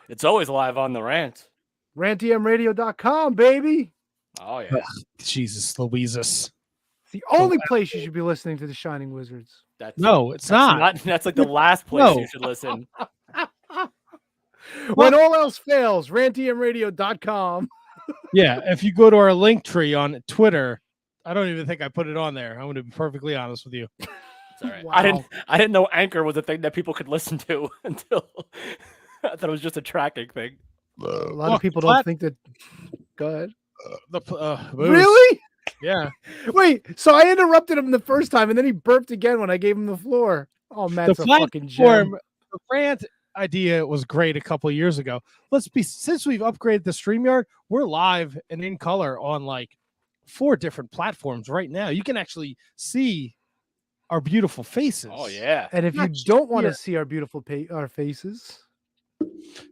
It's always live on the rant. RantTMRadio.com, baby. Oh, yeah. Jesus, Louises. It's the only place you should be listening to the Shining Wizards. That's not. That's like the last place you should listen. When all else fails, RantTMRadio.com. Yeah, if you go to our link tree on Twitter, I don't even think I put it on there. I'm going to be perfectly honest with you. It's all right. Wow. I didn't know Anchor was a thing that people could listen to until I thought it was just a tracking thing. A lot of people don't think that. Go ahead. Really? Yeah. Wait, so I interrupted him the first time, and then he burped again when I gave him the floor. Oh, Matt's a fucking gem. The rant idea was great a couple of years ago. Since we've upgraded the StreamYard, we're live and in color on like 4 different platforms right now. You can actually see our beautiful faces. Oh yeah. And if you don't want to see our beautiful our faces,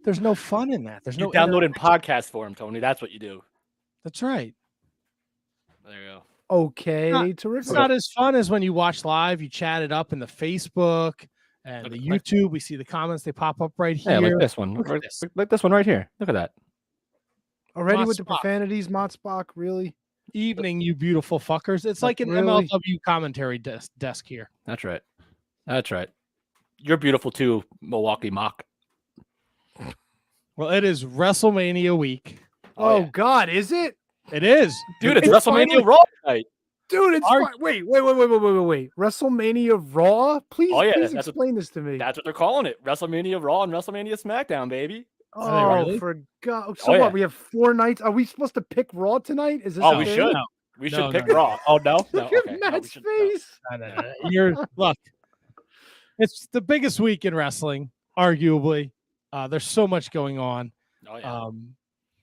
there's no fun in that. There's no download in podcast form, Tony. That's what you do. That's right. There you go. Okay, terrific. It's not as fun as when you watch live. You chat it up in the Facebook and the YouTube. We see the comments; they pop up right here. Yeah, like this one. Like this one right here. Look at that. Already with the profanities, Motspock. Really? Evening, you beautiful fuckers. It's like an MLW commentary desk here. That's right. That's right. You're beautiful too, Milwaukee Mock. Well, it is WrestleMania week. Oh God, is it? It is, dude. It's WrestleMania Raw tonight. Dude, it's wait. WrestleMania Raw? Please explain this to me. That's what they're calling it. WrestleMania Raw and WrestleMania SmackDown, baby. Oh, really? For God. So what? We have 4 nights. Are we supposed to pick Raw tonight? Is this we should. No. We should pick Raw. Oh, no? Look at Matt's face. Look, it's the biggest week in wrestling, arguably. There's so much going on. Oh, yeah.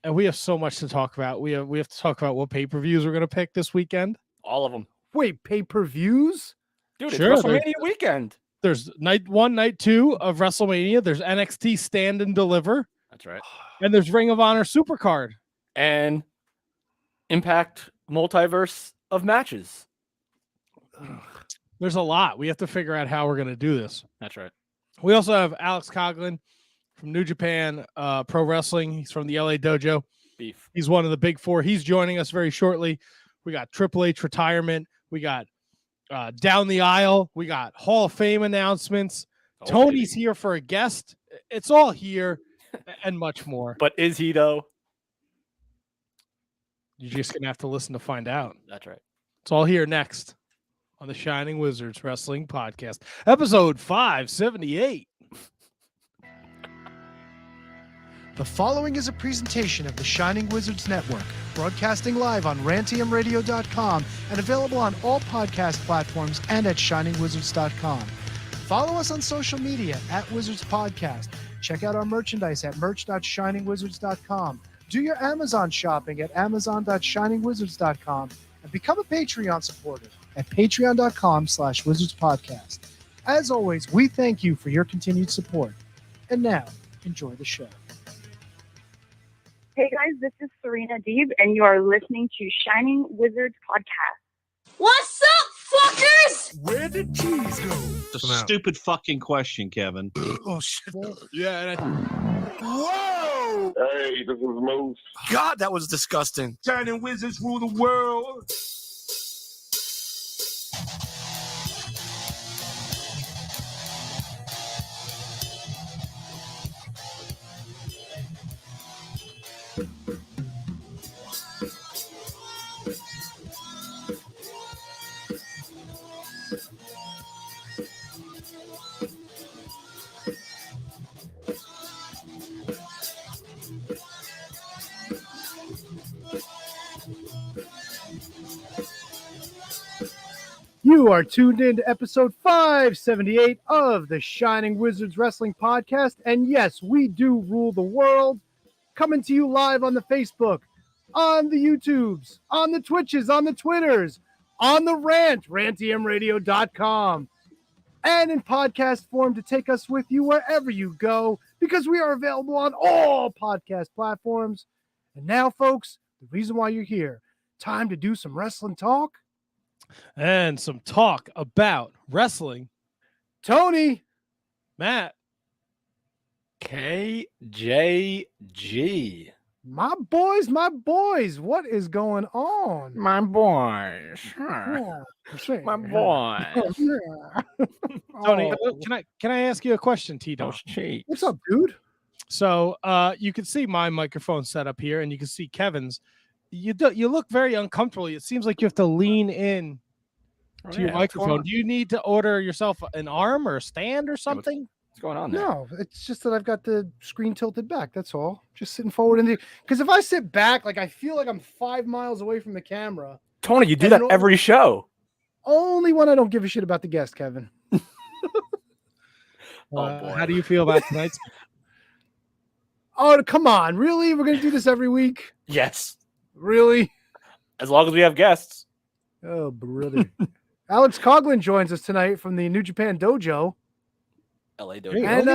And we have so much to talk about. We have to talk about what pay-per-views we're going to pick this weekend. All of them. Wait, pay-per-views? Dude, it's WrestleMania weekend. There's night 1, night 2 of WrestleMania. There's NXT Stand and Deliver. That's right. And there's Ring of Honor Supercard. And Impact multiverse of matches. There's a lot. We have to figure out how we're going to do this. That's right. We also have Alex Coughlin from New Japan Pro Wrestling. He's from the LA Dojo. Beef. He's one of the big 4. He's joining us very shortly. We got Triple H retirement. We got Down the Aisle. We got Hall of Fame announcements. Tony's here for a guest. It's all here and much more. But is he, though? You're just going to have to listen to find out. That's right. It's all here next on the Shining Wizards Wrestling Podcast, episode 578. The following is a presentation of the Shining Wizards Network, broadcasting live on RantTMRadio.com and available on all podcast platforms and at ShiningWizards.com. Follow us on social media at Wizards Podcast. Check out our merchandise at merch.ShiningWizards.com. Do your Amazon shopping at Amazon.ShiningWizards.com and become a Patreon supporter at Patreon.com/WizardsPodcast. As always, we thank you for your continued support. And now, enjoy the show. Hey guys, this is Serena Deeb, and you are listening to Shining Wizards Podcast. What's up, fuckers? Where did cheese go? It's a stupid fucking question, Kevin. Oh, shit. Yeah. Whoa! Hey, this is Moose. God, that was disgusting. Shining Wizards rule the world. You are tuned in to episode 578 of the Shining Wizards Wrestling Podcast. And yes, we do rule the world. Coming to you live on the Facebook, on the YouTubes, on the Twitches, on the Twitters, on the rant, RantTMRadio.com, and in podcast form to take us with you wherever you go, because we are available on all podcast platforms. And now, folks, the reason why you're here, time to do some wrestling talk. And some talk about wrestling. Tony. Matt. KJG. My boys, what is going on? My boys. Yeah, My boys. Tony, Oh, can I ask you a question, T-Dog? Those cheeks. what's up, dude? So you can see my microphone set up here, and you can see Kevin's. You look very uncomfortable. It seems like you have to lean in to your microphone. Do you need to order yourself an arm or a stand or something? What's going on there? No, it's just that I've got the screen tilted back. That's all. Just sitting forward in the because if I sit back, like I feel like I'm 5 miles away from the camera. Tony, you do that every show. Only when I don't give a shit about the guest, Kevin. How do you feel about tonight's? Oh, come on. Really? We're going to do this every week? Yes. Really? As long as we have guests. Oh, brother. Alex Coughlin joins us tonight from the New Japan Dojo. LA Dojo. And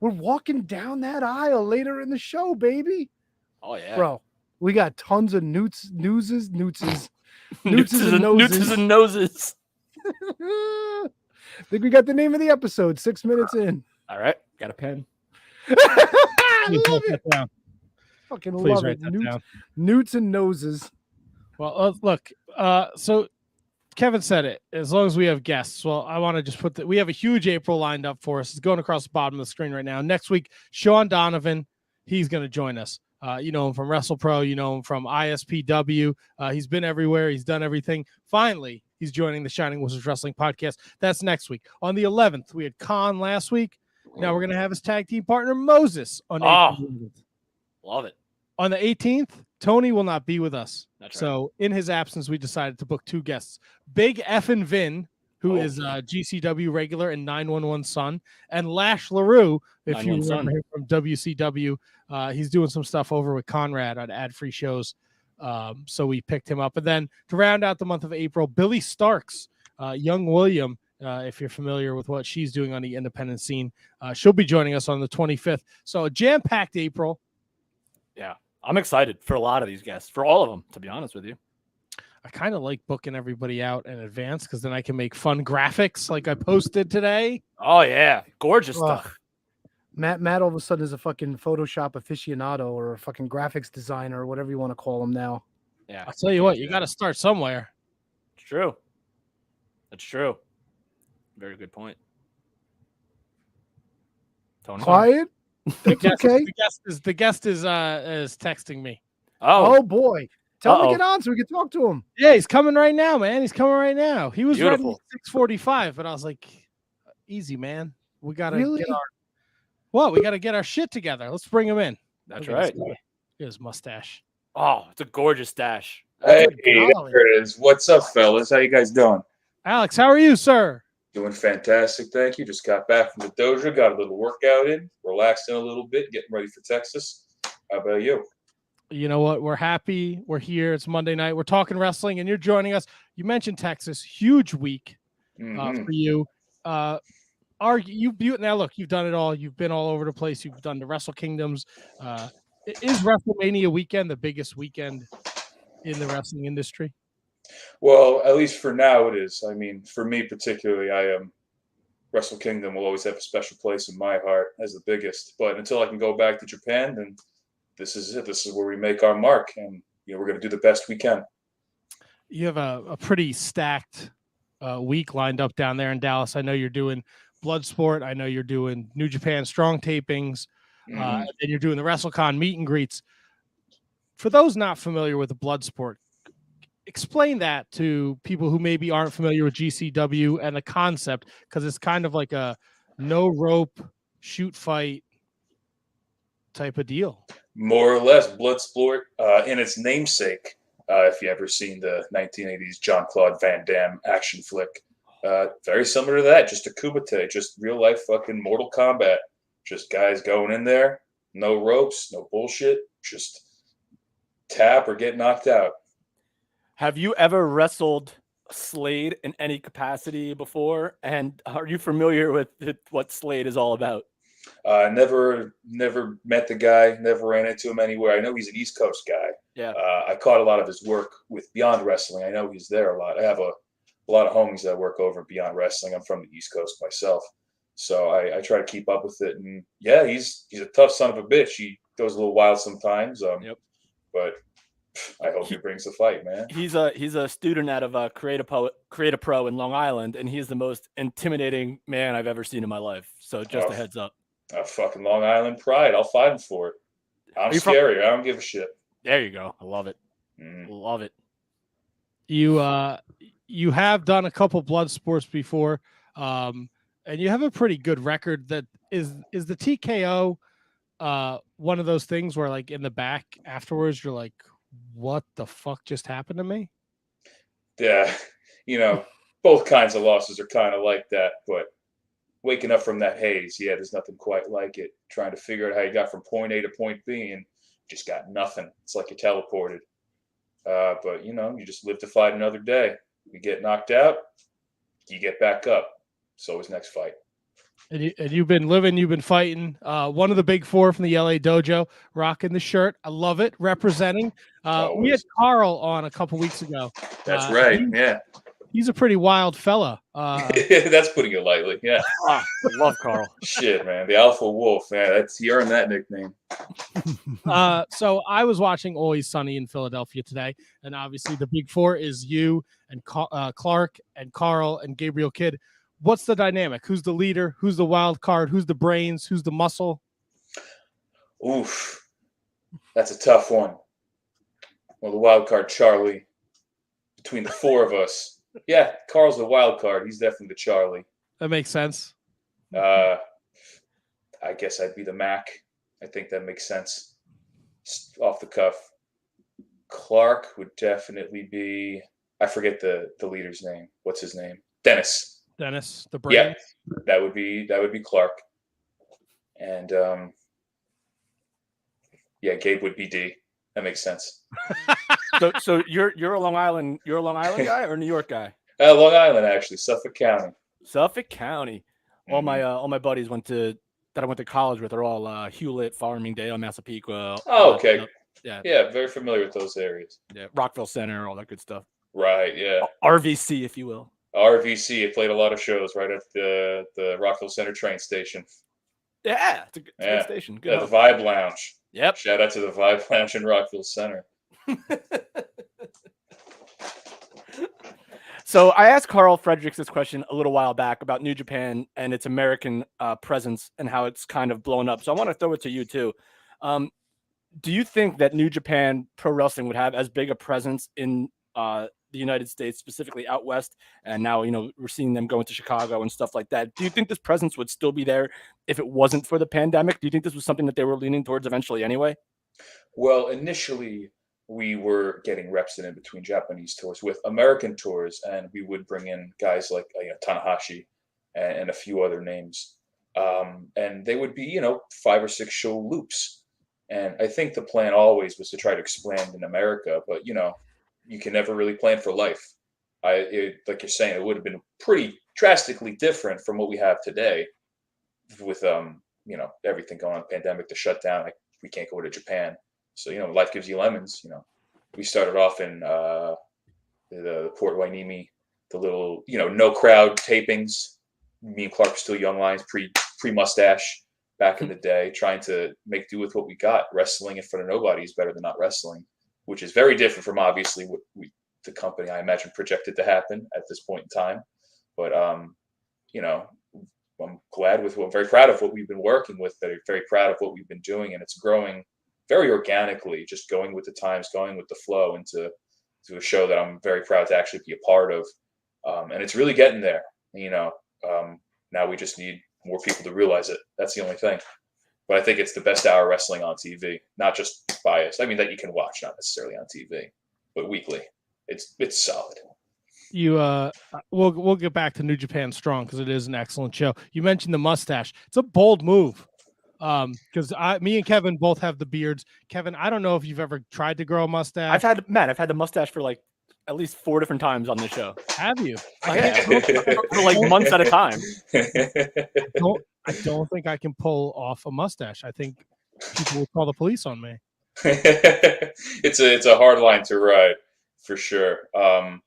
we're walking down that aisle later in the show, baby. Oh, yeah. Bro, we got tons of newses. Newses and noses. I think we got the name of the episode 6 minutes in. All right. Got a pen. I love it. Fucking Please love write it. that down. Newts and noses. Well, look, so Kevin said it, as long as we have guests. Well, I want to just put that we have a huge April lined up for us. It's going across the bottom of the screen right now. Next week, Sean Donovan, he's going to join us. You know him from WrestlePro. You know him from ISPW. He's been everywhere. He's done everything. Finally, he's joining the Shining Wizards Wrestling podcast. That's next week. On the 11th, we had Khan last week. Now we're going to have his tag team partner, Moses, on April 11th. Love it. On the 18th, Tony will not be with us. That's right. So in his absence, we decided to book two guests. Big Effin Vin, who is GCW regular and 911 Son, and Lash LaRue, if you remember him from WCW. He's doing some stuff over with Conrad on ad-free shows. So we picked him up. And then to round out the month of April, Billy Starks, young William, if you're familiar with what she's doing on the independent scene, she'll be joining us on the 25th. So a jam-packed April. Yeah. I'm excited for a lot of these guests, for all of them, to be honest with you. I kind of like booking everybody out in advance because then I can make fun graphics like I posted today. Oh, yeah. Gorgeous stuff. Matt all of a sudden is a fucking Photoshop aficionado or a fucking graphics designer or whatever you want to call him now. Yeah. I'll tell you what, you got to start somewhere. It's true. That's true. Very good point. Tony. Quiet? The guest is texting me. Oh boy. Tell him to get on so we can talk to him. Yeah, he's coming right now, man. He's coming right now. He was ready Beautiful. at 6:45, but I was like, easy, man. We gotta Really? we gotta get our shit together. Let's bring him in. That's Look right. Look at his mustache. Oh, it's a gorgeous stash. Hey, there it is. What's up, fellas? How you guys doing? Alex, how are you, sir? Doing fantastic, thank you. Just got back from the dojo, got a little workout in, relaxing a little bit, getting ready for Texas. How about you? You know what? We're happy. We're here. It's Monday night. We're talking wrestling, and you're joining us. You mentioned Texas. Huge week for you. Now, look, you've done it all. You've been all over the place. You've done the Wrestle Kingdoms. Is WrestleMania weekend the biggest weekend in the wrestling industry? Well, at least for now it is. I mean, for me particularly, Wrestle Kingdom will always have a special place in my heart as the biggest. But until I can go back to Japan, then this is it. This is where we make our mark, and we're going to do the best we can. You have a pretty stacked week lined up down there in Dallas. I know you're doing Bloodsport. I know you're doing New Japan Strong tapings, and you're doing the WrestleCon meet and greets. For those not familiar with the Bloodsport, explain that to people who maybe aren't familiar with GCW and the concept, because it's kind of like a no rope shoot fight type of deal. More or less, Bloodsport in its namesake. If you ever seen the 1980s Jean-Claude Van Damme action flick, very similar to that. Just a kumite, just real life fucking Mortal Kombat. Just guys going in there, no ropes, no bullshit, just tap or get knocked out. Have you ever wrestled Slade in any capacity before? And are you familiar with what Slade is all about? Never met the guy, never ran into him anywhere. I know he's an East Coast guy. Yeah. I caught a lot of his work with Beyond Wrestling. I know he's there a lot. I have a lot of homies that work over Beyond Wrestling. I'm from the East Coast myself. So I try to keep up with it. And yeah, he's a tough son of a bitch. He goes a little wild sometimes. But I hope he brings the fight, man. He's a student out of Create a Pro in Long Island, and he's the most intimidating man I've ever seen in my life. So just a heads up. Fucking Long Island pride. I'll fight him for it. I'm scary. I don't give a shit. There you go. I love it. Love it. You have done a couple blood sports before, and you have a pretty good record. That is the TKO one of those things where, like, in the back afterwards, you're like, what the fuck just happened to me? Yeah, both kinds of losses are kind of like that, but waking up from that haze, there's nothing quite like it. Trying to figure out how you got from point A to point B and just got nothing. It's like you teleported. But you just live to fight another day. You get knocked out, you get back up. It's always next fight. And you've been living, you've been fighting. One of the big four from the LA Dojo, rocking the shirt. I love it. Representing. We had Carl on a couple weeks ago. That's right. He's a pretty wild fella. That's putting it lightly. Yeah. I love Carl. Shit, man. The Alpha Wolf. Man, he earned that nickname. So I was watching Always Sunny in Philadelphia today, and obviously the big four is you and Clark and Carl and Gabriel Kidd. What's the dynamic? Who's the leader? Who's the wild card? Who's the brains? Who's the muscle? Oof. That's a tough one. Well, the wild card, Charlie. Between the four of us. Yeah, Carl's the wild card. He's definitely the Charlie. That makes sense. I guess I'd be the Mac. I think that makes sense. Just off the cuff. Clark would definitely be, I forget the leader's name. What's his name? Dennis, the brain. Yeah, that would be Clark. And Gabe would be D. That makes sense. So you're a Long Island guy or a New York guy? Long Island, actually, Suffolk County. Suffolk County. All my buddies that I went to college with are all Hewlett, Farmingdale, Massapequa. Oh, okay. Yeah, very familiar with those areas. Yeah, Rockville Center, all that good stuff. Right. Yeah. RVC, if you will. RVC. It played a lot of shows right at the Rockville Center train station. Yeah, it's a good station. Good. The Vibe Lounge. Yep. Shout out to the Vibe Lounge in Rockville Center. So I asked Carl Fredericks this question a little while back about New Japan and its American presence and how it's kind of blown up. So I want to throw it to you too. Do you think that New Japan Pro Wrestling would have as big a presence in the United States, specifically out west? And now, we're seeing them going to Chicago and stuff like that. Do you think this presence would still be there if it wasn't for the pandemic? Do you think this was something that they were leaning towards eventually anyway? Well, initially, we were getting reps in between Japanese tours with American tours, and we would bring in guys like Tanahashi and a few other names. And they would be, 5 or 6 show loops. And I think the plan always was to try to expand in America, but, you can never really plan for life. Like you're saying, it would have been pretty drastically different from what we have today with, everything going on, pandemic, the shutdown. Like, we can't go to Japan. So, life gives you lemons. We started off in the Port Wainimi, the little, no crowd tapings. Me and Clark were still young lions, pre-mustache back in the day, trying to make do with what we got. Wrestling in front of nobody is better than not wrestling, which is very different from obviously what the company, I imagine, projected to happen at this point in time. But, I'm very proud of what we've been working with, very proud of what we've been doing, and it's growing very organically, just going with the times, going with the flow into a show that I'm very proud to actually be a part of. And it's really getting there. Now we just need more people to realize it. That's the only thing. But I think it's the best hour wrestling on TV, not just biased. I mean, that you can watch, not necessarily on TV, but weekly. It's solid. We'll get back to New Japan Strong because it is an excellent show. You mentioned the mustache. It's a bold move. Because me and Kevin both have the beards. Kevin, I don't know if you've ever tried to grow a mustache. I've had the mustache for like at least 4 different times on this show. Have you? For like months at a time. I don't think I can pull off a mustache. I think people will call the police on me. It's a hard line to ride for sure. I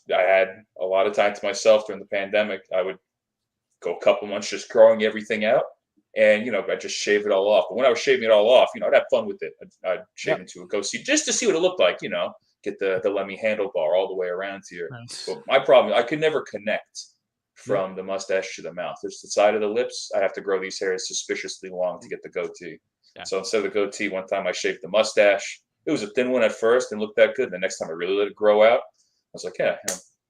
had a lot of time to myself during the pandemic. I would go a couple months just growing everything out. And, I just shave it all off. But when I was shaving it all off, I'd have fun with it. I'd shave into a goatee just to see what it looked like, get the Lemmy handlebar all the way around here. Nice. But my problem, I could never connect from the mustache to the mouth. There's the side of the lips. I have to grow these hairs suspiciously long to get the goatee. Yeah. So instead of the goatee, one time I shaved the mustache. It was a thin one at first and looked that good. The next time I really let it grow out, I was like, yeah,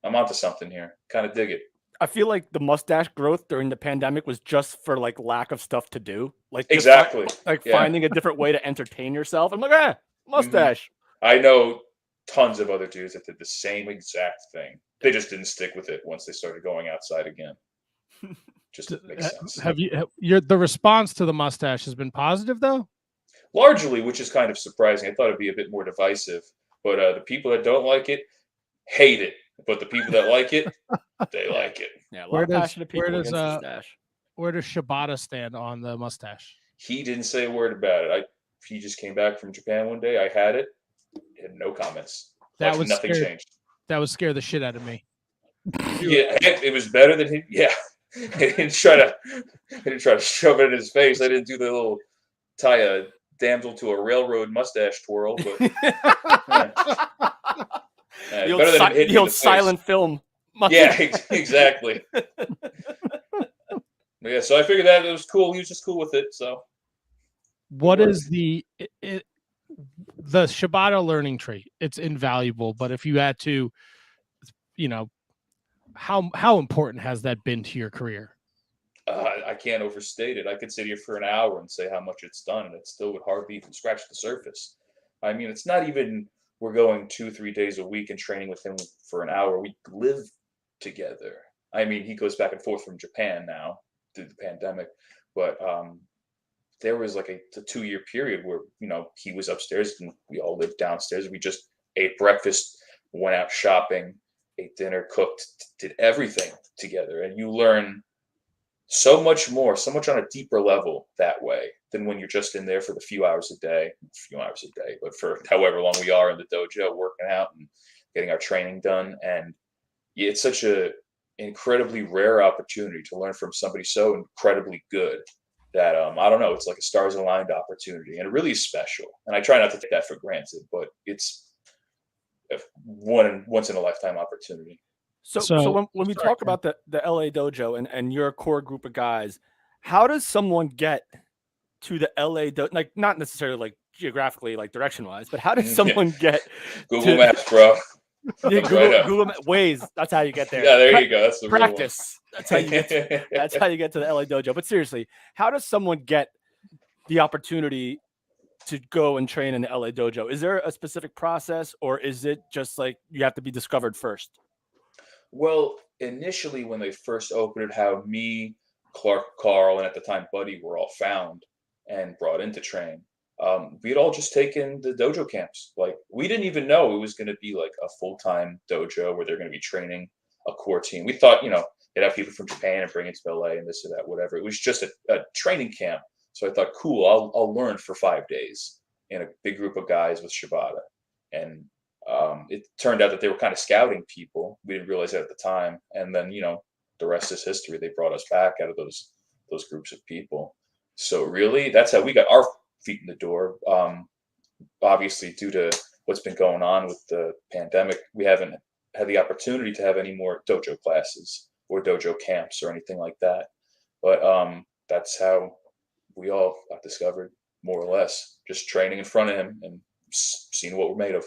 I'm onto something here. Kind of dig it. I feel like the mustache growth during the pandemic was just for like lack of stuff to do. Like exactly, finding a different way to entertain yourself. I'm like, mustache. I know tons of other dudes that did the same exact thing. They just didn't stick with it once they started going outside again. Just makes sense. The response to the mustache has been positive though? Largely, which is kind of surprising. I thought it'd be a bit more divisive, but the people that don't like it hate it. But the people that like it, they like it. Yeah, a lot of passionate people against the mustache. Where does Shibata stand on the mustache? He didn't say a word about it. He just came back from Japan one day. I had it. He had no comments. Nothing changed. That would scare the shit out of me. Yeah, it was better than he. Yeah, I didn't try to shove it in his face. I didn't do the little tie a damsel to a railroad mustache twirl. But the old silent film. Yeah, exactly. Yeah, so I figured that it was cool. He was just cool with it. So, what is the Shibata learning tree? It's invaluable. But if you had to, how important has that been to your career? I can't overstate it. I could sit here for an hour and say how much it's done, and it still would hardly even scratch the surface. I mean, it's not even we're going 2-3 days a week and training with him for an hour. We live together. I mean, he goes back and forth from Japan now through the pandemic, but there was like a 2-year period where he was upstairs and we all lived downstairs. We just ate breakfast, went out shopping, ate dinner, cooked, did everything together, and you learn so much more, so much on a deeper level that way than when you're just in there for the few hours a day, but for however long we are in the dojo working out and getting our training done. And it's such a incredibly rare opportunity to learn from somebody so incredibly good that I don't know, it's like a stars aligned opportunity, and it really is special. And I try not to take that for granted, but it's a once in a lifetime opportunity. So when we talk about the LA dojo and your core group of guys, how does someone get to the LA dojo? Like, not necessarily like geographically, like direction wise, but how does someone get Google Maps, bro? Yeah, Google Waze. That's how you get there. Yeah, there you go. That's the practice. That's how you get. That's how you get to the LA dojo. But seriously, how does someone get the opportunity to go and train in the LA dojo? Is there a specific process, or is it just like you have to be discovered first? Well, initially when they first opened it, how me, Clark, Carl, and at the time Buddy were all found and brought in to train. We'd all just taken the dojo camps. Like, we didn't even know it was going to be like a full-time dojo where they're going to be training a core team. We thought, they'd have people from Japan and bring it to LA and this or that, whatever. It was just a training camp. So I thought, cool, I'll learn for 5 days in a big group of guys with Shibata. And it turned out that they were kind of scouting people. We didn't realize that at the time. And then, the rest is history. They brought us back out of those groups of people. So really, that's how we got our feet in the door. Obviously, due to what's been going on with the pandemic, we haven't had the opportunity to have any more dojo classes or dojo camps or anything like that. But that's how we all got discovered, more or less, just training in front of him and seeing what we're made of.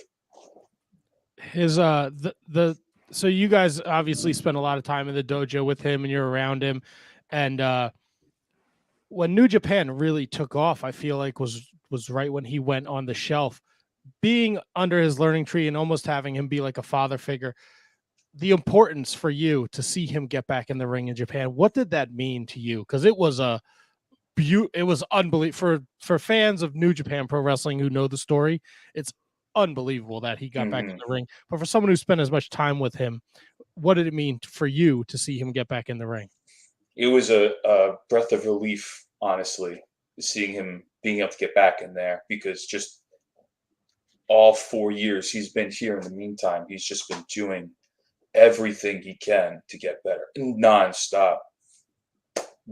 So you guys obviously spent a lot of time in the dojo with him and you're around him. And when New Japan really took off, I feel like was right when he went on the shelf. Being under his learning tree and almost having him be like a father figure, the importance for you to see him get back in the ring in Japan, what did that mean to you? Because it was unbelievable for fans of New Japan Pro Wrestling who know the story. It's unbelievable that he got back in the ring. But for someone who spent as much time with him, what did it mean for you to see him get back in the ring? It was a breath of relief, honestly, seeing him being able to get back in there, because just all 4 years he's been here in the meantime, he's just been doing everything he can to get better nonstop.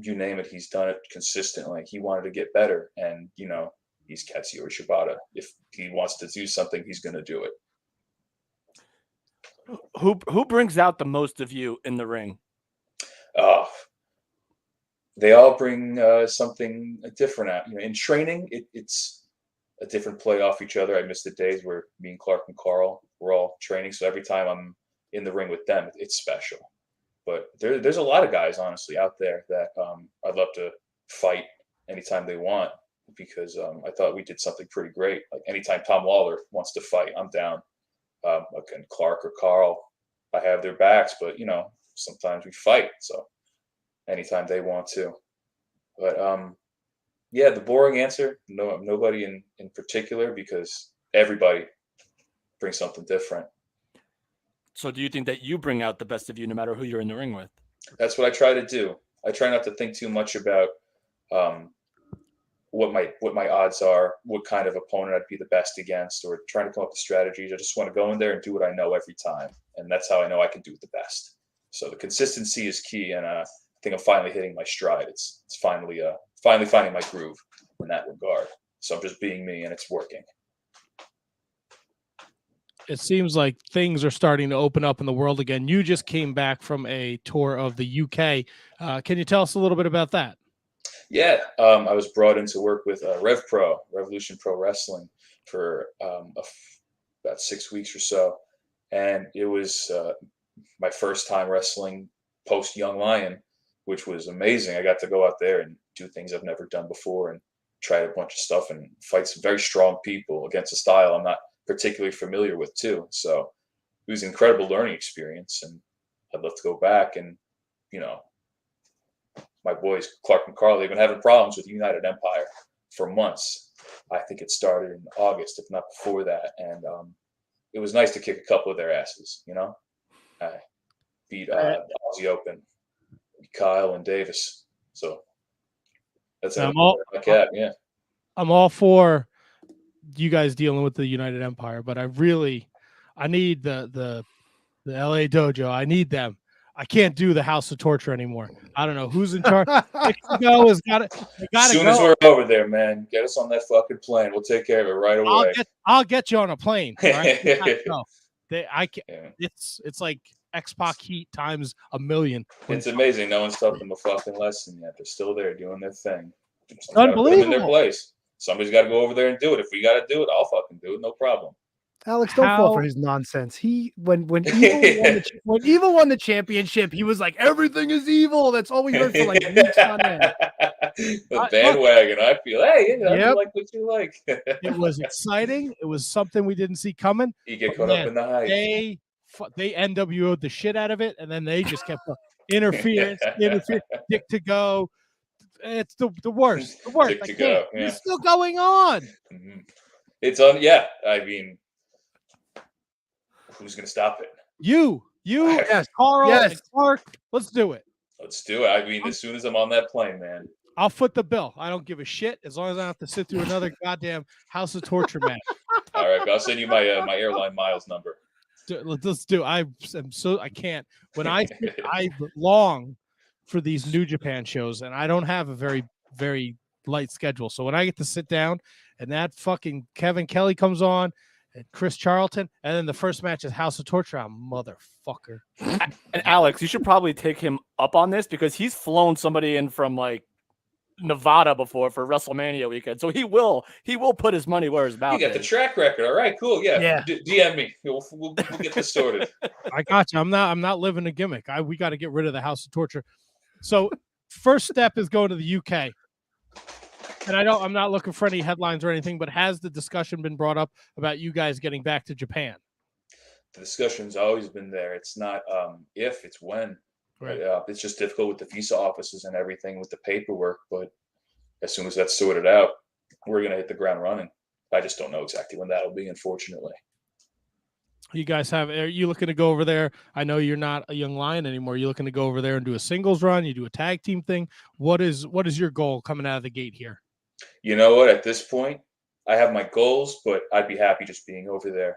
you name it, he's done it consistently. He wanted to get better, and he's Katsuyori Shibata. If he wants to do something, he's going to do it. Who brings out the most of you in the ring? They all bring something different out. In training, it's a different play off each other. I miss the days where me and Clark and Carl were all training. So every time I'm in the ring with them, it's special. But there's a lot of guys, honestly, out there that I'd love to fight anytime they want, because I thought we did something pretty great. Like anytime Tom Lawler wants to fight, I'm down. Again, Clark or Carl, I have their backs, but sometimes we fight. So anytime they want to. But yeah, the boring answer, no, nobody in particular, because everybody brings something different. So do you think that you bring out the best of you no matter who you're in the ring with? That's what I try to do. I try not to think too much about what my odds are, what kind of opponent I'd be the best against, or trying to come up with strategies. I just want to go in there and do what I know every time, and that's how I know I can do it the best. So the consistency is key, and I think I'm finally hitting my stride. It's finally finding my groove in that regard. So I'm just being me, and it's working. It seems like things are starting to open up in the world again. You just came back from a tour of the UK. Can you tell us a little bit about that? Yeah, I was brought in to work with Revolution Pro Wrestling, for about 6 weeks or so. And it was my first time wrestling post Young Lion, which was amazing. I got to go out there and do things I've never done before and try a bunch of stuff and fight some very strong people against a style I'm not particularly familiar with too. So it was an incredible learning experience, and I'd love to go back. And my boys Clark and Carl, they've been having problems with United Empire for months. I think it started in August, if not before that, and it was nice to kick a couple of their asses. I beat Aussie Open, Kyle and Davis. So that's I'm all for you guys dealing with the United Empire, but I need the LA Dojo. I need them. I can't do the House of Torture anymore. I don't know who's in charge. Mexico has got it. As soon as we're over there, man, get us on that fucking plane. We'll take care of it right away. I'll get you on a plane. Right? No, I can't. Yeah. It's like X-Pac heat times a million. It's amazing. No one's taught them a fucking lesson yet. They're still there doing their thing. Unbelievable. In their place. Somebody's got to go over there and do it. If we got to do it, I'll fucking do it. No problem. Alex, don't fall for his nonsense. When Evil won the championship, he was like, everything is evil. That's all we heard for like weeks on end. The bandwagon. I feel, hey, you like what you like. It was exciting. It was something we didn't see coming. You get caught up in the hype. They NWO'd the shit out of it, and then they just kept interference, dick to go. It's the worst. The worst. Dick to go. Yeah. It's still going on. Mm-hmm. It's on. Yeah, I mean, who's going to stop it? You, yes, Carl, yes. And Clark. Let's do it. Let's do it. I mean, as soon as I'm on that plane, man. I'll foot the bill. I don't give a shit as long as I don't have to sit through another goddamn House of Torture match. All right, I'll send you my my airline miles number. Let's do. I can't. When I long for these New Japan shows, and I don't have a very, very light schedule. So when I get to sit down and that fucking Kevin Kelly comes on and Chris Charlton, and then the first match is House of Torture, I'm motherfucker. And Alex, you should probably take him up on this, because he's flown somebody in from like Nevada before for WrestleMania weekend. So he will put his money where his mouth is. You got the track record. All right, cool. Yeah. DM me. We'll get this sorted. I got you. I'm not living a gimmick. We got to get rid of the House of Torture. So first step is going to the UK. And I'm not looking for any headlines or anything, but has the discussion been brought up about you guys getting back to Japan? The discussion's always been there. It's not if, it's when. Right. It's just difficult with the visa offices and everything with the paperwork. But as soon as that's sorted out, we're going to hit the ground running. I just don't know exactly when that'll be, unfortunately. You guys are you looking to go over there? I know you're not a Young Lion anymore. You looking to go over there and do a singles run? You do a tag team thing? What is your goal coming out of the gate here? You know what? At this point, I have my goals, but I'd be happy just being over there.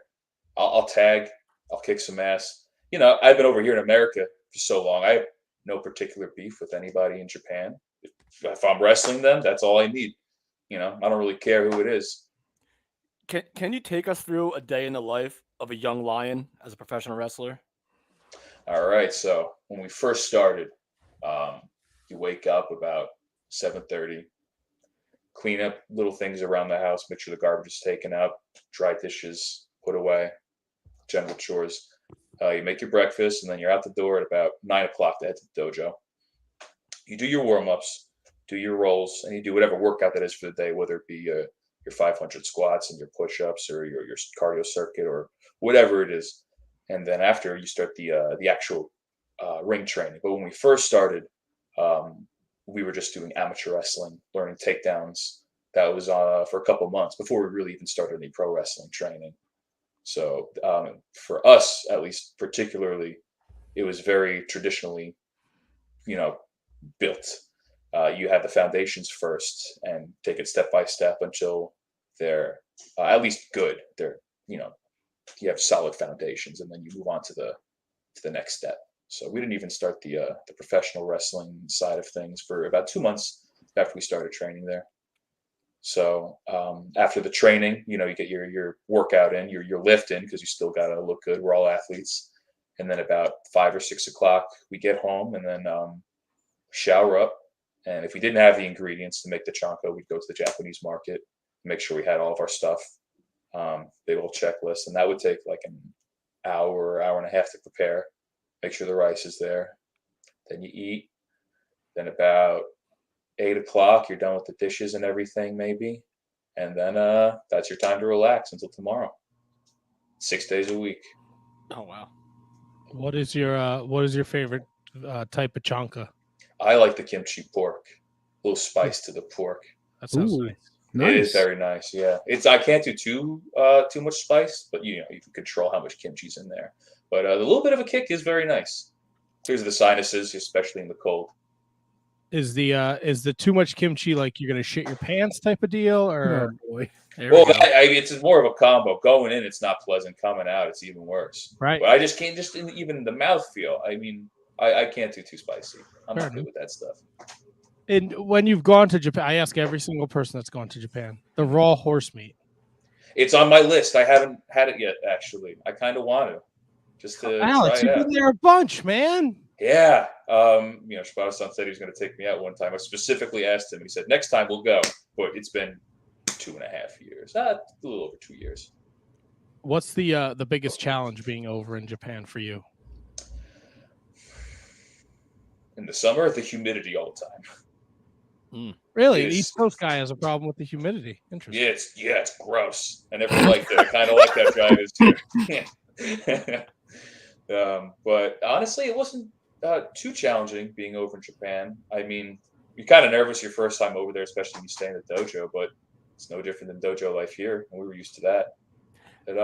I'll tag. I'll kick some ass. I've been over here in America for so long. I have no particular beef with anybody in Japan. if I'm wrestling them, that's all I need. I don't really care who it is. Can you take us through a day in the life of a young lion as a professional wrestler? All right. So when we first started, you wake up about 7:30, clean up little things around the house, make sure the garbage is taken out, dry dishes put away, general chores. You make your breakfast, and then you're out the door at about 9 o'clock to head to the dojo. You do your warm-ups, do your rolls, and you do whatever workout that is for the day, whether it be your 500 squats and your push-ups or your cardio circuit or whatever it is. And then after, you start the actual ring training. But when we first started, we were just doing amateur wrestling, learning takedowns. That was for a couple months before we really even started any pro wrestling training. So for us, at least particularly, it was very traditionally, built. You have the foundations first and take it step by step until they're at least good. They're, you have solid foundations, and then you move on to the next step. So we didn't even start the professional wrestling side of things for about 2 months after we started training there. So after the training, you get your workout in, your lift in, because you still got to look good. We're all athletes. And then about 5 or 6 o'clock, we get home and then shower up. And if we didn't have the ingredients to make the chanko, we'd go to the Japanese market, make sure we had all of our stuff, big old checklist. And that would take like an hour and a half to prepare, make sure the rice is there. Then you eat. Then about 8 o'clock, you're done with the dishes and everything, maybe. And then that's your time to relax until tomorrow. 6 days a week. Oh, wow. What is your favorite type of chanka? I like the kimchi pork. A little spice to the pork. That sounds Ooh, nice. nice. It is very nice. Yeah, I can't do too much spice, but you can control how much kimchi's in there. But the little bit of a kick is very nice. Here's the sinuses, especially in the cold. Is the too much kimchi like you're gonna shit your pants type of deal, or Oh boy. Well, it's more of a combo. Going in, it's not pleasant. Coming out, it's even worse. right? But I just can't. Even the mouthfeel. I mean, I can't do too spicy. I'm not good with that stuff. And when you've gone to Japan, I ask every single person that's gone to Japan, the raw horse meat. It's on my list. I haven't had it yet, actually. I kind of want to. Just to Alex, try it you've out. been there a bunch, man. Yeah. Shibata-san said he was going to take me out one time. I specifically asked him. He said, next time we'll go. But it's been 2.5 years. A little over 2 years. What's the biggest challenge being over in Japan for you? In the summer, the humidity all the time. Really? Yes. The East Coast guy has a problem with the humidity. Interesting. Yeah, it's gross. I never liked it. I kind of like that drive too. But honestly, it wasn't too challenging being over in Japan. I mean, you're kind of nervous your first time over there, especially when you stay in the dojo, but it's no different than dojo life here, and we were used to that. But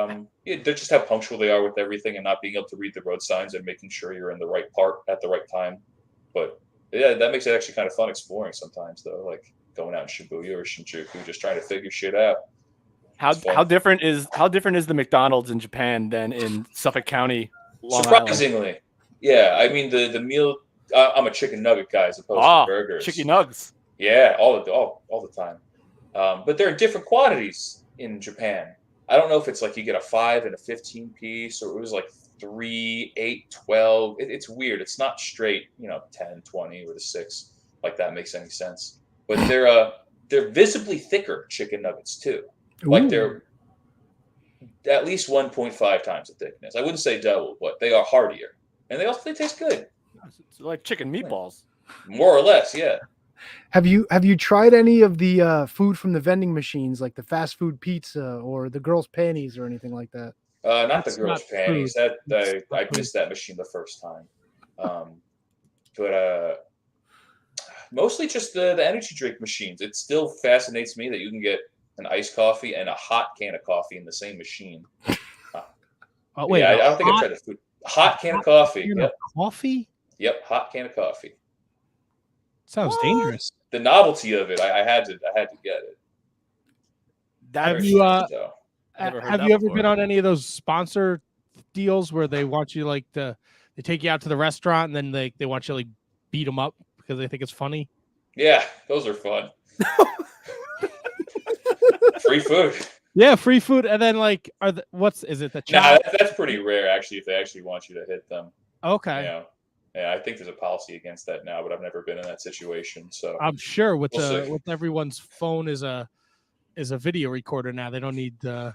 they're just how punctual they are with everything and not being able to read the road signs and making sure you're in the right part at the right time. But yeah, that makes it actually kind of fun exploring sometimes, though, like going out in Shibuya or Shinjuku, just trying to figure shit out. How different is the McDonald's in Japan than in Suffolk County, Long Surprisingly, Island? yeah. I mean, the meal. I'm a chicken nugget guy as opposed to burgers. Chicken nugs. Yeah, all the time. But they're in different quantities in Japan. I don't know if it's like you get a 5 and a 15 piece, or it was like 3, 8, 12. It's weird. It's not straight, 10, 20, or the 6. Like that makes any sense. But they're visibly thicker chicken nuggets too. Like they're at least 1.5 times the thickness. I wouldn't say double, but they are heartier, and they taste good. It's like chicken meatballs. More or less, yeah. Have you tried any of the food from the vending machines, like the fast food pizza or the girls' panties or anything like that? Not the girls' panties. I missed that machine the first time. But mostly just the energy drink machines. It still fascinates me that you can get an iced coffee and a hot can of coffee in the same machine. Wait, yeah, I don't think I've tried the food. Hot can of coffee. Yep. Coffee? Yep, hot can of coffee. Sounds dangerous. The novelty of it, I had to get it. Have you ever been on any of those sponsor deals where they want you they take you out to the restaurant and then they want you to like beat them up because they think it's funny? Yeah, those are fun. Free food. Yeah, free food, and then like, is it the chow? That's pretty rare actually. If they actually want you to hit them, Okay. Yeah, I think there's a policy against that now, but I've never been in that situation. So I'm sure with we'll with everyone's phone is a video recorder now. They don't need they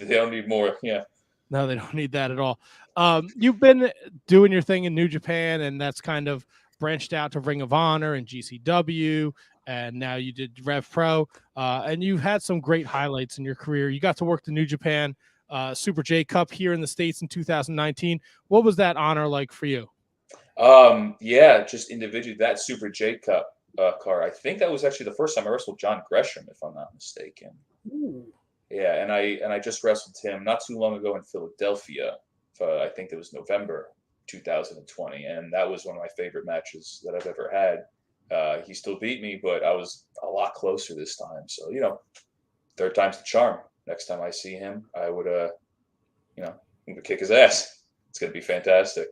don't need more. Yeah. No, they don't need that at all. You've been doing your thing in New Japan, and that's kind of branched out to Ring of Honor and GCW, and now you did Rev Pro, and you've had some great highlights in your career. You got to work the New Japan Super J Cup here in the States in 2019. What was that honor like for you? Yeah, just individually, that Super J Cup car. I think that was actually the first time I wrestled John Gresham, if I'm not mistaken. Ooh. Yeah, and I just wrestled him not too long ago in Philadelphia. I think it was November 2020, and that was one of my favorite matches that I've ever had. He still beat me, but I was a lot closer this time. So third time's the charm. Next time I see him, I would I'm gonna kick his ass. It's gonna be fantastic.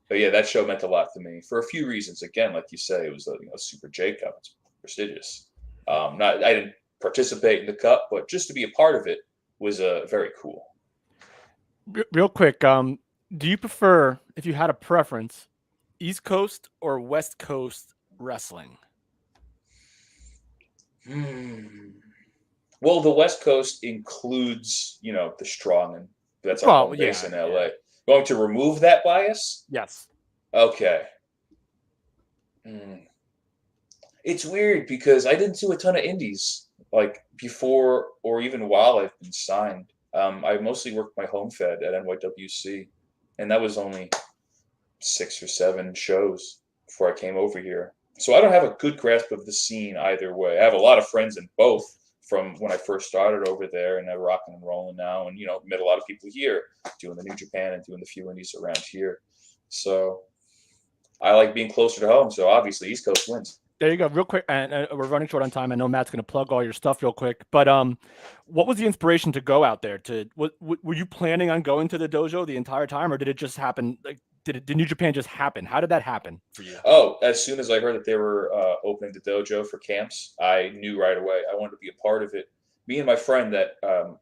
But yeah, that show meant a lot to me for a few reasons. Again, like you say, it was a Super J Cup. It's prestigious. I didn't participate in the cup, but just to be a part of it was very cool. Real quick, do you prefer, if you had a preference, East Coast or West Coast wrestling? Well, the West Coast includes, the strong, and that's our home base in LA. Yeah. Going to remove that bias? Yes. Okay. It's weird because I didn't do a ton of indies like before or even while I've been signed. I mostly worked my home fed at NYWC, and that was only 6 or 7 shows before I came over here. So I don't have a good grasp of the scene either way. I have a lot of friends in both from when I first started over there, and they're rocking and rolling now, and met a lot of people here doing the New Japan and doing the few indies around here. So I like being closer to home. So obviously East Coast wins. There you go. Real quick, and we're running short on time. I know Matt's going to plug all your stuff real quick, but what was the inspiration to go out there? Were you planning on going to the dojo the entire time, or did it just happen? Like, did New Japan just happen? How did that happen for you? Oh, as soon as I heard that they were opening the dojo for camps, I knew right away I wanted to be a part of it. Me and my friend that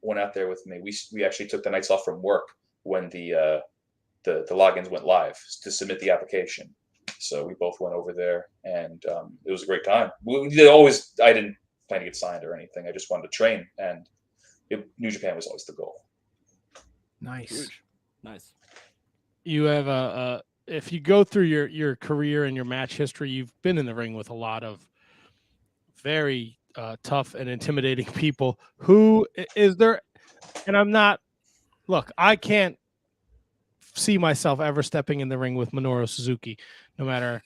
went out there with me, we actually took the nights off from work when the logins went live to submit the application. So we both went over there, and it was a great time. I didn't plan to get signed or anything. I just wanted to train, and New Japan was always the goal. Nice. Huge. Nice. You have if you go through your career and your match history, you've been in the ring with a lot of very tough and intimidating people. Who is there? And I can't see myself ever stepping in the ring with Minoru Suzuki, no matter.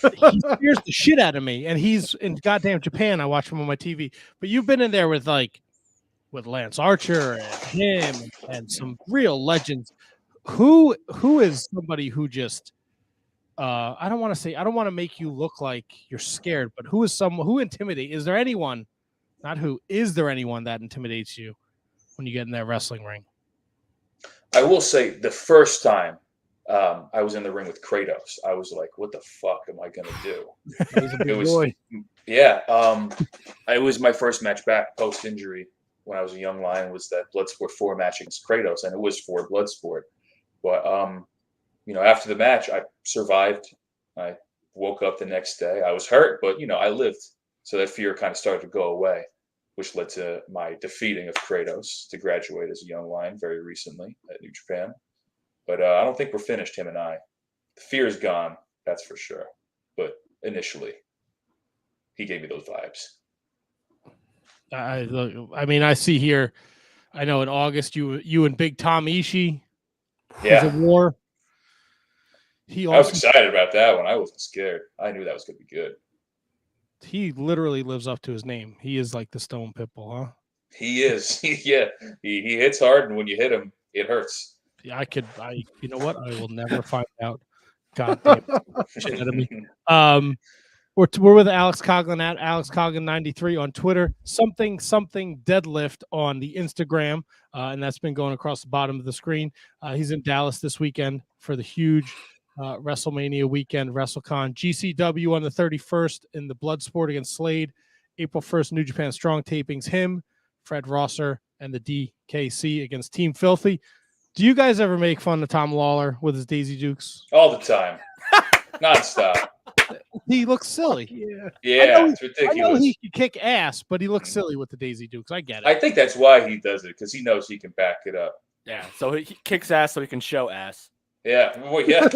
He scares the shit out of me, and he's in goddamn Japan. I watch him on my TV. But you've been in there with Lance Archer and him and some real legends. Who is somebody who just I don't want to make you look like you're scared, but who is someone who intimidates? Is there anyone that intimidates you when you get in that wrestling ring? I will say the first time I was in the ring with Kratos, I was like, what the fuck am I going to do? It was yeah. It was my first match back post-injury when I was a young lion, was that Bloodsport 4 match against Kratos, and it was for Bloodsport. But, after the match, I survived. I woke up the next day. I was hurt, but, I lived. So that fear kind of started to go away, which led to my defeating of Kratos to graduate as a young lion very recently at New Japan. But I don't think we're finished, him and I. The fear is gone, that's for sure. But initially, he gave me those vibes. I see here, I know in August, you and Big Tom Ishii. Yeah. Was a war. I was excited about that one. I wasn't scared. I knew that was going to be good. He literally lives up to his name. He is like the Stone Pitbull, huh? He is. Yeah. He hits hard, and when you hit him, it hurts. Yeah, you know what? I will never find out. God damn shit out of me. We're with Alex Coughlin at Alex Coughlin 93 on Twitter. Something deadlift on the Instagram, and that's been going across the bottom of the screen. He's in Dallas this weekend for the huge WrestleMania weekend, WrestleCon. GCW on the 31st in the Bloodsport against Slade. April 1st, New Japan Strong tapings. Him, Fred Rosser, and the DKC against Team Filthy. Do you guys ever make fun of Tom Lawler with his Daisy Dukes? All the time. Nonstop. He looks silly. Yeah, it's ridiculous. I know he can kick ass, but he looks silly with the Daisy Dukes. I get it. I think that's why he does it, because he knows he can back it up. Yeah, so he kicks ass so he can show ass. Yeah, well, yeah.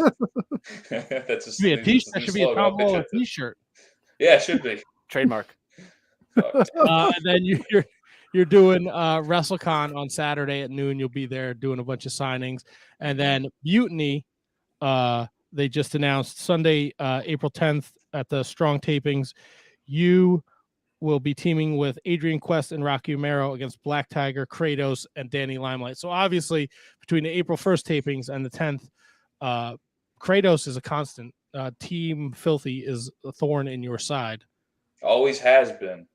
That's Should be a t-shirt. Should be a Tom Lawler t-shirt. Yeah, it should be. Trademark. And then you're doing WrestleCon on Saturday at noon. You'll be there doing a bunch of signings, and then Mutiny. They just announced Sunday, April 10th at the Strong tapings. You will be teaming with Adrian Quest and Rocky Romero against Black Tiger, Kratos, and Danny Limelight. So obviously, between the April 1st tapings and the 10th, Kratos is a constant. Team Filthy is a thorn in your side. Always has been.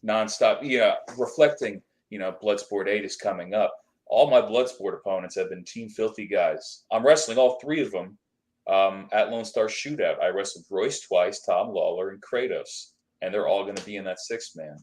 Nonstop. Yeah, reflecting, Bloodsport 8 is coming up. All my Bloodsport opponents have been Team Filthy guys. I'm wrestling all three of them at Lone Star Shootout. I wrestled Royce twice, Tom Lawler, and Kratos. And they're all going to be in that 6-man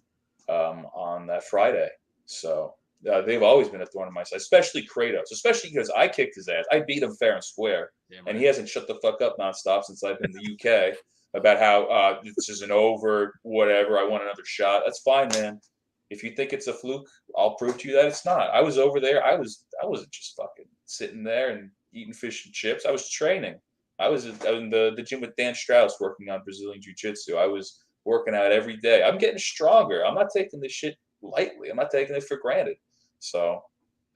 on that Friday. So they've always been a thorn in my side, especially Kratos, especially because I kicked his ass. I beat him fair and square. Yeah, and he hasn't shut the fuck up nonstop since I've been in the UK about how this isn't over, whatever. I want another shot. That's fine, man. If you think it's a fluke, I'll prove to you that it's not. I was over there. I wasn't just fucking sitting there and eating fish and chips. I was training. I was in the gym with Dan Strauss working on Brazilian Jiu-Jitsu. I was working out every day. I'm getting stronger. I'm not taking this shit lightly. I'm not taking it for granted. So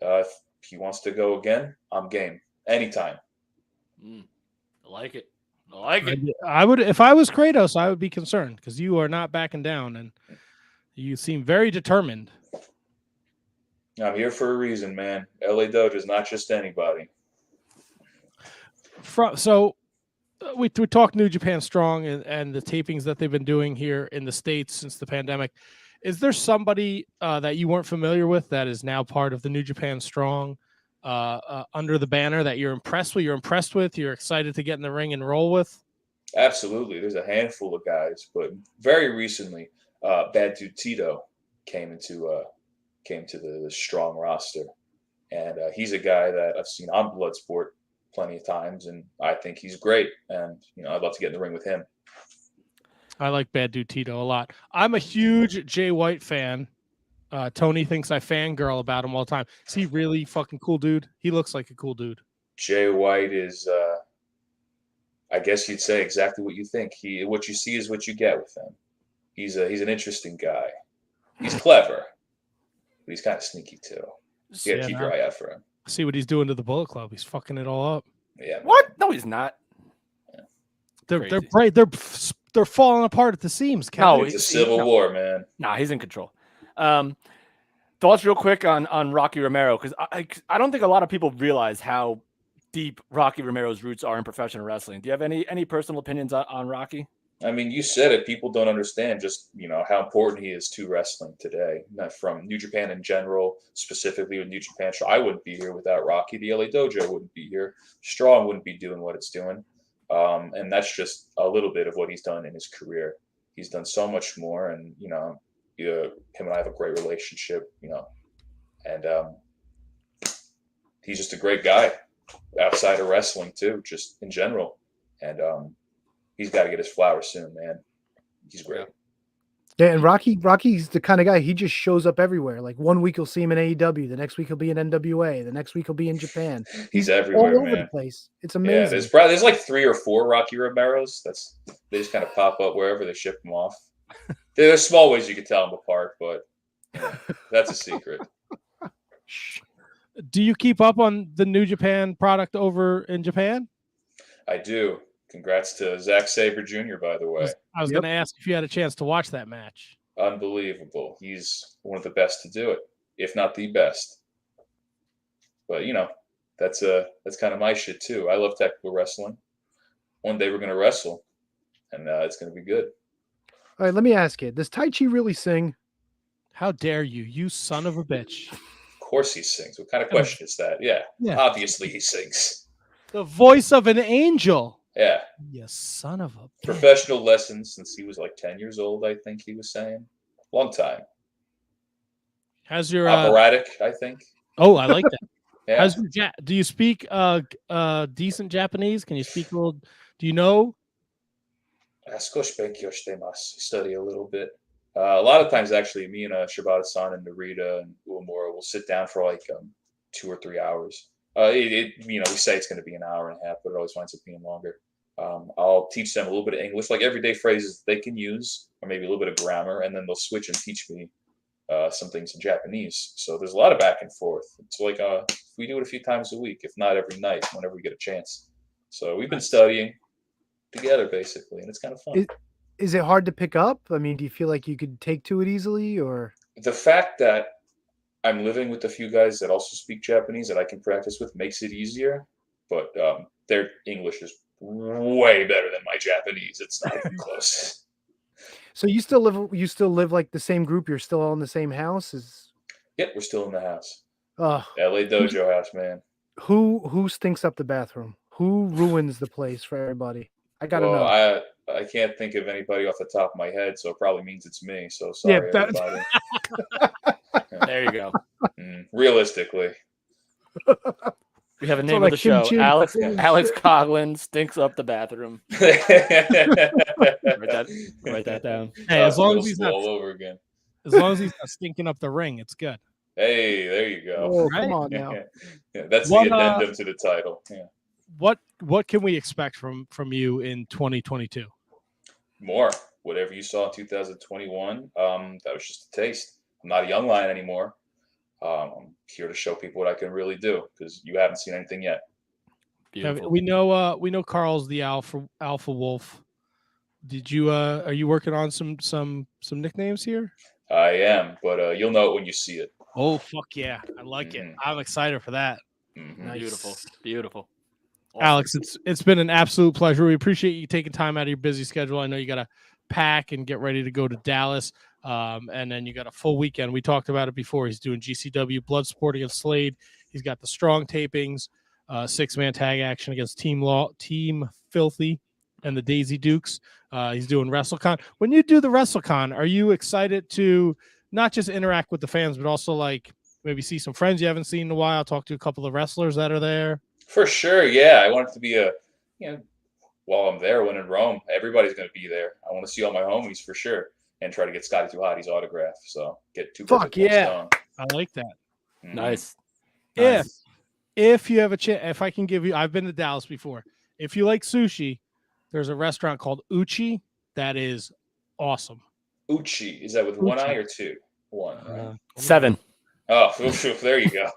if he wants to go again, I'm game. Anytime. I like it. I like it. I would, if I was Kratos, I would be concerned because you are not backing down and you seem very determined. I'm here for a reason, man. LA Dojo is not just anybody. So we talked New Japan Strong and the tapings that they've been doing here in the States since the pandemic. Is there somebody that you weren't familiar with that is now part of the New Japan Strong under the banner that you're impressed with? You're excited to get in the ring and roll with? Absolutely. There's a handful of guys, but very recently, Bad Dude Tito came to the Strong roster, and he's a guy that I've seen on Bloodsport plenty of times, and I think he's great. And I'd love to get in the ring with him. I like Bad Dude Tito a lot. I'm a huge Jay White fan. Tony thinks I fangirl about him all the time. Is he really fucking cool, dude? He looks like a cool dude. Jay White is, I guess you'd say exactly what you think. What you see is what you get with him. He's an interesting guy. He's clever, but he's kind of sneaky too. You gotta keep your eye out for him. See what he's doing to the Bullet Club. He's fucking it all up. Yeah. What? No, he's not. Yeah. They're falling apart at the seams. No, it's a civil war, man. Nah, he's in control. Thoughts real quick on Rocky Romero, because I don't think a lot of people realize how deep Rocky Romero's roots are in professional wrestling. Do you have any personal opinions on Rocky? I mean, you said it. People don't understand just, how important he is to wrestling today. Not from New Japan in general, specifically with New Japan. I wouldn't be here without Rocky. The LA Dojo wouldn't be here. Strong wouldn't be doing what it's doing. And that's just a little bit of what he's done in his career. He's done so much more. And, him and I have a great relationship, and he's just a great guy outside of wrestling too, just in general. And, he's got to get his flowers soon, man. He's great. Yeah, and Rocky's the kind of guy, he just shows up everywhere. Like one week you'll see him in AEW, the next week he'll be in NWA, the next week he'll be in Japan. He's everywhere, all over the place. It's amazing. Yeah, there's like 3 or 4 Rocky Romeros. They just kind of pop up wherever they ship them off. There's small ways you can tell them apart, but that's a secret. Do you keep up on the New Japan product over in Japan? I do. Congrats to Zack Sabre Jr., by the way. I was going to ask if you had a chance to watch that match. Unbelievable. He's one of the best to do it, if not the best. But, that's kind of my shit, too. I love technical wrestling. One day we're going to wrestle, and it's going to be good. All right, let me ask you. Does Tai Chi really sing? How dare you, you son of a bitch. Of course he sings. What kind of question is that? Yeah. Obviously he sings. The voice of an angel. Yeah. You son of a bitch. Professional lessons since he was like 10 years old, I think he was saying. Long time. How's your operatic, I think. Oh, I like that. Yeah. How's your do you speak decent Japanese? Can you speak a little? Do you know? Study a little bit. A lot of times, actually, me and Shibata-san and Narita and Uemura will sit down for like 2 or 3 hours. We say it's going to be an hour and a half, but it always winds up being longer. I'll teach them a little bit of English, like everyday phrases they can use, or maybe a little bit of grammar, and then they'll switch and teach me some things in Japanese. So there's a lot of back and forth. It's like we do it a few times a week, if not every night, whenever we get a chance. So we've been studying together, basically, and it's kind of fun. Is it hard to pick up? I mean, do you feel like you could take to it easily, or the fact that I'm living with a few guys that also speak Japanese that I can practice with makes it easier, but their English is way better than my Japanese. It's not even close. So you still live like the same group? You're still all in the same house? Yep, we're still in the house. LA Dojo house, man. Who stinks up the bathroom? Who ruins the place for everybody? I gotta know. I can't think of anybody off the top of my head, so it probably means it's me. So sorry, everybody. There you go. Realistically. We have a name of the show. Alex Coughlin stinks up the bathroom. write that down. Hey, as long as he's not all over again. As long as he's not stinking up the ring, it's good. Hey, there you go. Oh, come on now. Yeah, that's the addendum to the title. Yeah. What can we expect from you in 2022? More. Whatever you saw in 2021, that was just a taste. I'm not a young lion anymore. I'm here to show people what I can really do because you haven't seen anything yet. Beautiful. We know Carl's the alpha wolf. Did you are you working on some nicknames here? I am, but you'll know it when you see it. Oh fuck yeah, I like it. I'm excited for that. Nice. Beautiful. Awesome. Alex, it's been an absolute pleasure. We appreciate you taking time out of your busy schedule. I know you got to pack and get ready to go to Dallas, and then you got a full weekend. We talked about it before. He's doing GCW Bloodsport against Slade. He's got the Strong tapings, 6-man tag action against Team Filthy and the Daisy Dukes. He's doing WrestleCon. When you do the WrestleCon, are you excited to not just interact with the fans, but also like maybe see some friends you haven't seen in a while, talk to a couple of wrestlers that are there? For sure, yeah. I want it to be while I'm there, when in Rome, everybody's going to be there. I want to see all my homies for sure and try to get Scotty 2 Hotty's autograph. So get 2 birds with one stone. I like that. Nice. If you have a chance, if I can give you, I've been to Dallas before. If you like sushi, there's a restaurant called Uchi that is awesome. Uchi, is that with one eye or two? One, right? 7. Oh, there you go.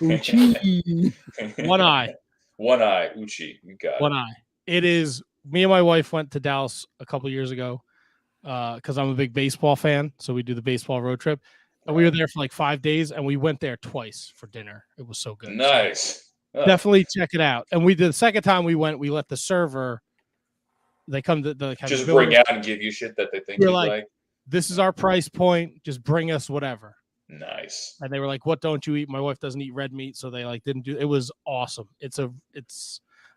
Uchi. One eye. One eye, Uchi. You got one eye. It is. Me and my wife went to Dallas a couple years ago because I'm a big baseball fan. So we do the baseball road trip. And we were there for like 5 days, and we went there twice for dinner. It was so good. Nice. So definitely check it out. And we did the second time we went, we let the server. They come to the just bring out and give you shit that they think you like. This is our price point. Just bring us whatever. Nice. And they were like, "What don't you eat?" My wife doesn't eat red meat, so they didn't do. It was awesome.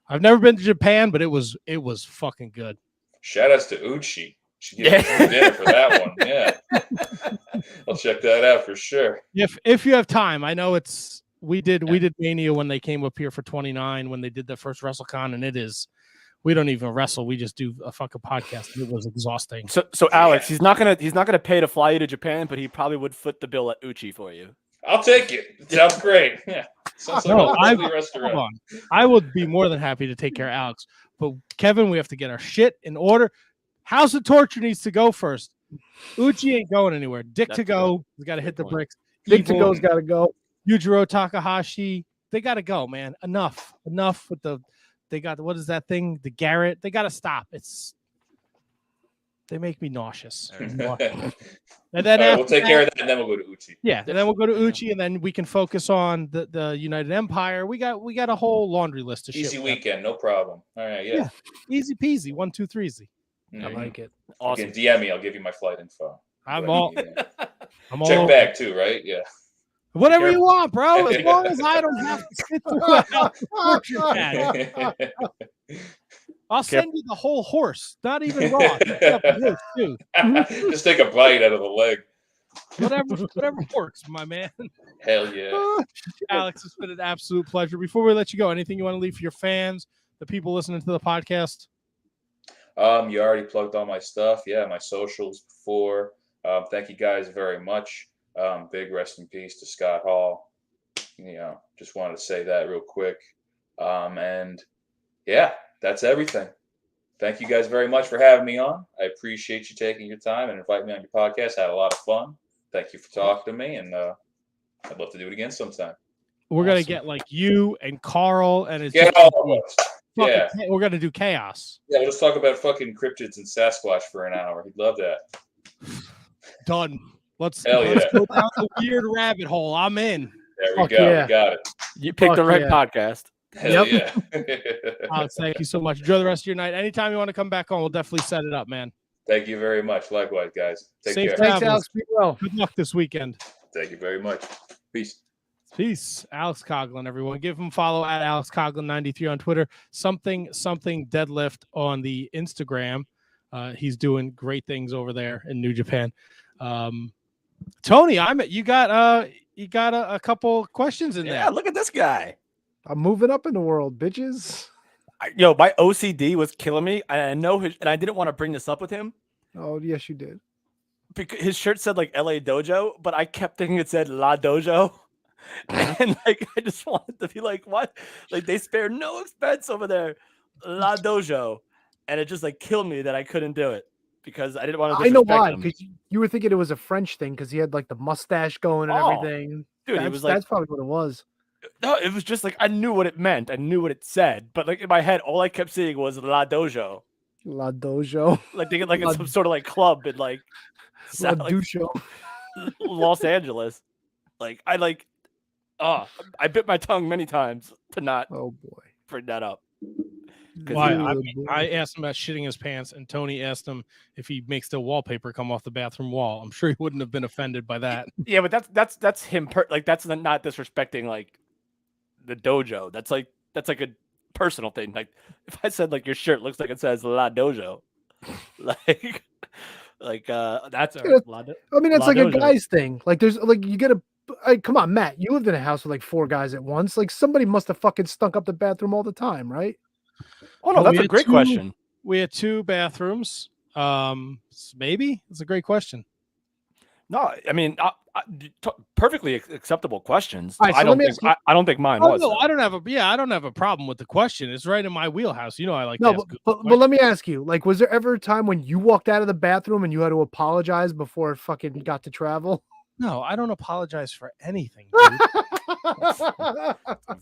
I've never been to Japan, but it was fucking good. Shout outs to Uchi. Should give me dinner for that one. Yeah, I'll check that out for sure. If you have time, I know we did Mania when they came up here for 29 when they did the first WrestleCon, and we don't even wrestle. We just do a fucking podcast. It was exhausting. So Alex, he's not gonna pay to fly you to Japan, but he probably would foot the bill at Uchi for you. I'll take it. It sounds great. Yeah. Sounds like a lovely restaurant. I would be more than happy to take care of Alex. But Kevin, we have to get our shit in order. House of Torture needs to go first. Uchi ain't going anywhere. Dick to go. We got to hit the bricks. Dick to go's got to go. Yujiro Takahashi. They got to go, man. Enough with the. They got what is that thing? The Garrett. They got to stop. They make me nauseous. And then we'll take care of that, and then we'll go to Uchi. Yeah, and then we'll go to Uchi, and then we can focus on the United Empire. We got a whole laundry list of easy weekend, no problem. All right, yeah. Easy peasy, 1, 2, 3 easy. I like it. Awesome. You can DM me. I'll give you my flight info. I'm all. Check bag too, right? Yeah. Whatever you want, bro. As long as I don't have to sit through a torture match. I'll send you the whole horse, not even raw. The horse too. Just take a bite out of the leg. Whatever works, my man. Hell yeah. Alex, it's been an absolute pleasure. Before we let you go, anything you want to leave for your fans, the people listening to the podcast? You already plugged all my stuff. Yeah, my socials before. Thank you guys very much. Big rest in peace to Scott Hall. Just wanted to say that real quick. And yeah, that's everything. Thank you guys very much for having me on. I appreciate you taking your time and inviting me on your podcast. Had a lot of fun. Thank you for talking to me, and I'd love to do it again sometime. We're gonna get like you and Carl and all of us. Yeah, we're gonna do chaos. Yeah, we'll just talk about fucking cryptids and Sasquatch for an hour. He'd love that. Done. Let's go down the weird rabbit hole. I'm in. There we go. Yeah. We got it. You picked the right podcast. Hell yeah. Alex, thank you so much. Enjoy the rest of your night. Anytime you want to come back on, we'll definitely set it up, man. Thank you very much. Likewise, guys. Take Safe care. Travels. Thanks, Alex. Be well. Good luck this weekend. Thank you very much. Peace. Peace. Alex Coughlin, everyone. Give him a follow at Alex Coughlin93 on Twitter. Something deadlift on the Instagram. He's doing great things over there in New Japan. Tony, you got a couple questions in there. Yeah, look at this guy. I'm moving up in the world, bitches. My OCD was killing me. I know and I didn't want to bring this up with him. Oh, yes, you did. Because his shirt said like LA Dojo, but I kept thinking it said La Dojo. And I just wanted to be like, what? Like they spare no expense over there. La Dojo. And it just like killed me that I couldn't do it because I didn't want to. I know why, because you were thinking it was a French thing because he had like the mustache going and everything. Dude, it was like, that's probably what it was. No, it was just like I knew what it meant. I knew what it said, but like in my head, all I kept seeing was La Dojo. La Dojo. Like they get like some sort of like club in like La Dojo. Los Angeles. Like I bit my tongue many times to not bring that up. Why? I asked him about shitting his pants, and Tony asked him if he makes the wallpaper come off the bathroom wall. I'm sure he wouldn't have been offended by that. Yeah, but that's him. That's not disrespecting like the dojo. That's like a personal thing. Like if I said like your shirt looks like it says La Dojo, that's I mean, that's like a guy's thing. Like there's like you get come on, Matt. You lived in a house with like 4 guys at once. Like somebody must have fucking stunk up the bathroom all the time, right? Oh no, that's a great question. We had 2 bathrooms. Maybe it's a great question. No, I mean, perfectly acceptable questions. Right, so I don't think mine was. No, I don't have a problem with the question. It's right in my wheelhouse. You know, I like. No, but let me ask you. Like, was there ever a time when you walked out of the bathroom and you had to apologize before it fucking got to travel? No, I don't apologize for anything.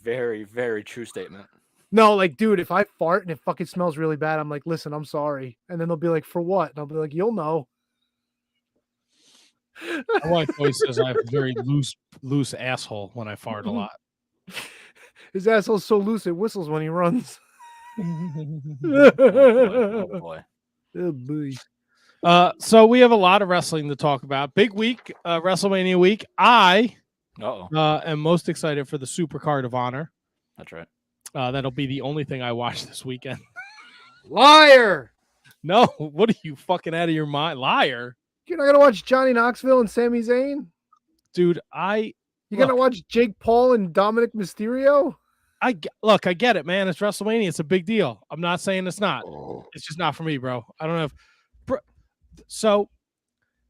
Very, very true statement. No, like, dude, if I fart and it fucking smells really bad, I'm like, listen, I'm sorry. And then they'll be like, for what? And I'll be like, you'll know. My wife always says I have a very loose asshole when I fart a lot. His asshole's so loose it whistles when he runs. Oh boy. Oh boy. So we have a lot of wrestling to talk about. Big week, WrestleMania week. I am most excited for the Supercard of Honor. That's right. That'll be the only thing I watch this weekend. Liar! No, what are you fucking out of your mind? Liar! You're not gonna watch Johnny Knoxville and Sami Zayn? Dude, You're gonna watch Jake Paul and Dominic Mysterio? I get it, man. It's WrestleMania. It's a big deal. I'm not saying it's not. It's just not for me, bro. I don't have. So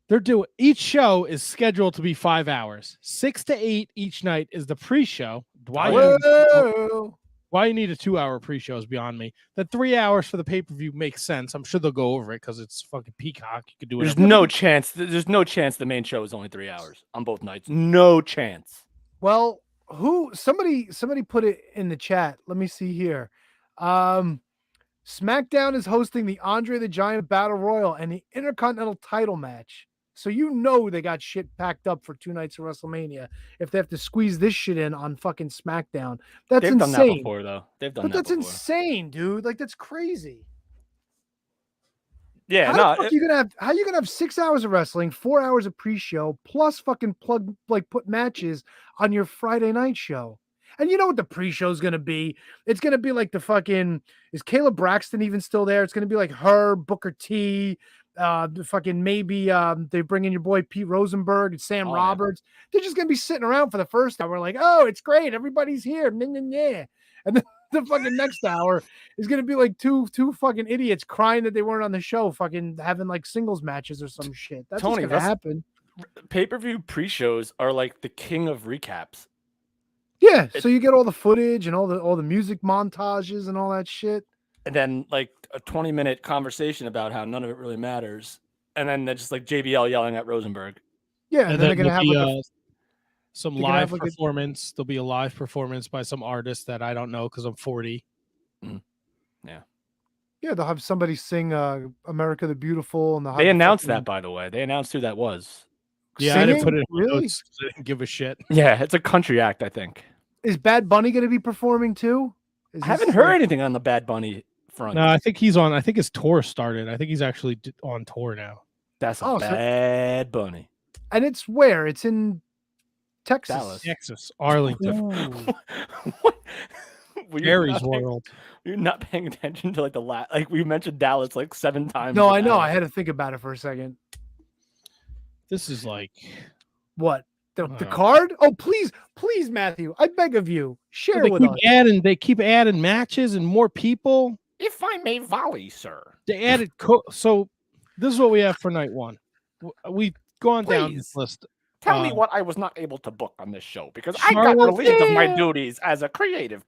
they're doing each show is scheduled to be 5 hours, 6 to 8 each night is the pre-show. Why you need a 2-hour pre-show is beyond me. The 3 hours for the pay-per-view makes sense. I'm sure they'll go over it because it's fucking Peacock. You could do it. There's no chance the main show is only 3 hours on both nights. No chance. Well, somebody put it in the chat. Let me see here. SmackDown is hosting the Andre the Giant Battle Royal and the Intercontinental title match. So you know they got shit packed up for 2 nights of WrestleMania if they have to squeeze this shit in on fucking SmackDown. That's insane. They've done that before, though. That's insane, dude. Like, that's crazy. Yeah, How no, the fuck you gonna have? How you gonna have 6 hours of wrestling, 4 hours of pre-show, plus fucking put matches on your Friday night show? And you know what the pre-show is gonna be? It's gonna be like the fucking is Caleb Braxton even still there? It's gonna be like her, Booker T, the fucking maybe they bring in your boy Pete Rosenberg and Sam Oh, yeah. Roberts. They're just gonna be sitting around for the first hour, like, oh, it's great, everybody's here, yeah. And then the fucking next hour is gonna be like two fucking idiots crying that they weren't on the show, fucking having like singles matches or some shit. That's Tony, what's gonna happen. pay-per-view pre-shows are like the king of recaps. Yeah, so you get all the footage and all the music montages and all that shit. And then like a 20-minute conversation about how none of it really matters. And then they're just like JBL yelling at Rosenberg. Yeah, and then they're gonna have there'll like be, some they're gonna live have, like, a- performance. There'll be a live performance by some artist that I don't know because I'm 40. yeah, they'll have somebody sing America the Beautiful and They announced that, by the way. They announced who that was. Yeah, I didn't Singing? put it in my Really? notes 'cause I didn't give a shit. Yeah, it's a country act, I think. Is Bad Bunny gonna be performing too? I haven't heard anything on the Bad Bunny front. No, I think he's on. I think his tour started. I think he's actually on tour now. That's a Oh, so- Bad Bunny. And it's where? It's in Texas. Dallas. Texas, Arlington, Ooh. What? Were you Gary's not paying- World. You're not paying attention to like the like we mentioned Dallas like 7 times. No, in I know. Dallas. I had to think about it for a second. This is like What? The Wow. card? Oh, please, Matthew. I beg of you. Share they with keep us. adding. They keep adding matches and more people. If I may volley, sir. They added. So this is what we have for night one. We've gone down this Please. list. Tell me Uh, what I was not able to book on this show because I got Charlotte relieved of my Flair. duties as a creative.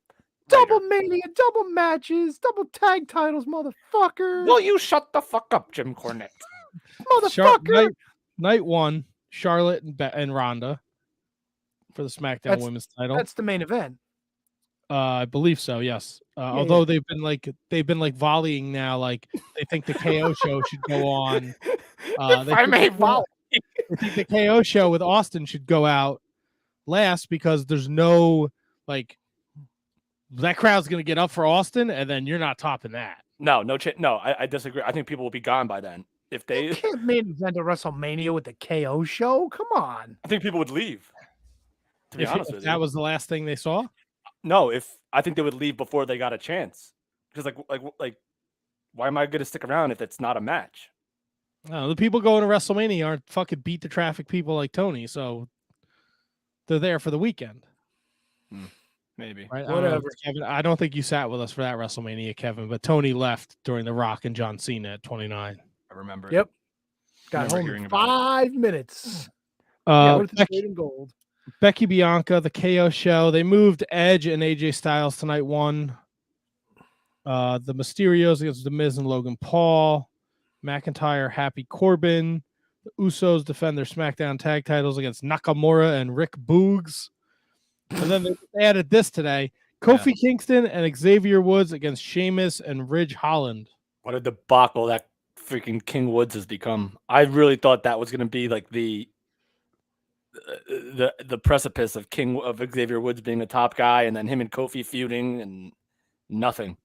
Double writer. mania, double matches, double tag titles, motherfucker. Will you shut the fuck up, Jim Cornette? Motherfucker. Night one. Charlotte and Ronda for the SmackDown That's- Women's title. That's the main event. I believe so. Yes. Yeah, Although yeah. they've been like volleying now. Like they think the KO show should go on. If They I think may the- volley. I think the KO show with Austin should go out last because there's no like that crowd's gonna get up for Austin, and then you're not topping that. No, I disagree. I think people will be gone by then. If You they, can't main event a WrestleMania with the KO show. Come on. I think people would leave. To be If, honest if with that you, was the last thing they saw, no. If I think they would leave before they got a chance, because like, why am I going to stick around if it's not a match? no, the people going to WrestleMania aren't fucking beat the traffic people like Tony, so they're there for the weekend. Maybe. Right? I don't know, Whatever. Kevin. I don't think you sat with us for that WrestleMania, Kevin, but Tony left during The Rock and John Cena at 29. I remember. Yep. Got Remember home hearing in about 5 minutes. Yeah, worth its weight in gold. Becky Bianca, the KO show. They moved Edge and AJ Styles tonight one. The Mysterios against The Miz and Logan Paul. McIntyre, Happy Corbin. The Usos defend their SmackDown tag titles against Nakamura and Rick Boogs. And then they added this today. Kofi Kingston and Xavier Woods against Sheamus and Ridge Holland. What a debacle that freaking King Woods has become. I really thought that was going to be like the precipice of Xavier Woods being a top guy, and then him and Kofi feuding, and nothing.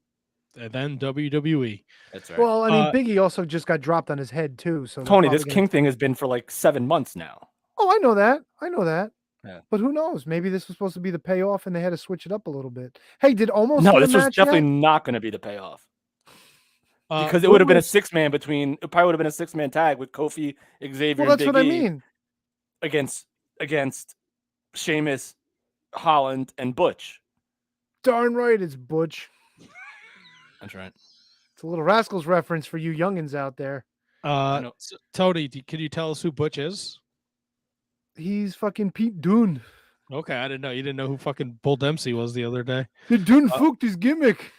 And then WWE. That's right. Well, I mean, Biggie also just got dropped on his head too. So they're Tony, probably this gonna- King thing has been for like 7 months now. Oh, I know that. Yeah. But who knows? Maybe this was supposed to be the payoff, and they had to switch it up a little bit. Hey, did almost No, get a this was match definitely yet? not going to be the payoff because it what would have been a was- 6-man between. It probably would have been a 6-man tag with Kofi, Xavier, Well, that's and what Big I E mean. against Sheamus, Holland, and Butch. Darn right, it's Butch. That's right. It's a little Rascals reference for you youngins out there. know. Tony, can you tell us who Butch is? He's fucking Pete Dunne. Okay, I didn't know. You didn't know who fucking Bull Dempsey was the other day. The Dunne fucked his gimmick.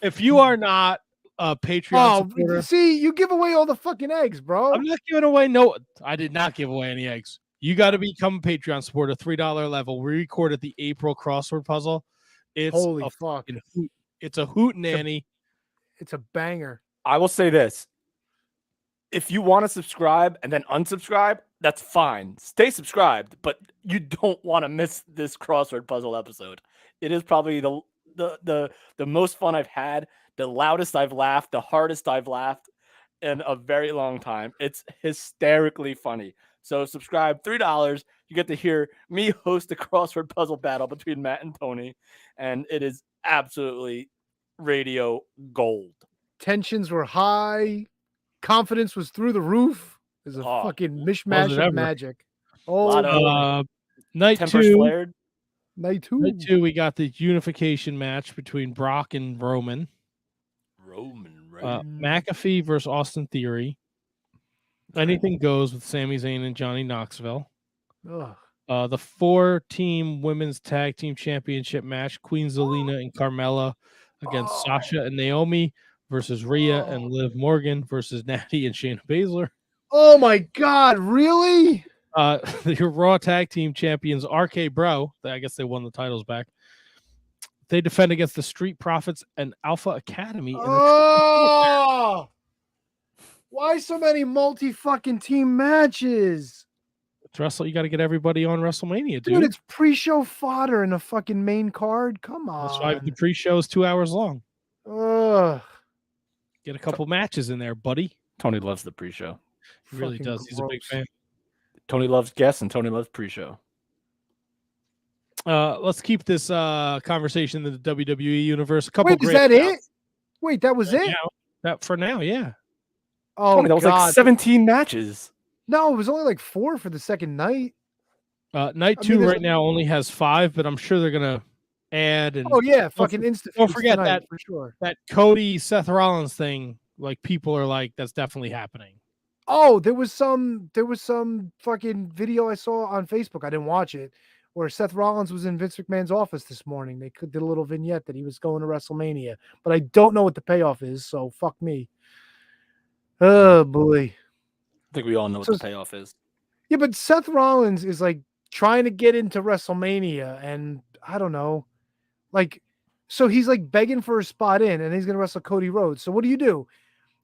If you are not a Patreon Oh, supporter, see, you give away all the fucking eggs, bro. I'm not giving away. No, I did not give away any eggs. You got to become a Patreon supporter, $3 level. We recorded the April crossword puzzle. It's Holy a fuck. fucking hoot. It's a hoot nanny. It's a banger. I will say this. If you want to subscribe and then unsubscribe, that's fine. Stay subscribed, but you don't want to miss this crossword puzzle episode. It is probably the most fun I've had, the loudest I've laughed, the hardest I've laughed, in a very long time. It's hysterically funny. So subscribe, $3. You get to hear me host a crossword puzzle battle between Matt and Tony, and it is absolutely radio gold. Tensions were high. Confidence was through the roof. There's a fucking mishmash of magic. Night temper 2. flared. Night 2. Night 2, we got the unification match between Brock and Roman. McAfee versus Austin Theory. Anything goes with Sami Zayn and Johnny Knoxville. Ugh. The 4-team women's tag team championship match: Queen Zelina and Carmella against Sasha and Naomi versus Rhea and Liv Morgan versus Natty and Shayna Baszler. Oh my God! Really? The Raw tag team champions RK Bro. I guess they won the titles back. They defend against the Street Profits and Alpha Academy. In Oh! Why so many multi-fucking team matches? You got to get everybody on WrestleMania, dude. Dude, it's pre-show fodder in the fucking main card. Come on. That's why the pre-show is 2 hours long. Ugh. Get a couple matches in there, buddy. Tony loves the pre-show. He really Fucking does. He's a big gross. fan. Tony loves guests, and Tony loves pre-show. Let's keep this conversation in the WWE universe. A couple. Wait, is that it? Wait, that was it? That for now, yeah. Oh, Tony, that was God. like 17 matches. No, it was only like 4 for the second night. Night 2 right now only has 5, but I'm sure they're gonna add. And oh yeah, fucking instant. Don't forget tonight, that for sure. That Cody Seth Rollins thing. Like people are like, that's definitely happening. Oh, there was some fucking video I saw on Facebook. I didn't watch it, where Seth Rollins was in Vince McMahon's office this morning. They did a little vignette that he was going to WrestleMania, but I don't know what the payoff is. So fuck me. Oh boy. I think we all know what the payoff is. Yeah, but Seth Rollins is like trying to get into WrestleMania, and I don't know, like, so he's like begging for a spot in, and he's gonna wrestle Cody Rhodes. So what do?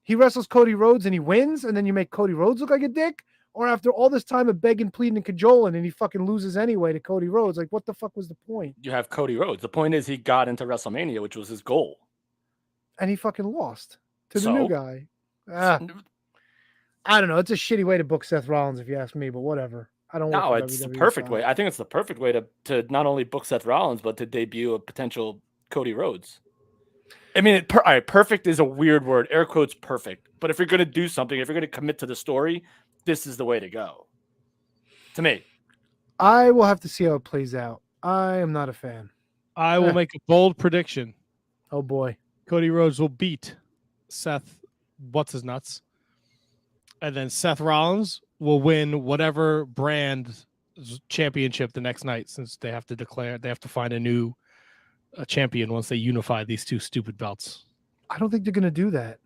He wrestles Cody Rhodes and he wins, and then you make Cody Rhodes look like a dick? Or after all this time of begging, pleading, and cajoling, and he fucking loses anyway to Cody Rhodes? Like, what the fuck was the point? You have Cody Rhodes. The point is he got into WrestleMania, which was his goal. And he fucking lost to the new guy. I don't know. It's a shitty way to book Seth Rollins, if you ask me, but whatever. I don't know. No, it's the perfect way. I think it's the perfect way to not only book Seth Rollins, but to debut a potential Cody Rhodes. I mean, all right, perfect is a weird word. Air quotes perfect. But if you're going to do something, if you're going to commit to the story, this is the way to go. To me. I will have to see how it plays out. I am not a fan. I will make a bold prediction. Oh, boy. Cody Rhodes will beat Seth What's-His-Nuts. And then Seth Rollins will win whatever brand championship the next night, since they have to find a new champion once they unify these two stupid belts. I don't think they're going to do that.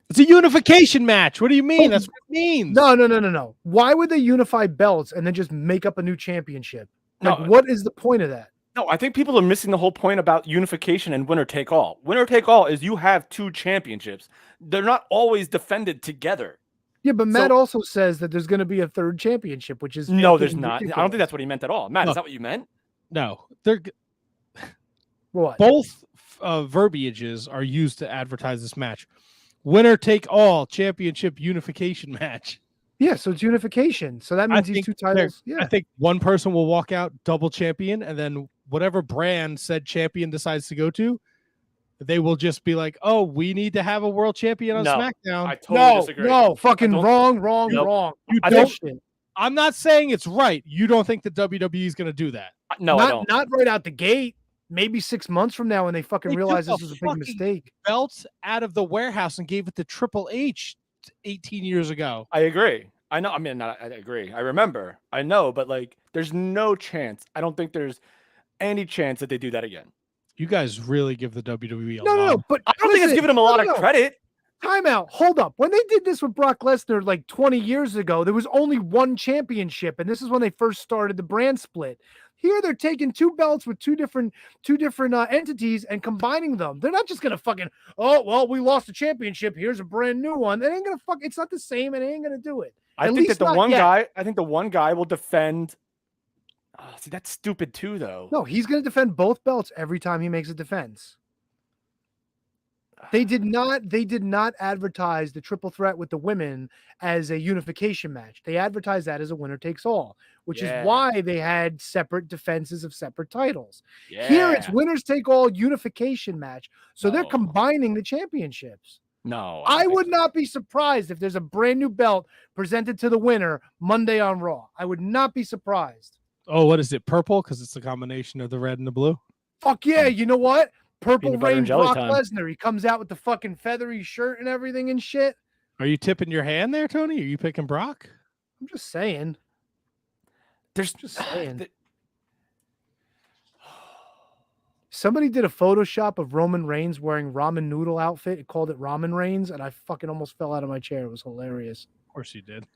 It's a unification match. What do you mean? That's what it means. No. Why would they unify belts and then just make up a new championship? Like, what is the point of that? No, I think people are missing the whole point about unification and winner take all. Winner take all is you have 2 championships. They're not always defended together. Yeah, but Matt also says that there's going to be a 3rd championship, which is no, there's not. Ridiculous. I don't think that's what he meant at all. Matt, is that what you meant? No, they're what? Both verbiages are used to advertise this match. Winner take all championship unification match. Yeah, so it's unification. So that means these 2 titles. Yeah, I think one person will walk out double champion, and then whatever brand said champion decides to go to, they will just be like, "Oh, we need to have a world champion on SmackDown." I totally disagree. No, fucking wrong. You don't. I'm not saying it's right. You don't think the WWE is going to do that? No, I don't. Not right out the gate. Maybe 6 months from now when they fucking realize this was a big mistake. Belts out of the warehouse and gave it to Triple H 18 years ago. I agree. I know. I mean, I agree. I remember. I know, but like, there's no chance. I don't think there's any chance that they do that again. You guys really give the WWE a lot. No, but I don't think it's giving them a lot of credit. Time out. Hold up. When they did this with Brock Lesnar like 20 years ago, there was only 1 championship, and this is when they first started the brand split. Here they're taking 2 belts with two different entities and combining them. They're not just gonna fucking, oh well, we lost the championship. Here's a brand new one. It ain't gonna fuck. It's not the same. And it ain't gonna do it. I think that the one guy will defend. Oh, see, that's stupid too, though. No, he's gonna defend both belts every time he makes a defense. They did not advertise the triple threat with the women as a unification match. They advertised that as a winner takes all, which is why they had separate defenses of separate titles. Here it's winners take all unification match. So they're combining the championships. No, I would not be surprised if there's a brand new belt presented to the winner Monday on Raw. I would not be surprised. Oh, what is it? Purple? Because it's a combination of the red and the blue. Fuck yeah. You know what? Purple Peanut butter Rain and jelly Brock time. Lesnar. He comes out with the fucking feathery shirt and everything and shit. Are you tipping your hand there, Tony? Are you picking Brock? I'm just saying. There's Just saying. Somebody did a Photoshop of Roman Reigns wearing ramen noodle outfit. It called it Ramen Reigns, and I fucking almost fell out of my chair. It was hilarious. Of course you did.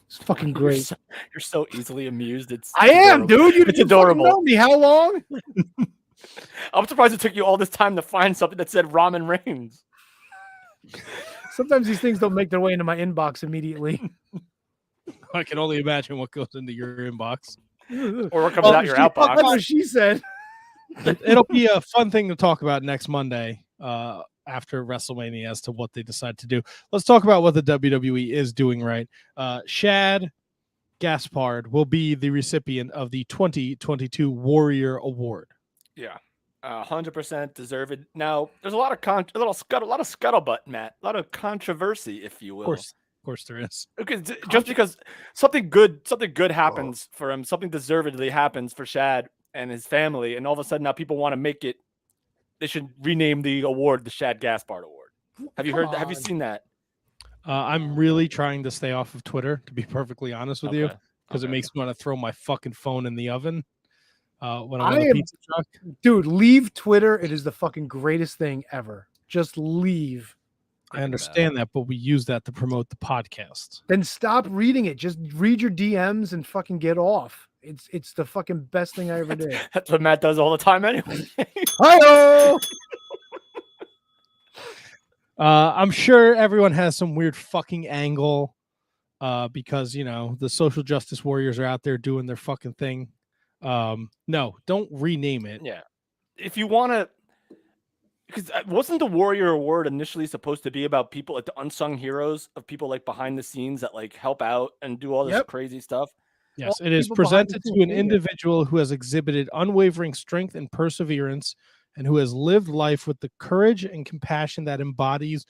It's fucking great. You're so easily amused. I am, adorable. dude. It's You adorable. fucking know me. How long? I'm surprised it took you all this time to find something that said Ramen Reigns. Sometimes these things don't make their way into my inbox immediately. I can only imagine what goes into your inbox. Or what comes out your outbox. That's what she said. It'll be a fun thing to talk about next Monday after WrestleMania as to what they decide to do. Let's talk about what the WWE is doing right. Shad Gaspard will be the recipient of the 2022 Warrior Award. Yeah, 100% deserved. Now, there's a lot of scuttlebutt, Matt. A lot of controversy, if you will. Of course there is. Okay, just because something good happens for him, something deservedly happens for Shad and his family, and all of a sudden now people want to make it. They should rename the award the Shad Gaspard Award. Have you heard? Have you seen that? I'm really trying to stay off of Twitter, to be perfectly honest with you, because it makes me want to throw my fucking phone in the oven when I'm on the pizza truck. Dude, leave Twitter. It is the fucking greatest thing ever. Just leave. I understand that, but we use that to promote the podcast. Then stop reading it. Just read your DMs and fucking get off. It's the fucking best thing I ever did. That's what Matt does all the time anyway. Hi-oh! I'm sure everyone has some weird fucking angle because, you know, the social justice warriors are out there doing their fucking thing. No, don't rename it. Yeah. If you want to, because wasn't the Warrior Award initially supposed to be about people like the unsung heroes of people like behind the scenes that like help out and do all this crazy stuff? Yes, it is presented to an individual who has exhibited unwavering strength and perseverance and who has lived life with the courage and compassion that embodies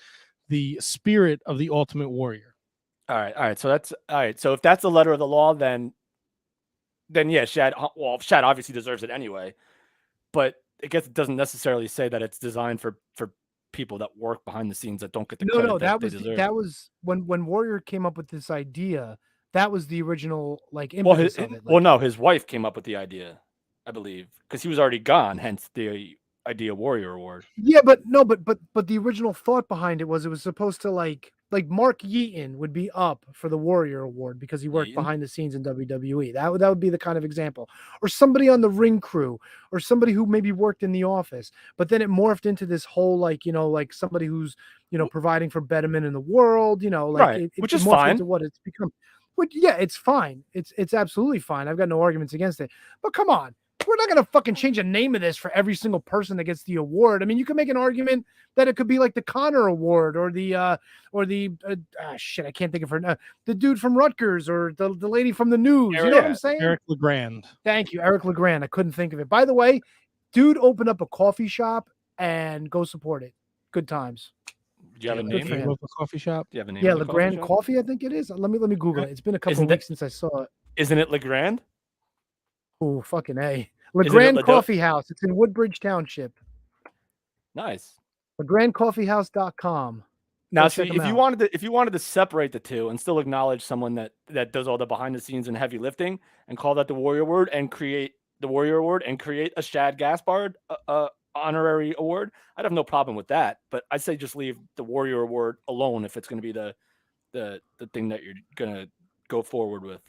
the spirit of the ultimate warrior. All right. So that's all right. So if that's the letter of the law, then yeah, Shad obviously deserves it anyway. But I guess it doesn't necessarily say that it's designed for people that work behind the scenes that don't get the credit that was when Warrior came up with this idea. That was the original like impetus of it. No, his wife came up with the idea, I believe, because he was already gone. Hence the idea Warrior Award. Yeah, but the original thought behind it was supposed to like Mark Yeaton would be up for the Warrior Award because he worked behind the scenes in WWE. That would be the kind of example, or somebody on the ring crew, or somebody who maybe worked in the office. But then it morphed into this whole like somebody who's providing for betterment in the world. Which is fine. Into what it's become. But yeah, it's fine. It's absolutely fine. I've got no arguments against it. But come on. We're not going to fucking change the name of this for every single person that gets the award. I mean, you can make an argument that it could be like the Connor Award or the shit, I can't think of her. The dude from Rutgers or the lady from the news. You know what I'm saying? Eric LeGrand. Thank you, Eric LeGrand. I couldn't think of it. By the way, dude opened up a coffee shop and go support it. Good times. Do you have a name of a coffee shop? Do you have a name? Yeah, LeGrand Coffee, I think it is. Let me Google it. It's been a couple of weeks since I saw it. Isn't it LeGrand? Oh, fucking A. LeGrand Coffee House. It's in Woodbridge Township. Nice. LeGrandCoffeehouse.com. Now, see, if you wanted to separate the two and still acknowledge someone that does all the behind the scenes and heavy lifting and call that the Warrior Award and create a Shad Gaspard honorary award, I'd have no problem with that. But I'd say just leave the Warrior Award alone if it's going to be the thing that you're going to go forward with.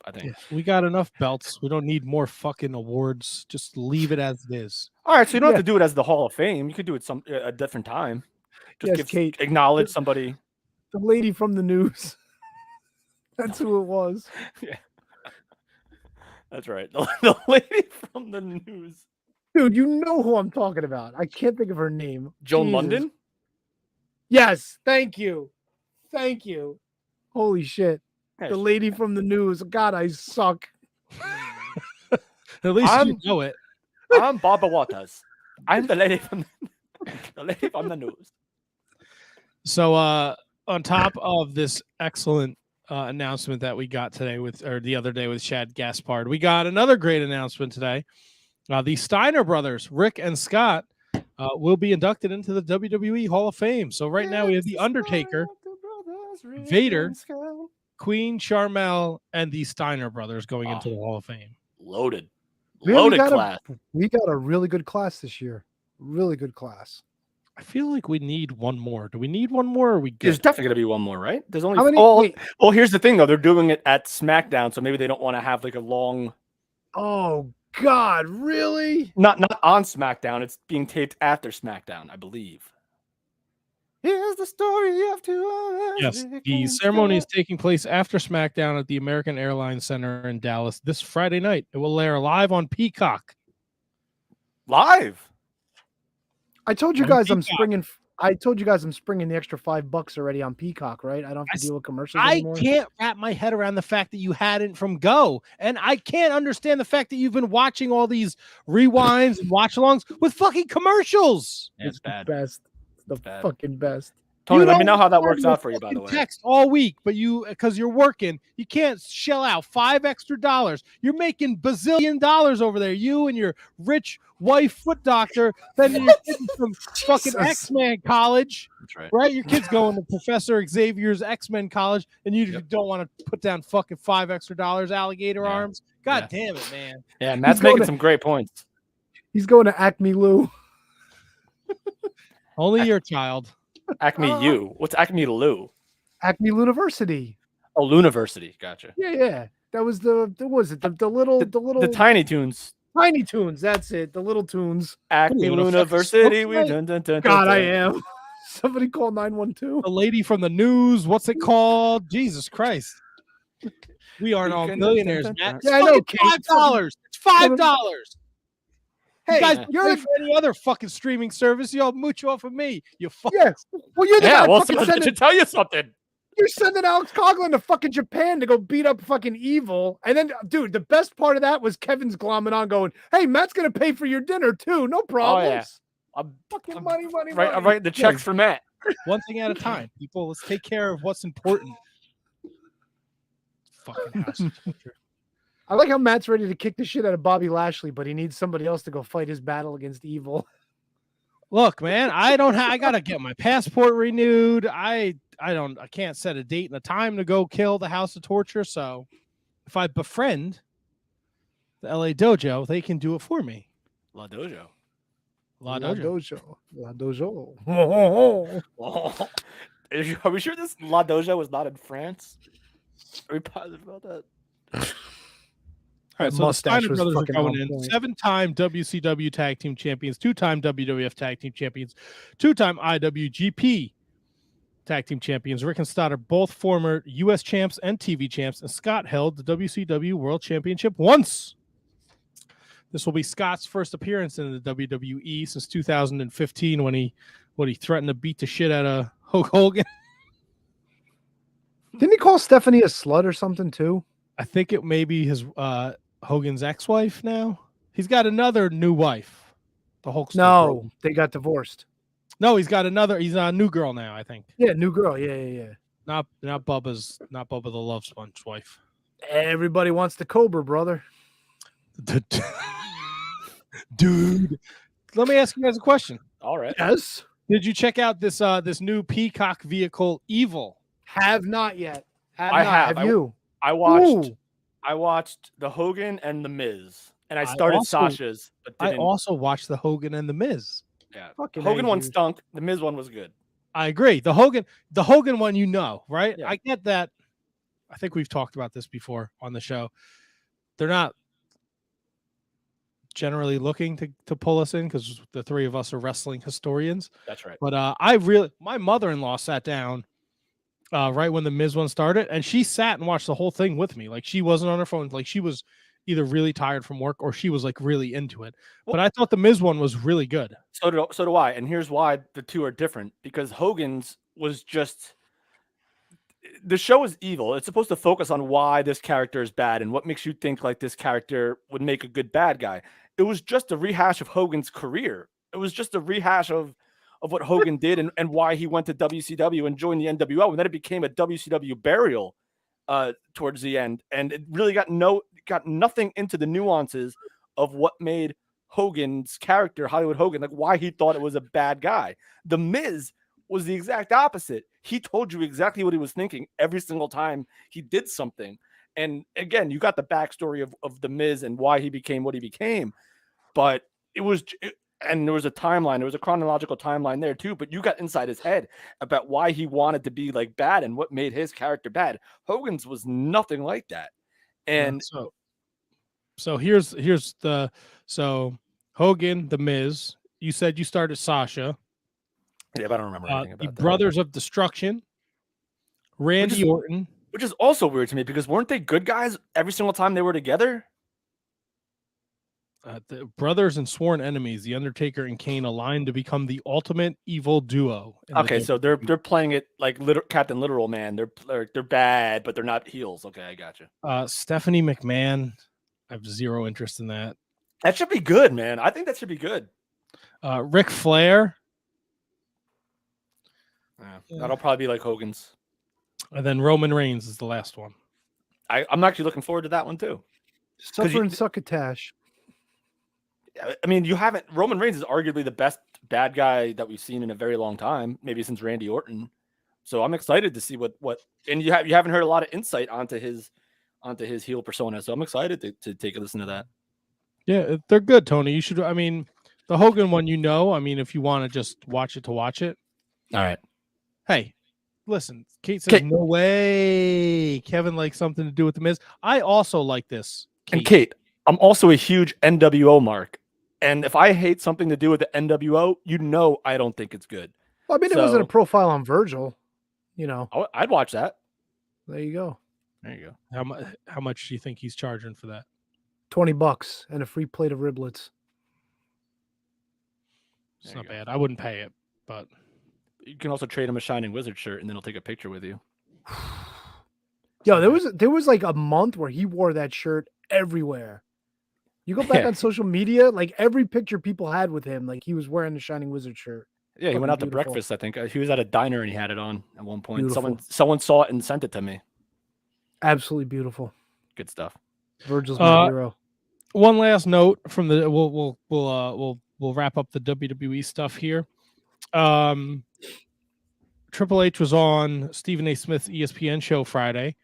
I think we got enough belts. We don't need more fucking awards. Just leave it as it is. All right, so you don't have to do it as the Hall of Fame. You could do it a different time. Just acknowledge somebody. The lady from the news. That's who it was. Yeah, that's right. The lady from the news. Dude, you know who I'm talking about. I can't think of her name. Joan London? Yes, thank you. Thank you. Holy shit. Yes. The lady from the news. God, I suck. At least you I'm- know it. I'm Barbara Waters. I'm the lady from the news. So on top of this excellent announcement that we got today the other day with Chad Gaspard, we got another great announcement today. The Steiner brothers, Rick and Scott, will be inducted into the WWE Hall of Fame. So right now we have The Undertaker, Vader, Queen Sharmell, and the Steiner brothers going into the Hall of Fame. Loaded. Man, Loaded class. We got a really good class this year. Really good class. I feel like we need one more. Do we need one more? Or are we good? There's definitely going to be one more, right? There's only How many? well, here's the thing, though. They're doing it at SmackDown, so maybe they don't want to have like a long. Oh, God, really? Not on SmackDown. It's being taped after SmackDown, I believe. Here's the story of two. Yes, the ceremony is taking place after SmackDown at the American Airlines Center in Dallas this Friday night. It will air live on Peacock. Live. I told you On guys I'm Peacock. springing. I told you guys I'm springing the extra $5 already on Peacock, right? I don't have to deal with commercials I anymore. can't wrap my head around the fact that you hadn't from Go. And I can't understand the fact that you've been watching all these rewinds and watch-alongs with fucking commercials. Yeah, It's the best. It's the bad. fucking best. Tony, You let me don't know how that send works me out for you, by the fucking way. Text all week, but because you're working, you can't shell out $5 extra. You're making bazillion dollars over there. You and your rich wife foot doctor, sending your kids from fucking Jesus. X-Men college, That's right. right? Your kid's going to Professor Xavier's X-Men college, and you don't want to put down fucking $5 extra, alligator Yeah. arms. God Yeah. damn it, man. Yeah, Matt's going making to- some great points. He's going to Acme Lou. Only your child. Acme U. What's Acme Lou? Acme University. Oh, Luniversity. Gotcha. Yeah. That was the little The Tiny Toons. Tiny Toons. That's it. The little tunes. Acme Ooh, what a fucking Luniversity. smoke We night. dun, dun, dun, God, dun, I dun. am. Somebody call 912. The lady from the news. What's it called? Jesus Christ. We aren't all millionaires, Matt. Yeah, I know, It's Kate. $5. It's $5. Hey, You guys you're pay for any other fucking streaming service. You'll mooch off of me. You fuck. yeah. Well, you're the Yeah, guy well, fucking someone sending. should tell you something. You're sending Alex Coughlin to fucking Japan to go beat up fucking evil. And then, dude, the best part of that was Kevin's glomming on going, hey, Matt's going to pay for your dinner too. No problems. I'm Fucking money. right. I'm writing the checks for Matt. One thing at a time, people. Let's take care of what's important. Fucking house of torture. I like how Matt's ready to kick the shit out of Bobby Lashley, but he needs somebody else to go fight his battle against evil. Look, man, I gotta get my passport renewed. I can't set a date and a time to go kill the House of Torture. So if I befriend the LA Dojo, they can do it for me. La Dojo. La Dojo. La Dojo. Oh. Are we sure this La Dojo was not in France? Are we positive about that? All right, That so the mustache Steiner was brothers are fucking going on in. point. 7-time WCW Tag Team Champions, 2-time WWF Tag Team Champions, 2-time IWGP Tag Team Champions. Rick and Scott are both former U.S. champs and TV champs, and Scott held the WCW World Championship once. This will be Scott's first appearance in the WWE since 2015 when he threatened to beat the shit out of Hulk Hogan. Didn't he call Stephanie a slut or something too? I think it may be his Hogan's ex-wife now. He's got another new wife. The Hulkster. No, they got divorced. No, he's got another. He's a new girl now, I think. Yeah, new girl. Yeah. Not Bubba the Love Sponge wife. Everybody wants the Cobra, brother. Dude, let me ask you guys a question. All right. Yes. Did you check out this new Peacock vehicle, Evil? Have not yet. I have. Have you? I watched. Ooh. I watched the Hogan and the Miz, and I I started also- Sasha's, but I didn't. also watched the Hogan and the Miz. Yeah. Fucking Hogan A, one dude. stunk. The Miz one was good. I agree. The Hogan one, right? Yeah. I get that. I think we've talked about this before on the show. They're not generally looking to pull us in because the three of us are wrestling historians. That's right. But my mother-in-law sat down right when the Miz one started, and she sat and watched the whole thing with me. Like, she wasn't on her phone. Like, she was either really tired from work or she was like really into it. But I thought the Miz one was really good. So do I. And here's why the two are different, because Hogan's was just the show is evil. It's supposed to focus on why this character is bad and what makes you think like this character would make a good bad guy. It was just a rehash of Hogan's career. It was just a rehash of what Hogan did and why he went to WCW and joined the NWO, and then it became a WCW burial towards the end, and it really got nothing into the nuances of what made Hogan's character Hollywood Hogan, like why he thought it was a bad guy. The Miz was the exact opposite. He told you exactly what he was thinking every single time he did something. And again, you got the backstory of the Miz and why he became what he became, but and there was a timeline, there was a chronological timeline there too, but you got inside his head about why he wanted to be like bad and what made his character bad. Hogan's was nothing like that. And so here's Hogan, the Miz, you said you started Sasha. Yeah, but I don't remember anything about the that. Brothers of Destruction, Randy Orton. Which is also weird to me because weren't they good guys every single time they were together? The brothers and sworn enemies, The Undertaker and Kane, aligned to become the ultimate evil duo. Okay, so they're playing it like Captain Literal Man. They're bad, but they're not heels. Okay, I got you. Stephanie McMahon, I have zero interest in that. That should be good, man. I think that should be good. Ric Flair. That'll probably be like Hogan's. And then Roman Reigns is the last one. I'm actually looking forward to that one too. Suffer and Succotash. I mean, Roman Reigns is arguably the best bad guy that we've seen in a very long time, maybe since Randy Orton. So I'm excited to see what and you haven't heard a lot of insight onto his heel persona. So I'm excited to take a listen to that. Yeah, they're good, Tony. You should. I mean, the Hogan one, I mean, if you want to just watch it to watch it. All right. Hey, listen. Kate says no way. Kevin likes something to do with the Miz. I also like this. And Kate, I'm also a huge NWO mark. And if I hate something to do with the NWO, I don't think it's good. Well, I mean, it wasn't a profile on Virgil, I'd watch that. There you go. There you go. How much do you think he's charging for that? $20 and a free plate of riblets. It's not bad. I wouldn't pay it, but you can also trade him a Shining Wizard shirt and then he'll take a picture with you. Yo, there was like a month where he wore that shirt everywhere. You go back on social media, like every picture people had with him, like he was wearing the Shining Wizard shirt. Yeah, he went out to breakfast, I think. He was at a diner and he had it on at one point. Someone saw it and sent it to me. Absolutely beautiful. Good stuff. Virgil's my hero. One last note from the we'll wrap up the WWE stuff here. Triple H was on Stephen A. Smith's ESPN show Friday,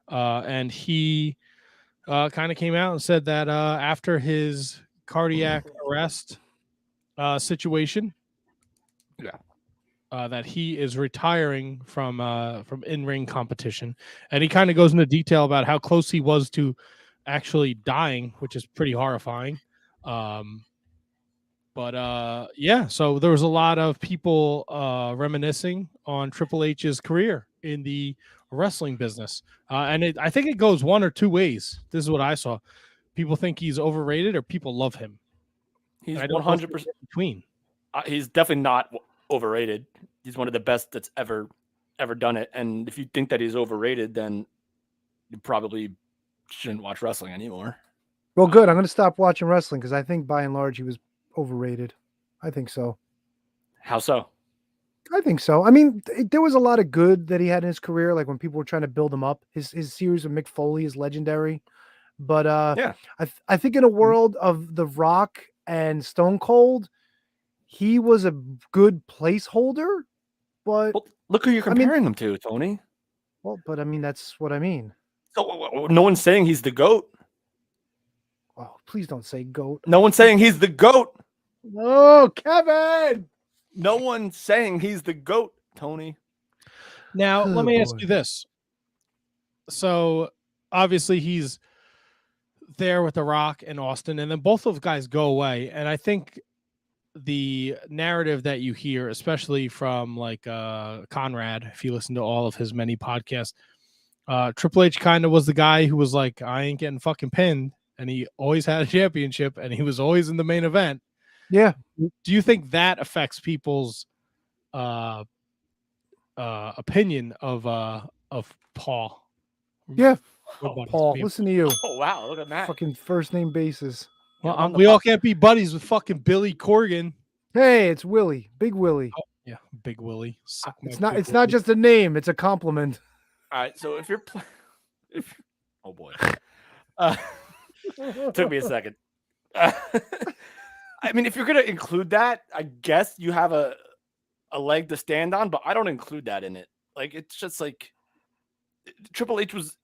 and he kind of came out and said that after his cardiac arrest situation, that he is retiring from in-ring competition, and he kind of goes into detail about how close he was to actually dying, which is pretty horrifying. So there was a lot of people reminiscing on Triple H's career in the wrestling business. And I think it goes one or two ways. This is what I saw. People think he's overrated or people love him. He's 100% between. He's definitely not overrated. He's one of the best that's ever done it. And if you think that he's overrated, then you probably shouldn't watch wrestling anymore. Well, good. I'm going to stop watching wrestling because I think by and large he was overrated. I think so. How so? I think so. I mean, there was a lot of good that he had in his career. Like when people were trying to build him up, his series with Mick Foley is legendary. But I think in a world of The Rock and Stone Cold, he was a good placeholder. But look who you're comparing him to, Tony. Well, but I mean, that's what I mean. So no one's saying he's the GOAT. Oh, please don't say GOAT. No one's saying he's the GOAT. Oh, Kevin. No one's saying he's the GOAT, Tony. Now, let me ask you this. So, obviously, he's there with The Rock and Austin, and then both of those guys go away. And I think the narrative that you hear, especially from like Conrad, if you listen to all of his many podcasts, Triple H kind of was the guy who was like, I ain't getting fucking pinned. And he always had a championship, and he was always in the main event. Yeah. Do you think that affects people's opinion of Paul. Yeah. We're buddies. Paul, Me and- listen to you. Oh wow, look at that. Fucking first name basis. Well, on the we all pod. can't be buddies with fucking Billy Corgan. Hey, it's Willie. Big Willie. Oh, yeah, Big Willie. Suck my It's not. big It's not Willie. just a name. It's a compliment. All right, so if you're oh boy, took me a second. I mean, if you're gonna include that, I guess you have a leg to stand on, but I don't include that in it. Like, it's just like Triple H was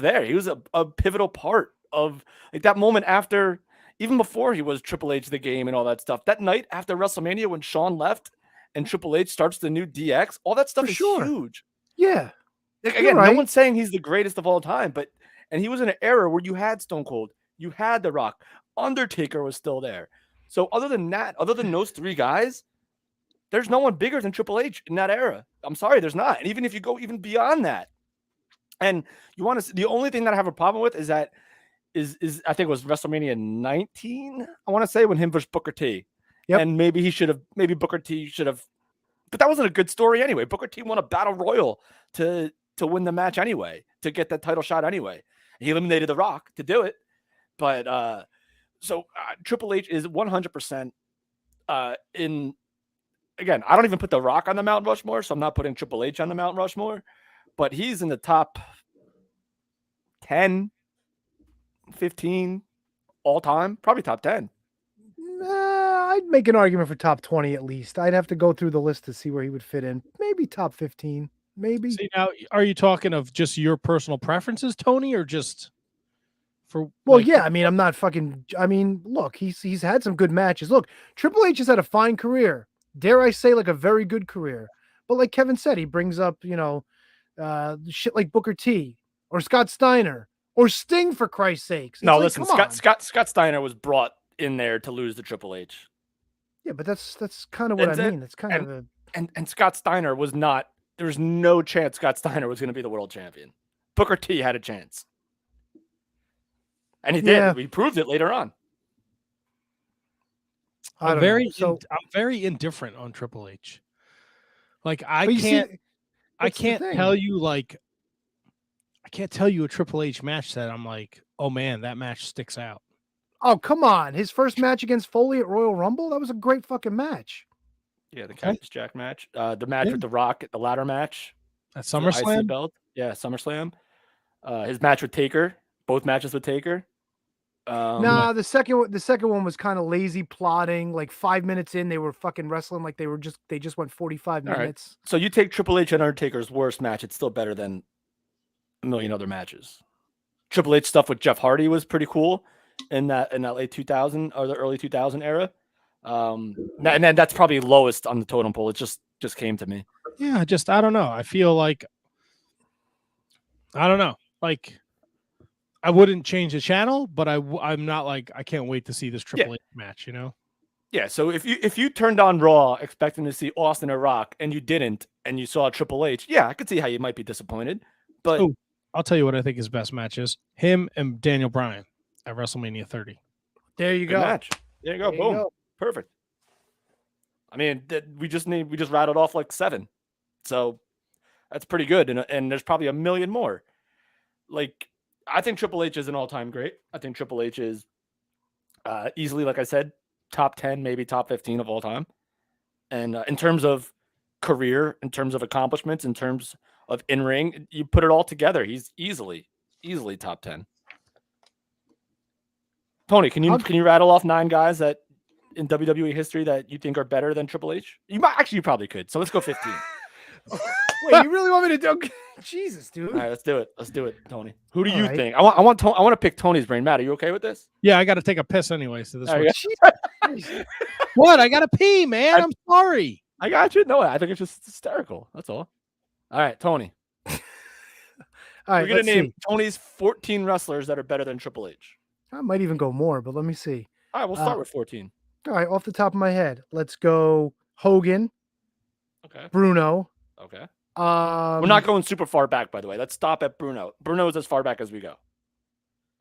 there. He was a pivotal part of like that moment after, even before he was Triple H the Game and all that stuff. That night after WrestleMania when Shawn left and Triple H starts the new DX, all that stuff For is sure. huge. Yeah. Like, You're again, right. no one's saying he's the greatest of all time, and he was in an era where you had Stone Cold, you had The Rock, Undertaker was still there. So other than that, other than those three guys, there's no one bigger than Triple H in that era. I'm sorry, there's not. And even if you go even beyond that, and you want to, the only thing that I have a problem with is that is I think it was WrestleMania 19. I want to say when him versus Booker T. Yep. And maybe Booker T should have, but that wasn't a good story anyway. Booker T won a battle royal to win the match anyway, to get that title shot anyway. He eliminated The Rock to do it. But so Triple H is 100% in. Again, I don't even put The Rock on the Mount Rushmore, so I'm not putting Triple H on the Mount Rushmore. But he's in the top 10, 15 all time, probably top 10. I'd make an argument for top 20 at least. I'd have to go through the list to see where he would fit in. Maybe top 15. Maybe. See, now, are you talking of just your personal preferences, Tony, or just for? Well, like, yeah. I mean, I'm not fucking. I mean, look, he's had some good matches. Look, Triple H has had a fine career. Dare I say, like a very good career. But like Kevin said, he brings up, shit like Booker T or Scott Steiner or Sting, for Christ's sakes. It's No, like, listen, come on. Scott Steiner was brought in there to lose to Triple H. Yeah, but that's kind of what That's I it. mean. It's kind of a. And Scott Steiner was not. There was no chance Scott Steiner was going to be the world champion. Booker T had a chance, and he did. Yeah. He proved it later on. I'm I'm very indifferent on Triple H. Like I But you see, can't that's the thing. tell you like I can't tell you a Triple H match that I'm like, oh man, that match sticks out. Oh, come on. His first match against Foley at Royal Rumble, that was a great fucking match. Yeah, the Cactus Jack match, the match with The Rock, the ladder match At for the IC SummerSlam. belt. Yeah, SummerSlam. His match with Taker, both matches with Taker. Nah, the second one was kind of lazy plotting. Like 5 minutes in, they were fucking wrestling like they just went 45 All right. minutes. So you take Triple H and Undertaker's worst match, it's still better than a million other matches. Triple H stuff with Jeff Hardy was pretty cool in that late 2000 or the early 2000 era. And then that's probably lowest on the totem pole. It just came to me. Yeah, I don't know. I feel like I don't know. Like I wouldn't change the channel, but I'm not like I can't wait to see this Triple H match, you know? Yeah, so if you turned on Raw expecting to see Austin or Rock and you didn't, and you saw Triple H, yeah, I could see how you might be disappointed. But Oh, I'll tell you what I think his best match is. Him and Daniel Bryan at WrestleMania 30. There you good go. match. There you go. There you Boom. go. Perfect. I mean, we just rattled off like 7. So that's pretty good. And there's probably a million more. Like, I think Triple H is an all-time great. I think Triple H is easily, like I said, top 10, maybe top 15 of all time. And in terms of career, in terms of accomplishments, in terms of in-ring, you put it all together, he's easily top 10. Tony, can you rattle off 9 guys that in WWE history that you think are better than Triple H? You probably could. So let's go 15. Wait, you really want me to do? Jesus, dude. All right, let's do it, Tony. Who do All you right. think? I want to pick Tony's brain. Matt, are you okay with this? Yeah, I got to take a piss anyway. So this All one. right. What? I got to pee, man. I'm sorry. I got you. No, I think it's just hysterical. That's all. All right, Tony. All right, We're gonna let's name see. Tony's 14 wrestlers that are better than Triple H. I might even go more, but let me see. All right, we'll start with 14. All right, off the top of my head, let's go Hogan, Okay. Bruno. Okay. We're We're not going super far back, by the way. Let's stop at Bruno. Bruno is as far back as we go.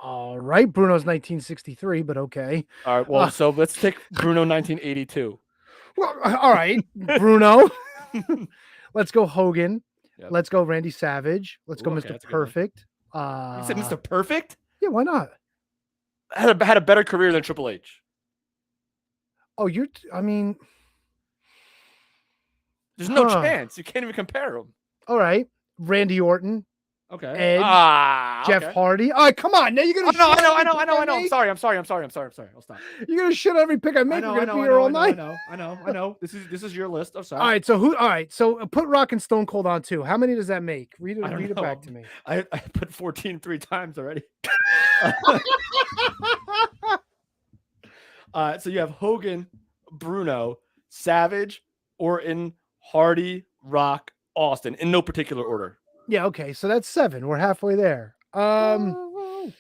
All right, Bruno's 1963, but okay. All right. Well, so let's take Bruno 1982. Well, all right, Bruno. Let's go Hogan. Yep. Let's go Randy Savage. Let's go Ooh, okay, Mr. that's a good one. Perfect. You said Mr. Perfect Yeah, why not? had a better career than Triple H. Oh, I mean, There's no Huh. chance. You can't even compare them. all right. Randy Orton, Okay. Edge, Jeff okay. Hardy. All right, come on. Now you're gonna. Oh, no, shit on I know. every pick I I'm make? sorry. I'll stop. You're gonna shit on every pick I make. We're gonna be here all night. I know. This is your list. I'm sorry. All right, so who? All right, so put Rock and Stone Cold on too. How many does that make? Read I don't it know. back to me. I put 14 3 times already. So you have Hogan, Bruno, Savage, Orton, Hardy, Rock, Austin, in no particular order. Yeah, okay, so that's 7. We're halfway there. Probably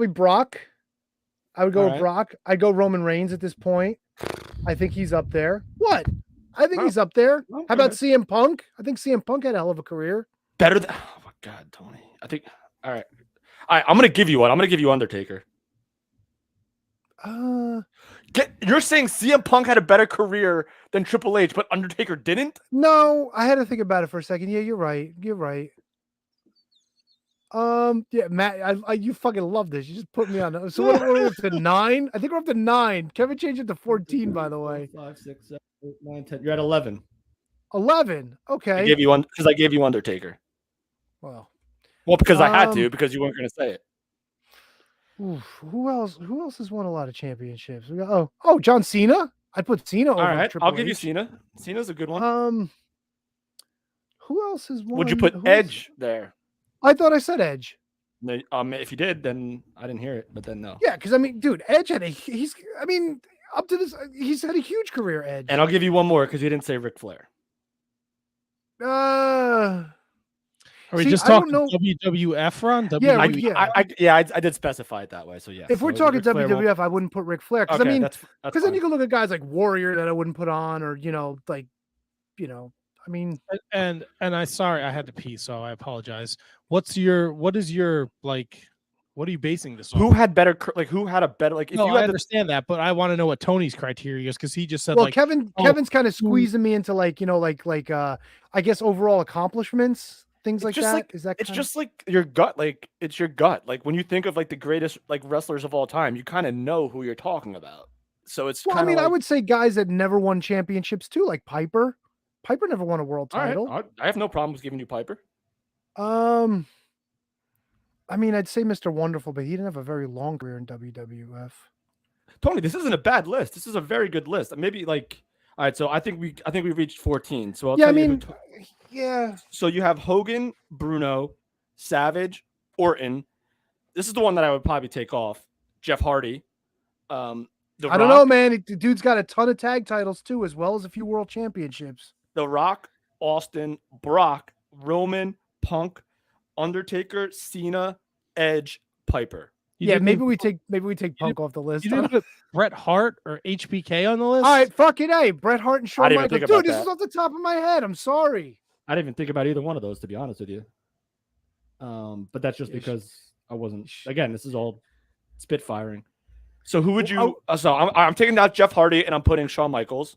Brock. I would go All with right. Brock. I'd go Roman Reigns at this point. I think he's up there. What? I think he's up there. Well, How about CM Punk? I think CM Punk had a hell of a career. Better than. Oh my God, Tony. I think. All right. I'm gonna give you one. I'm gonna give you Undertaker. You're saying CM Punk had a better career than Triple H, but Undertaker didn't? No, I had to think about it for a second. Yeah, you're right. You're right. Yeah, Matt, you fucking love this. You just put me on. So what are we up to 9? I think we're up to 9. Kevin changed it to 14, by the way. 5, 6, 7, 8, 9, 10. You're at 11. 11. Okay. I gave you one because I gave you Undertaker. Well, because I had to because you weren't going to say it. oof, who else? Who else has won a lot of championships? We got John Cena. I'd put Cena over All right, Triple I'll give you H. Cena. Cena's a good one. Who else has won? Would you put Edge there? I thought I said Edge. No, if you did, then I didn't hear it. But then no. Yeah, because I mean, dude, Edge had up to this, he's had a huge career. Edge. And I'll give you one more because you didn't say Ric Flair. Are we see, just I don't talking know- WWF run? Yeah, WWE? I did specify it that way. So yeah. If we're So talking Ric Flair won't- WWF, I wouldn't put Ric Flair because Okay, I mean, that's because then fine. you can look at guys like Warrior that I wouldn't put on, or I mean, And I sorry, I had to pee, so I apologize. What are you basing this on? Who had better? Who had a better? If No, you I had understand that, but I want to know what Tony's criteria is because he just said well, Kevin's kind of who- squeezing me into I guess overall accomplishments, things like just that. Is that it's kinda- just like your gut. It's your gut. When you think of the greatest wrestlers of all time, you kind of know who you're talking about. So it's well, I kind of mean, I would say guys that never won championships too, like Piper. Piper never won a world title. I have no problems giving you Piper. I mean, I'd say Mr. Wonderful, but he didn't have a very long career in WWF. Tony, this isn't a bad list. This is a very good list. Maybe all right. So I think we reached 14. So I'll Yeah, tell I you mean, yeah. So you have Hogan, Bruno, Savage, Orton. This is the one that I would probably take off. Jeff Hardy. I don't know, man. The dude's got a ton of tag titles too, as well as a few world championships. The Rock, Austin, Brock, Roman, Punk, Undertaker, Cena, Edge, Piper. Yeah, maybe we take Punk off the list. You didn't put Bret Hart or HBK on the list? All right, fuck it, hey, Bret Hart and Shawn I didn't even Michaels. think Dude, about this that. is off the top of my head. I'm sorry. I didn't even think about either one of those, to be honest with you. But that's just because I wasn't. Again, this is all spitfiring. So who would you? So I'm taking out Jeff Hardy and I'm putting Shawn Michaels,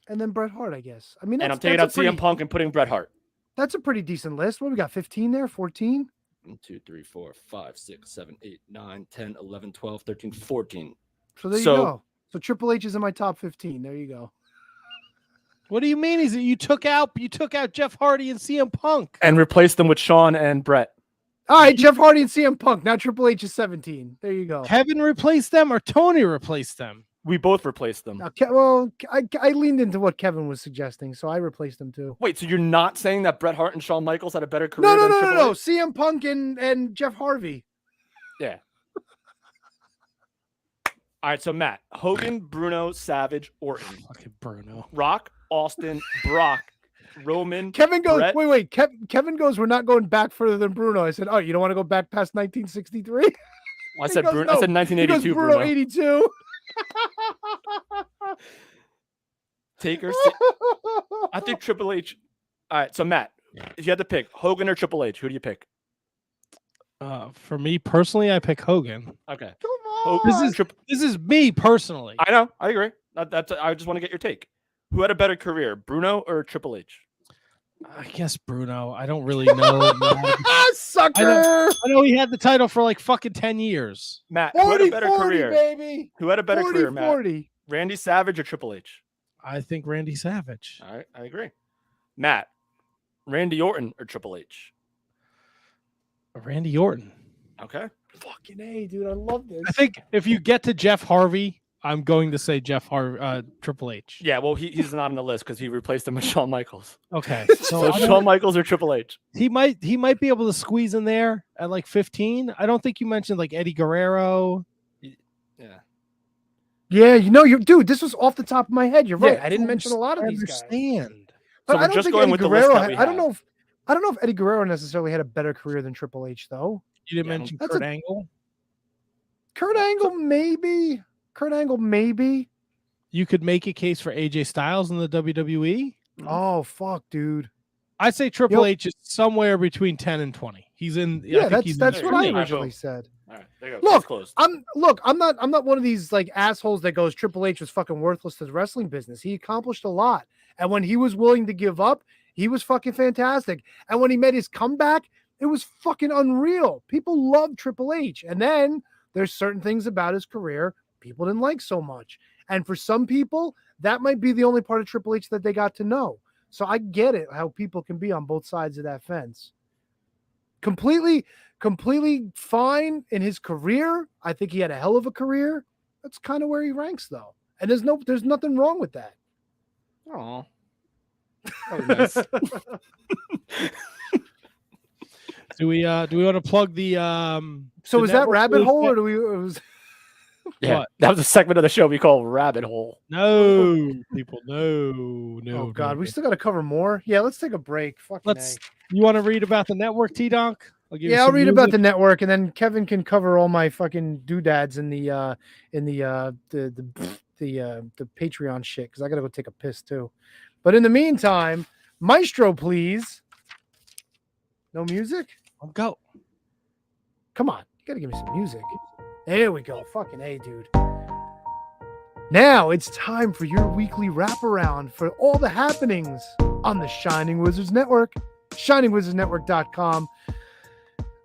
And then Bret Hart, I guess. I mean, and I'm taking out CM Punk and putting Bret Hart. That's a pretty decent list. What we got? 15 there, 14. 1, 2, 3, 4, 5, 6, 7, 8, 9, 10, 11, 12, 13, 14. So there you go. So Triple H is in my top 15. There you go. What do you mean? Is it you took out Jeff Hardy and CM Punk And replaced them with Shawn and Bret. All right, Jeff Hardy and CM Punk. Now Triple H is 17. There you go. Kevin replaced them or Tony replaced them? We both replaced them. Now, I leaned into what Kevin was suggesting, so I replaced them too. Wait, so you're not saying that Bret Hart and Shawn Michaels had a better career No, than Triple H? CM Punk and Jeff Harvey. Yeah. All right, so Matt, Hogan, Bruno, Savage, Orton. Fucking Bruno. Rock, Austin, Brock, Roman. Kevin goes, Bret. wait. Kevin goes, we're not going back further than Bruno. I said, oh, you don't want to go back past 1963? I said goes, Bruno. no. I said 1982. He goes, Bruno 82. Taker. I think Triple H. All right, so Matt, if you had to pick Hogan or Triple H, who do you pick? For me personally, I pick Hogan. Okay. Come on. This is me personally. I know. I agree. I just want to get your take. Who had a better career, Bruno or Triple H? I guess Bruno. I don't really know. Sucker! I know he had the title for like fucking 10 years. Matt, who had a better 40, career? baby. Who had a better 40, career, Matt? 40. Randy Savage or Triple H? I think Randy Savage. All right, I agree. Matt, Randy Orton or Triple H? Randy Orton. Okay. Fucking A, dude. I love this. I think if you get to Jeff Harvey, I'm going to say Triple H. Yeah, well, he's not on the list because he replaced him with Shawn Michaels. Okay. So Shawn Michaels or Triple H? He might be able to squeeze in there at like 15. I don't think you mentioned like Eddie Guerrero. Yeah. Yeah, dude, this was off the top of my head. You're right. Yeah, I didn't mention a lot of these guys. Understand. But So I we're don't just think going Eddie with the list Guerrero. that we I don't have. know if Eddie Guerrero necessarily had a better career than Triple H, though. You didn't Yeah, mention that's Kurt a- Angle. Kurt Angle, maybe. You could make a case for AJ Styles in the WWE. Oh, fuck, dude. I'd say Triple H is somewhere between 10 and 20. He's in. Yeah, I think he's that's in what there. I Yeah. originally said. All right, there you go. Look, Case closed. I'm not one of these like assholes that goes Triple H was fucking worthless to the wrestling business. He accomplished a lot. And when he was willing to give up, he was fucking fantastic. And when he made his comeback, it was fucking unreal. People loved Triple H. And then there's certain things about his career people didn't like so much. And for some people, that might be the only part of Triple H that they got to know. So I get it, how people can be on both sides of that fence. Completely fine in his career. I think he had a hell of a career. That's kind of where he ranks, though. And there's nothing wrong with that. Oh, that was nice. Do we want to plug the So the is that network rabbit really hole, quick? or do we? It was, Yeah, What? that was a segment of the show we call Rabbit Hole. No, people, no. oh God, no. we still got to cover more. Yeah, let's take a break. Fucking Let's. A. You want to read about the network, T-Donk? Yeah, I'll read about the network, and then Kevin can cover all my fucking doodads in the Patreon shit, because I gotta go take a piss too. But in the meantime, Maestro, please. No music? I'll go. Come on, you gotta give me some music. There we go. Fucking A, dude. Now it's time for your weekly wraparound for all the happenings on the Shining Wizards Network, shiningwizardsnetwork.com.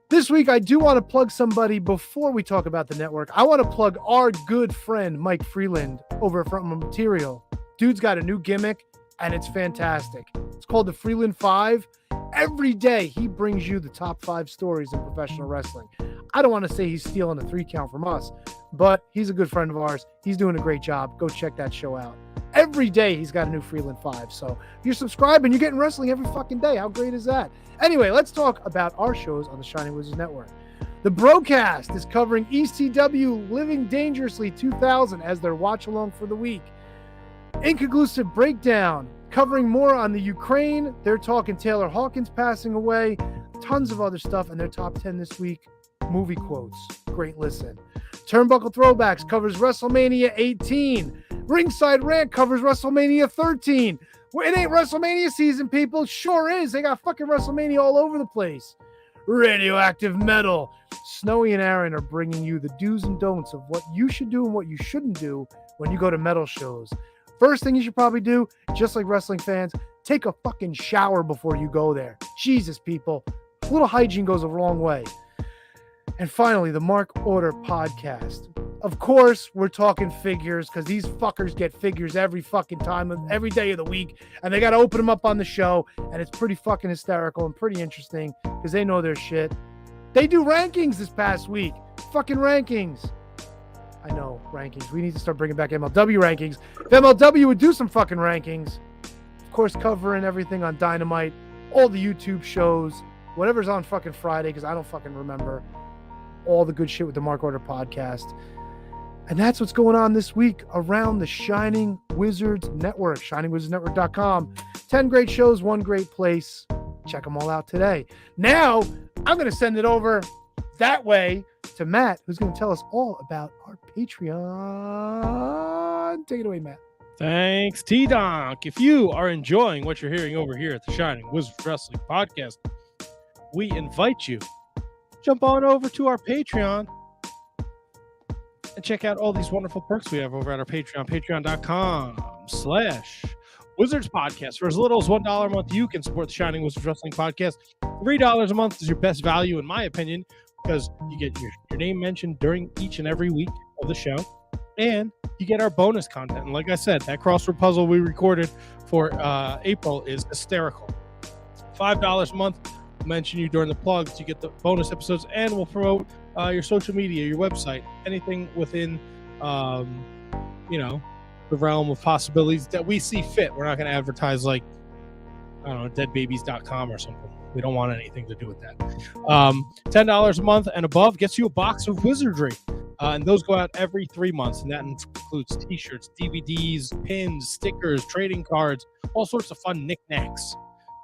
This week, I do want to plug somebody before we talk about the network. I want to plug our good friend, Mike Freeland, over at Frontman Material. Dude's got a new gimmick, and it's fantastic. It's called the Freeland 5. Every day, he brings you the top 5 stories in professional wrestling. I don't want to say he's stealing a 3 count from us, but he's a good friend of ours. He's doing a great job. Go check that show out. Every day, he's got a new Freeland 5. So if you're subscribing, you're getting wrestling every fucking day. How great is that? Anyway, let's talk about our shows on the Shining Wizards Network. The Broadcast is covering ECW Living Dangerously 2000 as their watch along for the week. Inconclusive Breakdown, covering more on the Ukraine. They're talking Taylor Hawkins passing away, tons of other stuff, and their top 10 this week. Movie quotes. Great listen. Turnbuckle Throwbacks covers WrestleMania 18. Ringside Rant covers WrestleMania 13. Well, it ain't WrestleMania season, people. Sure is. They got fucking WrestleMania all over the place. Radioactive Metal. Snowy and Aaron are bringing you the do's and don'ts of what you should do and what you shouldn't do when you go to metal shows. First thing you should probably do, just like wrestling fans, take a fucking shower before you go there. Jesus, people. A little hygiene goes a long way. And finally, the Mark Order podcast. Of course, we're talking figures because these fuckers get figures every fucking time, every day of the week, and they got to open them up on the show, and it's pretty fucking hysterical and pretty interesting because they know their shit. They do rankings this past week. Fucking rankings. I know, rankings. We need to start bringing back MLW rankings. If MLW would do some fucking rankings, of course, covering everything on Dynamite, all the YouTube shows, whatever's on fucking Friday, because I don't fucking remember. All the good shit with the Mark Order podcast. And that's what's going on this week around the Shining Wizards Network, shiningwizardsnetwork.com. 10 great shows, one great place. Check them all out today. Now, I'm going to send it over that way to Matt, who's going to tell us all about our Patreon. Take it away, Matt. Thanks, T-Donk. If you are enjoying what you're hearing over here at the Shining Wizards Wrestling Podcast, we invite you jump on over to our Patreon and check out all these wonderful perks we have over at our Patreon, patreon.com/wizards Wizards Podcast. For as little as $1 a month, you can support the Shining Wizards Wrestling Podcast. $3 a month is your best value, in my opinion, because you get your name mentioned during each and every week of the show, and you get our bonus content. And like I said, that crossword puzzle we recorded for April is hysterical. $5 a month, we'll mention you during the plugs. You get the bonus episodes, and we'll promote your social media, your website, anything within, the realm of possibilities that we see fit. We're not going to advertise like, I don't know, deadbabies.com or something. We don't want anything to do with that. $10 a month and above gets you a box of wizardry. And those go out every 3 months. And that includes t-shirts, DVDs, pins, stickers, trading cards, all sorts of fun knickknacks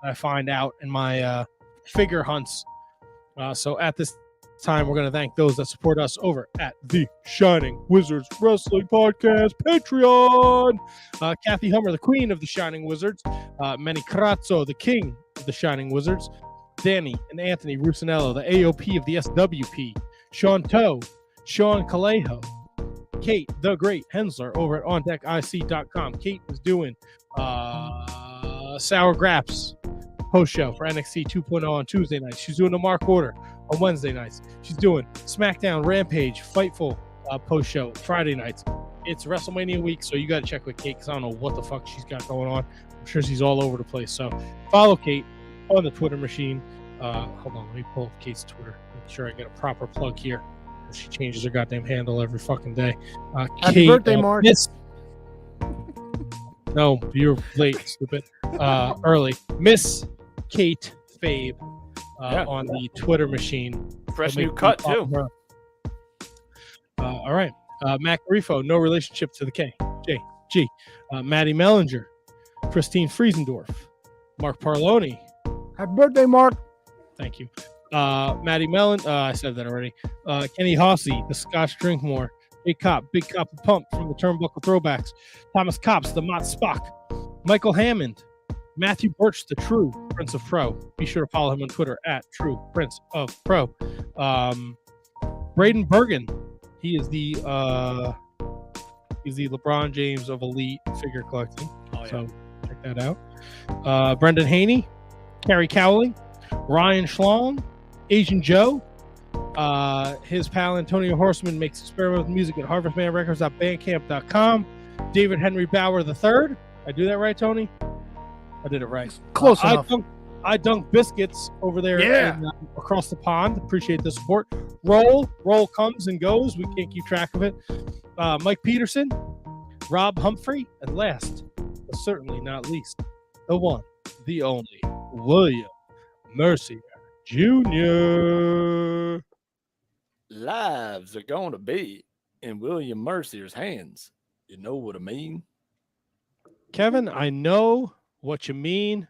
that I find out in my figure hunts. So at this time, we're going to thank those that support us over at the Shining Wizards Wrestling Podcast Patreon. Kathy Hummer, the queen of the Shining Wizards. Manny Crazzo, the king of the Shining Wizards. Danny and Anthony Rusinello, the AOP of the SWP. Sean Toe, Sean Calejo, Kate, the great Hensler over at OnDeckIC.com. Kate is doing Sour Graps post show for NXT 2.0 on Tuesday nights. She's doing the Mark Order on Wednesday nights. She's doing SmackDown Rampage Fightful post show Friday nights. It's WrestleMania week, so you got to check with Kate because I don't know what the fuck she's got going on. I'm sure she's all over the place. So follow Kate on the Twitter machine. Hold on, let me pull up Kate's Twitter. Make sure I get a proper plug here. She changes her goddamn handle every fucking day. Happy Kate, birthday, Mark. No, you're late, stupid. Early. Miss Kate Fabe on the Twitter machine. Fresh new cut, too. All right. Mac Grifo, no relationship to the K. J. G. Maddie Mellinger. Christine Friesendorf. Mark Parloni. Happy birthday, Mark. Thank you. Maddie Mellon, I said that already. Kenny Hossey, the Scotch Drinkmore. Big Cop of Pump from the Turnbuckle Throwbacks. Thomas Copps, the Mott Spock. Michael Hammond. Matthew Birch, the True Prince of Pro. Be sure to follow him on Twitter at True Prince of Pro. Braden Bergen. He is the LeBron James of Elite figure collecting. Oh, yeah. So check that out. Brendan Haney. Carrie Cowling. Ryan Schlong. Asian Joe. His pal Antonio Horseman makes experimental music at harvestmanrecords.bandcamp.com. David Henry Bauer III. I do that right, Tony? I did it right. Close enough. I dunk biscuits over there across the pond. Appreciate the support. Roll comes and goes. We can't keep track of it. Mike Peterson, Rob Humphrey, and last but certainly not least, the one, the only, William Mercier Jr. Lives are going to be in William Mercier's hands. You know what I mean? Kevin, I know what you mean.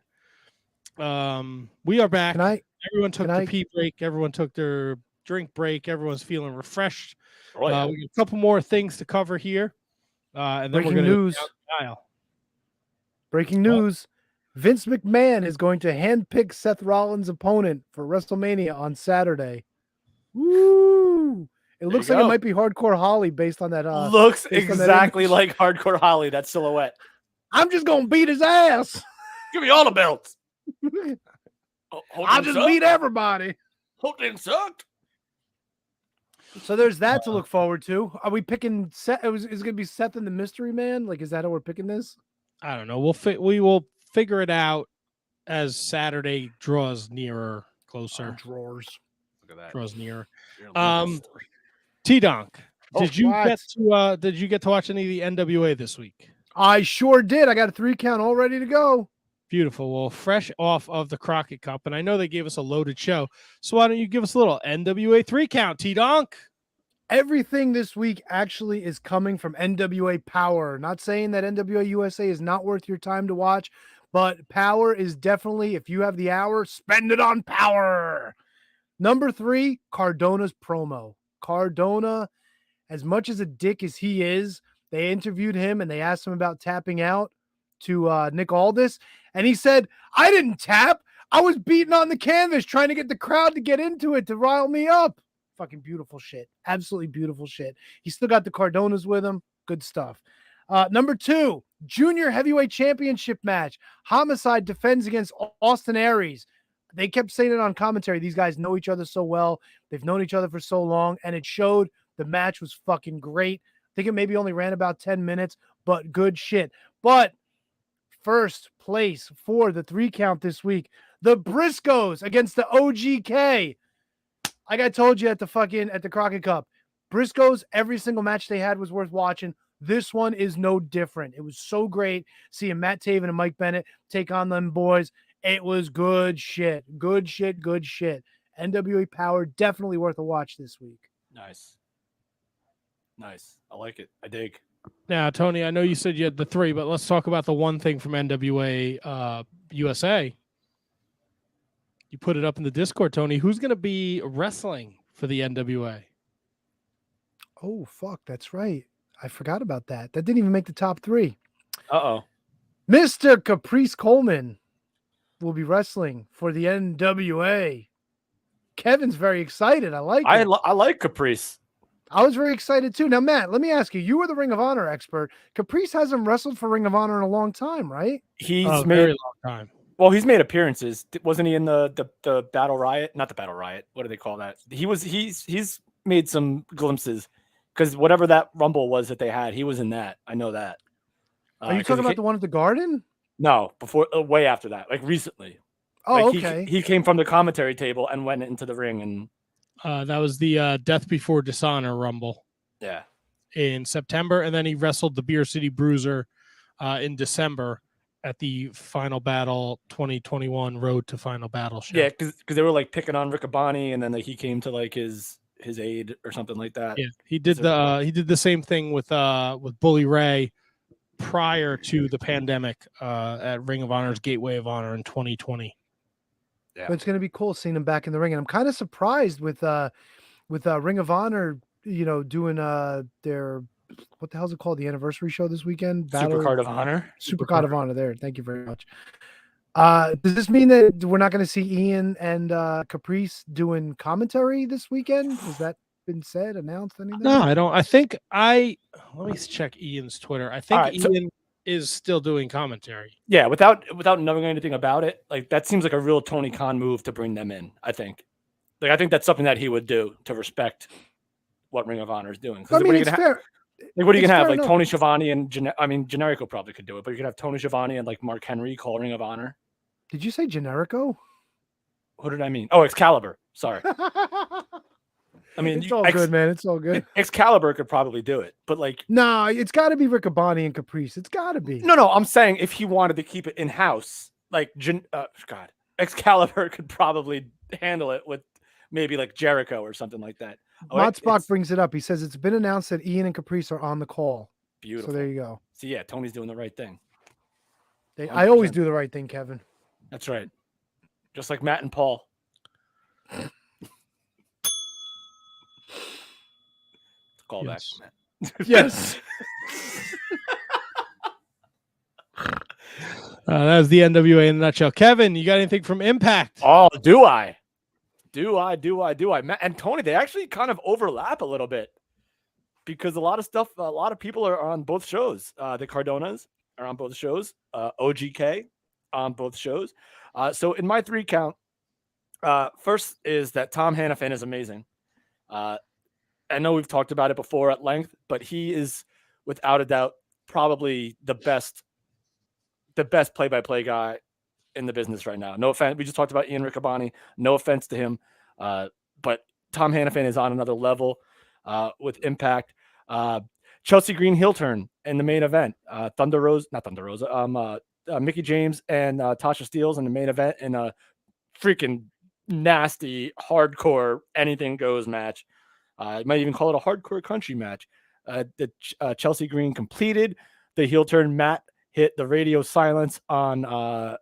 We are back. Everyone took the pee break. Everyone took their drink break. Everyone's feeling refreshed. We got a couple more things to cover here. And then Breaking news. Breaking news. Vince McMahon is going to handpick Seth Rollins' opponent for WrestleMania on Saturday. Woo! It looks like it might be Hardcore Holly based on that. Looks exactly like Hardcore Holly, that silhouette. I'm just going to beat his ass. Give me all the belts. I'll just beat everybody. Holding sucked. So there's that to look forward to. Are we picking Seth? Is it going to be Seth and the Mystery Man? Like, is that how we're picking this? I don't know. We will figure it out as Saturday draws nearer, closer. Drawers. Look at that. Draws nearer. T-Donk, did you get to watch any of the NWA this week? I sure did. I got a 3 count all ready to go. Beautiful. Well, fresh off of the Crockett Cup, and I know they gave us a loaded show, so why don't you give us a little NWA 3 count, T-Donk? Everything this week actually is coming from NWA Power. Not saying that NWA USA is not worth your time to watch, but Power is definitely, if you have the hour, spend it on Power. Number 3, Cardona's promo. Cardona, as much as a dick as he is, they interviewed him and they asked him about tapping out to Nick Aldis, and he said, I didn't tap. I was beating on the canvas trying to get the crowd to get into it to rile me up. Fucking beautiful shit. Absolutely beautiful shit. He still got the Cardonas with him. Good stuff. Number 2, Junior Heavyweight Championship match. Homicide defends against Austin Aries. They kept saying it on commentary. These guys know each other so well. They've known each other for so long, and it showed. The match was fucking great. I think it maybe only ran about 10 minutes, but good shit. But first place for the 3 count this week, the Briscoes against the OGK. Like I told you at the Crockett Cup, Briscoes, every single match they had was worth watching. This one is no different. It was so great seeing Matt Taven and Mike Bennett take on them boys. It was good shit. Good shit. Good shit. NWA Power, definitely worth a watch this week. Nice. I like it. I dig. Now, Tony, I know you said you had the 3, but let's talk about the one thing from NWA USA. You put it up in the Discord, Tony. Who's going to be wrestling for the NWA? Oh, fuck. That's right. I forgot about that. That didn't even make the top 3. Uh-oh. Mr. Caprice Coleman will be wrestling for the NWA. Kevin's very excited. I like it. I like Caprice. I was very excited too. Now, Matt, let me ask you. You were the Ring of Honor expert. Caprice hasn't wrestled for Ring of Honor in a long time, right? He's made made a long time. Well, he's made appearances. Wasn't he in the Battle Riot? Not the Battle Riot. What do they call that? He's made some glimpses because whatever that Rumble was that they had, he was in that. I know that. Are you talking about the one at the Garden? No, before, way after that, like recently. Oh, like okay. He came from the commentary table and went into the ring, and that was the Death Before Dishonor Rumble. Yeah. In September, and then he wrestled the Beer City Bruiser in December at the Final Battle 2021 Road to Final Battle show. Yeah, because they were like picking on Riccaboni, and then like he came to like his aid or something like that. Yeah, he did the same thing with Bully Ray prior to the pandemic at Ring of Honor's Gateway of Honor in 2020. Yeah. But it's going to be cool seeing him back in the ring, and I'm kind of surprised with Ring of Honor, doing their, what the hell is it called, the anniversary show this weekend? Supercard of Honor. Supercard of Honor. There, thank you very much. Does this mean that we're not going to see Ian and Caprice doing commentary this weekend? Has that been said, announced, anything? No, I don't. Let me check Ian's Twitter. I think Ian is still doing commentary. Yeah, without knowing anything about it, like that seems like a real Tony Khan move to bring them in. I think that's something that he would do to respect what Ring of Honor is doing. I mean, it's fair. Like, what are you gonna have? Like enough. Tony Schiavone and Generico probably could do it, but you could have Tony Schiavone and like Mark Henry call Ring of Honor. Did you say Generico? What did I mean? Oh, Excalibur. Sorry. I mean, it's all good, man. It's all good. Excalibur could probably do it, but like, no, it's got to be Riccaboni and Caprice. It's got to be. No. I'm saying if he wanted to keep it in house, like, Excalibur could probably handle it with maybe like Jericho or something like that. Motsbach brings it up. He says it's been announced that Ian and Caprice are on the call. Beautiful. So there you go. So yeah, Tony's doing the right thing. I always do the right thing, Kevin. That's right. Just like Matt and Paul. Call back, Matt. Yes. That was the NWA in a nutshell. Kevin, you got anything from Impact? Oh, do I? Matt and Tony, they actually kind of overlap a little bit because a lot of people are on both shows. The Cardonas are on both shows. OGK on both shows. So in my 3 count, first is that Tom Hannafin is amazing. I know we've talked about it before at length, but he is without a doubt probably the best play-by-play guy in the business right now. No offense. We just talked about Ian Riccaboni. No offense to him. But Tom Hannafin is on another level with Impact. Chelsea Green heel turn in the main event. Mickey James and Tasha Steelz in the main event in a freaking nasty, hardcore, anything goes match. You might even call it a hardcore country match. Chelsea Green completed the heel turn. Matt hit the radio silence on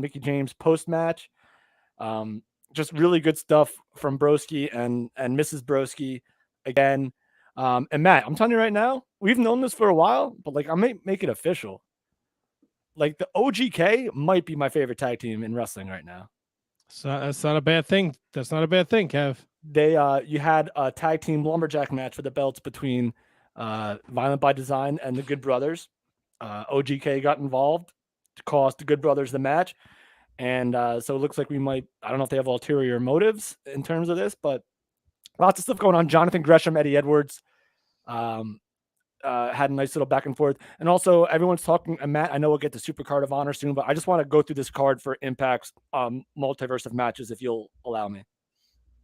Mickey James post match. Just really good stuff from Broski and Mrs. Broski again. And Matt, I'm telling you right now, we've known this for a while, but like I might make it official. Like the OGK might be my favorite tag team in wrestling right now. So that's not a bad thing. That's not a bad thing, Kev. They you had a tag team lumberjack match for the belts between Violent by Design and the Good Brothers. OGK got involved to cost the Good Brothers the match. And so it looks like we might, I don't know if they have ulterior motives in terms of this, but lots of stuff going on. Jonathan Gresham, Eddie Edwards had a nice little back and forth. And also everyone's talking, and Matt, I know we'll get to Supercard of Honor soon, but I just want to go through this card for Impact's multiverse of matches, if you'll allow me.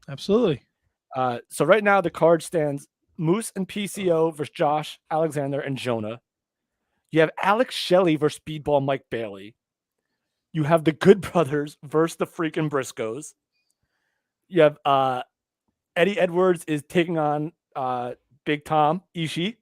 Absolutely. So right now the card stands Moose and PCO versus Josh Alexander and Jonah. You have Alex Shelley versus Speedball Mike Bailey. You have the Good Brothers versus the freaking Briscoes. You have Eddie Edwards is taking on Big Tom Ishii.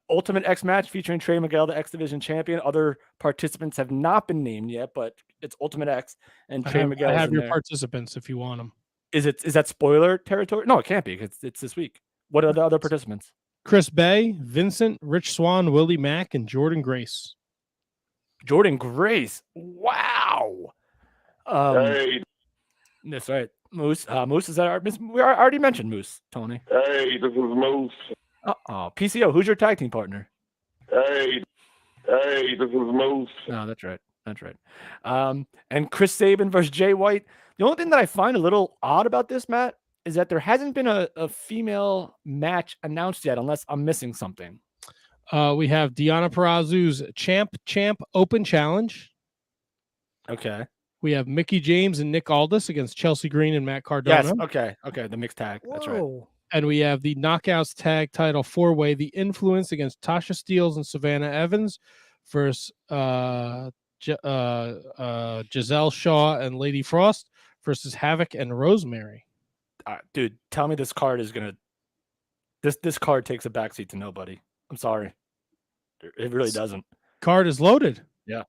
Ultimate X match featuring Trey Miguel, the X Division champion. Other participants have not been named yet, but it's Ultimate X and Trey Miguel. I have your participants if you want them. Is that spoiler territory? No, it can't be. It's this week. What are the other participants? Chris Bay, Vincent, Rich Swan, Willie Mack, and Jordan Grace. Jordan Grace. Wow. Hey, That's right. Moose. Moose, is that our we already mentioned Moose, Tony. hey, this is Moose. Oh, PCO, who's your tag team partner? Hey, this is Moose. No, that's right. That's right. And Chris Sabin versus Jay White. The only thing that I find a little odd about this, Matt, is that there hasn't been a female match announced yet, unless I'm missing something. We have Deonna Purrazzo's Champ Open Challenge. Okay. We have Mickey James and Nick Aldis against Chelsea Green and Matt Cardona. Yes. Okay. The mixed tag. That's right. And we have the Knockouts Tag Title 4-Way, The Influence against Tasha Steelz and Savannah Evans versus Giselle Shaw and Lady Frost versus Havoc and Rosemary. Dude, tell me this card is gonna. This card takes a backseat to nobody. I'm sorry, it really doesn't. Card is loaded. Yeah,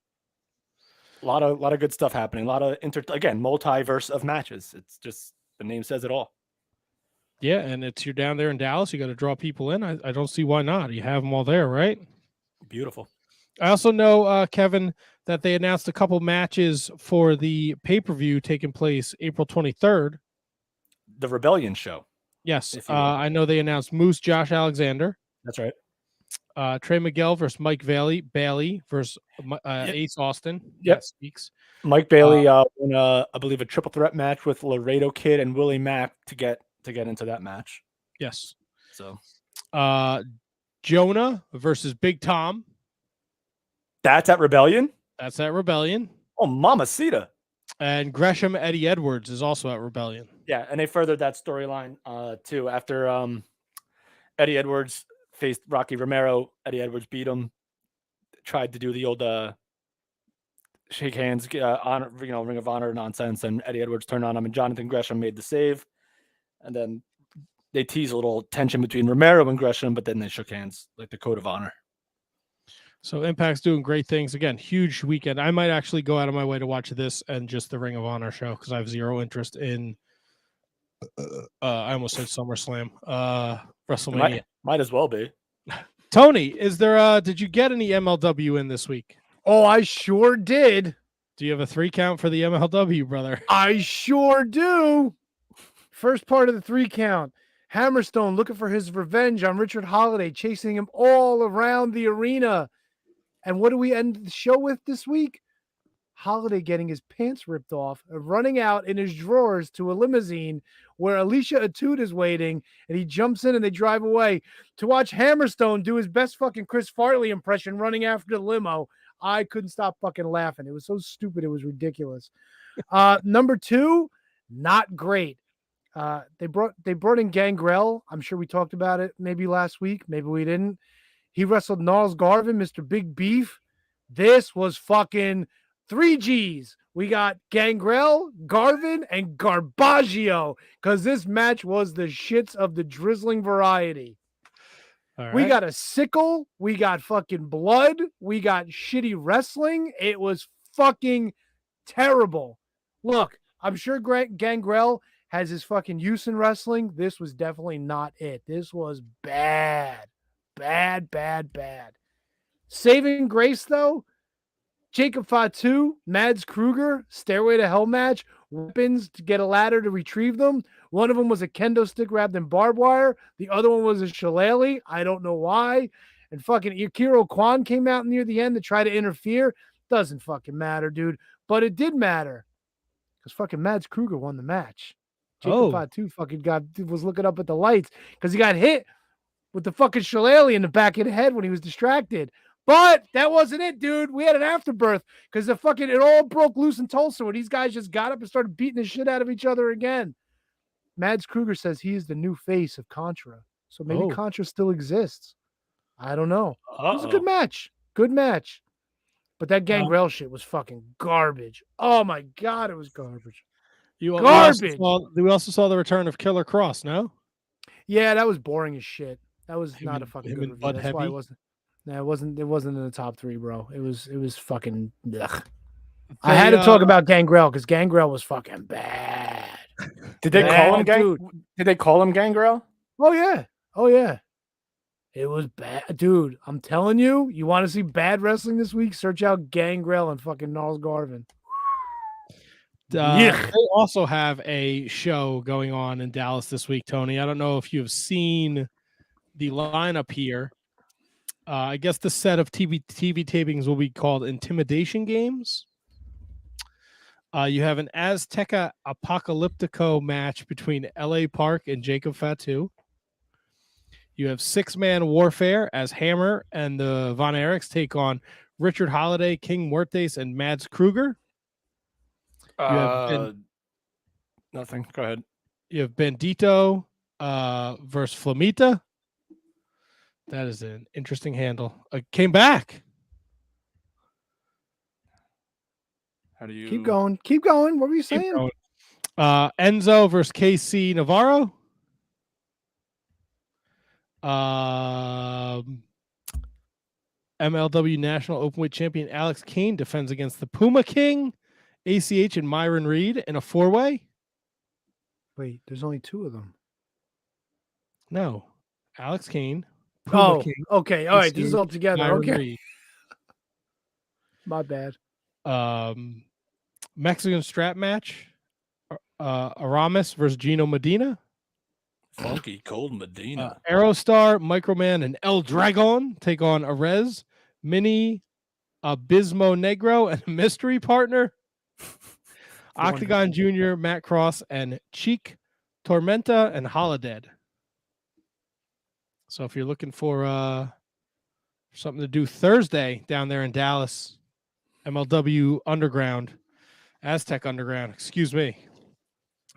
a lot of good stuff happening. A lot of multiverse of matches. It's just the name says it all. Yeah, and you're down there in Dallas. You got to draw people in. I don't see why not. You have them all there, right? Beautiful. I also know, Kevin, that they announced a couple matches for the pay-per-view taking place April 23rd. The Rebellion show. Yes. I know they announced Moose Josh Alexander. That's right. Trey Miguel versus Mike Bailey versus Ace Austin. Yep. Speaks. Mike Bailey won I believe a triple threat match with Laredo Kid and Willie Mack to get into that match. Yes. So Jonah versus Big Tom. That's at Rebellion? That's at Rebellion. Oh, mamacita. And Gresham Eddie Edwards is also at Rebellion. Yeah, and they furthered that storyline too. After Eddie Edwards faced Rocky Romero, Eddie Edwards beat him. Tried to do the old shake hands, honor, Ring of Honor nonsense, and Eddie Edwards turned on him, and Jonathan Gresham made the save. And then they teased a little tension between Romero and Gresham, but then they shook hands like the Code of Honor. So Impact's doing great things. Again, huge weekend. I might actually go out of my way to watch this and just the Ring of Honor show because I have zero interest in I almost said SummerSlam. WrestleMania. Might as well be. Tony, is there did you get any MLW in this week? Oh, I sure did. Do you have a 3 count for the MLW, brother? I sure do. First part of the 3 count. Hammerstone looking for his revenge on Richard Holiday, chasing him all around the arena. And what do we end the show with this week? Holiday getting his pants ripped off and running out in his drawers to a limousine where Alicia Atud is waiting, and he jumps in and they drive away to watch Hammerstone do his best fucking Chris Farley impression running after the limo. I couldn't stop fucking laughing. It was so stupid. It was ridiculous. Number 2, not great. They brought in Gangrel. I'm sure we talked about it maybe last week. Maybe we didn't. He wrestled Gnarls Garvin, Mr. Big Beef. This was fucking 3 Gs. We got Gangrel, Garvin, and Garbaggio because this match was the shits of the drizzling variety. Right. We got a sickle. We got fucking blood. We got shitty wrestling. It was fucking terrible. Look, I'm sure Gangrel has his fucking use in wrestling. This was definitely not it. This was bad. Bad. Saving grace, though, Jacob Fatu, Mads Kruger, Stairway to Hell match, weapons to get a ladder to retrieve them. One of them was a kendo stick wrapped in barbed wire. The other one was a shillelagh. I don't know why. And fucking Akira Kwan came out near the end to try to interfere. Doesn't fucking matter, dude. But it did matter because fucking Mads Kruger won the match. Jacob Fatu fucking was looking up at the lights because he got hit with the fucking shillelagh in the back of the head when he was distracted. But that wasn't it, dude. We had an afterbirth because it all broke loose in Tulsa when these guys just got up and started beating the shit out of each other again. Mads Kruger says he is the new face of Contra. So maybe Contra still exists. I don't know. It was a good match. Good match. But that Gangrel shit was fucking garbage. Oh my God, it was garbage. Garbage. We also saw the return of Killer Cross, no? Yeah, that was boring as shit. That was not a fucking good review. That's why it wasn't. No, it wasn't in the top 3, bro. It was fucking ugh. I had to talk about Gangrel because Gangrel was fucking bad. Did they call him Did they call him Gangrel? Oh yeah. It was bad, dude. I'm telling you, you want to see bad wrestling this week? Search out Gangrel and fucking Gnarls Garvin. They also have a show going on in Dallas this week, Tony. I don't know if you've seen the lineup here. I guess the set of TV tapings will be called Intimidation Games. You have an Azteca Apocalyptico match between L.A. Park and Jacob Fatu. You have 6-man warfare as Hammer and the Von Erichs take on Richard Holiday, King Muertes, and Mads Kruger. Nothing. Go ahead. You have Bandito versus Flamita. That is an interesting handle. Came back. How do you keep going? Keep going. What were you saying? Enzo versus KC Navarro. MLW National Openweight Champion Alex Kane defends against the Puma King, ACH, and Myron Reed in a 4-way. Wait, there's only 2 of them. No, Alex Kane. Puma King, okay. All right, this is all together. Myron Okay. Reed. My bad. Mexican strap match. Aramis versus Gino Medina. Funky Cold Medina. Aerostar, Microman, and El Dragon take on Arez, Mini, Abismo Negro, and a mystery partner. Octagon Jr., Matt Cross, and Cheek, Tormenta, and Holodead. So if you're looking for something to do Thursday down there in Dallas, MLW Underground, Aztec Underground, excuse me,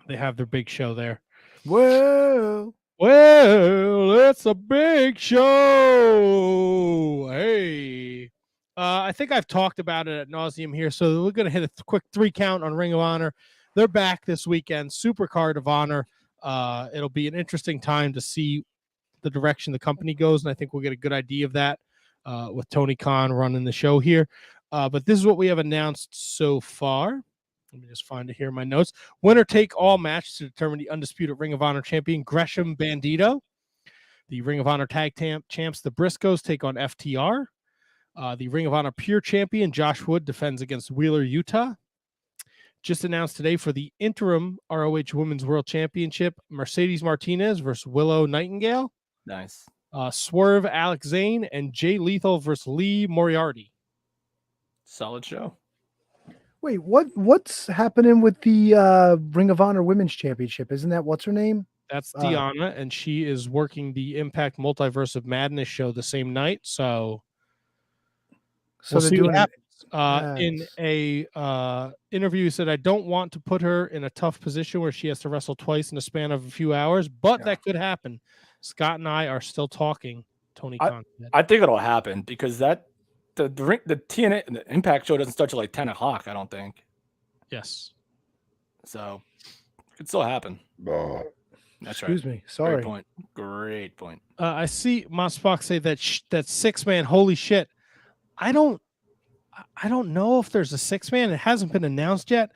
they have their big show there. Well, it's a big show. Hey, I think I've talked about it ad nauseum here, so we're going to hit a quick 3 count on Ring of Honor. They're back this weekend, Supercard of Honor. It'll be an interesting time to see the direction the company goes, and I think we'll get a good idea of that with Tony Khan running the show here. But this is what we have announced so far. Let me just find it here in my notes. Winner take all match to determine the undisputed Ring of Honor champion, Gresham Bandito. The Ring of Honor tag champs, the Briscoes, take on FTR. The Ring of Honor pure champion, Josh Wood, defends against Wheeler, Utah. Just announced today for the interim ROH Women's World Championship, Mercedes Martinez versus Willow Nightingale. Nice. Swerve, Alex Zane, and Jay Lethal versus Lee Moriarty. Solid show. Wait, what's happening with the Ring of Honor Women's Championship? Isn't that what's her name? That's Deanna, and she is working the Impact Multiverse of Madness show the same night. So we'll see what happens. In a interview, he said, "I don't want to put her in a tough position where she has to wrestle twice in a span of a few hours, but that could happen." Scott and I are still talking. Tony Khan. I think it'll happen because the TNA the Impact show doesn't start till like 10 o'clock. I don't think. Yes. So it could still happen. That's Excuse me. Sorry. Great point. I see Mossbach say that that 6-man. Holy shit! I don't know if there's a 6-man. It hasn't been announced yet.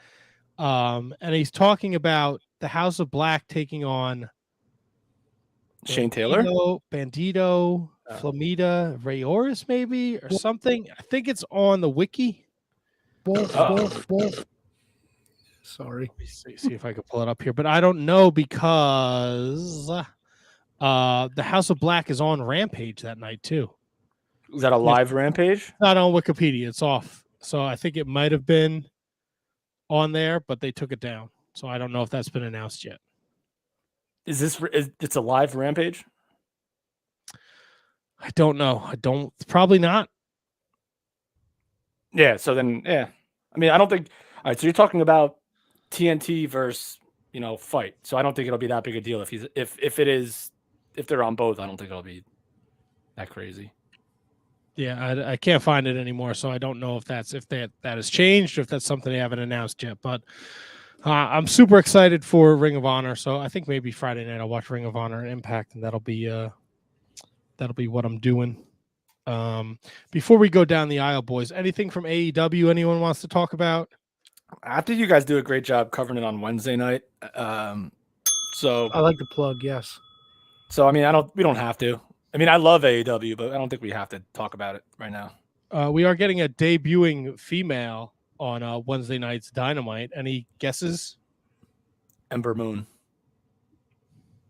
And he's talking about the House of Black taking on Shane Taylor, Bandito, Flamita, Rayoris, maybe, or something. I think it's on the wiki. Sorry. Let me see if I can pull it up here, but I don't know because the House of Black is on Rampage that night too. Is that a live Rampage? Not on Wikipedia. It's off. So I think it might have been on there, but they took it down. So I don't know if that's been announced yet. It's a live Rampage? I don't know. Probably not. Yeah. So then, yeah. I mean, I don't think. All right. So you're talking about TNT versus Fight. So I don't think it'll be that big a deal if they're on both. I don't think it'll be that crazy. Yeah, I can't find it anymore, so I don't know if that has changed or if that's something they haven't announced yet. But I'm super excited for Ring of Honor. So I think maybe Friday night I'll watch Ring of Honor and Impact, and that'll be what I'm doing. Before we go down the aisle, boys, anything from AEW anyone wants to talk about? I think you guys do a great job covering it on Wednesday night. So I like the plug. Yes. So I mean, we don't have to. I mean, I love AEW, but I don't think we have to talk about it right now. We are getting a debuting female on Wednesday night's Dynamite. Any guesses? Ember Moon.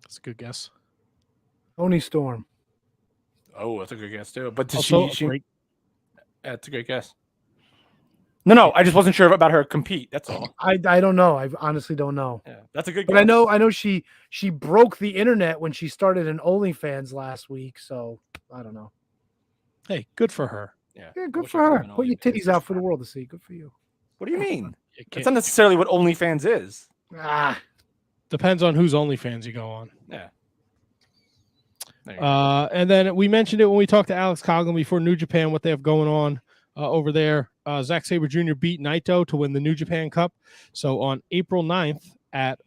That's a good guess. Toni Storm. Oh, that's a good guess too. But Also, that's a great guess. No, I just wasn't sure about her compete. That's all. I don't know. I honestly don't know. Yeah, that's a good guess. But I know she broke the internet when she started an OnlyFans last week. So I don't know. Hey, good for her. Yeah, good for her. Put your titties out for the world to see. Good for you. What do you mean? It's not necessarily what OnlyFans is. Depends on whose OnlyFans you go on. Yeah. And then we mentioned it when we talked to Alex Coughlin before New Japan, what they have going on over there. Zack Sabre Jr. beat Naito to win the New Japan Cup. So on April 9th at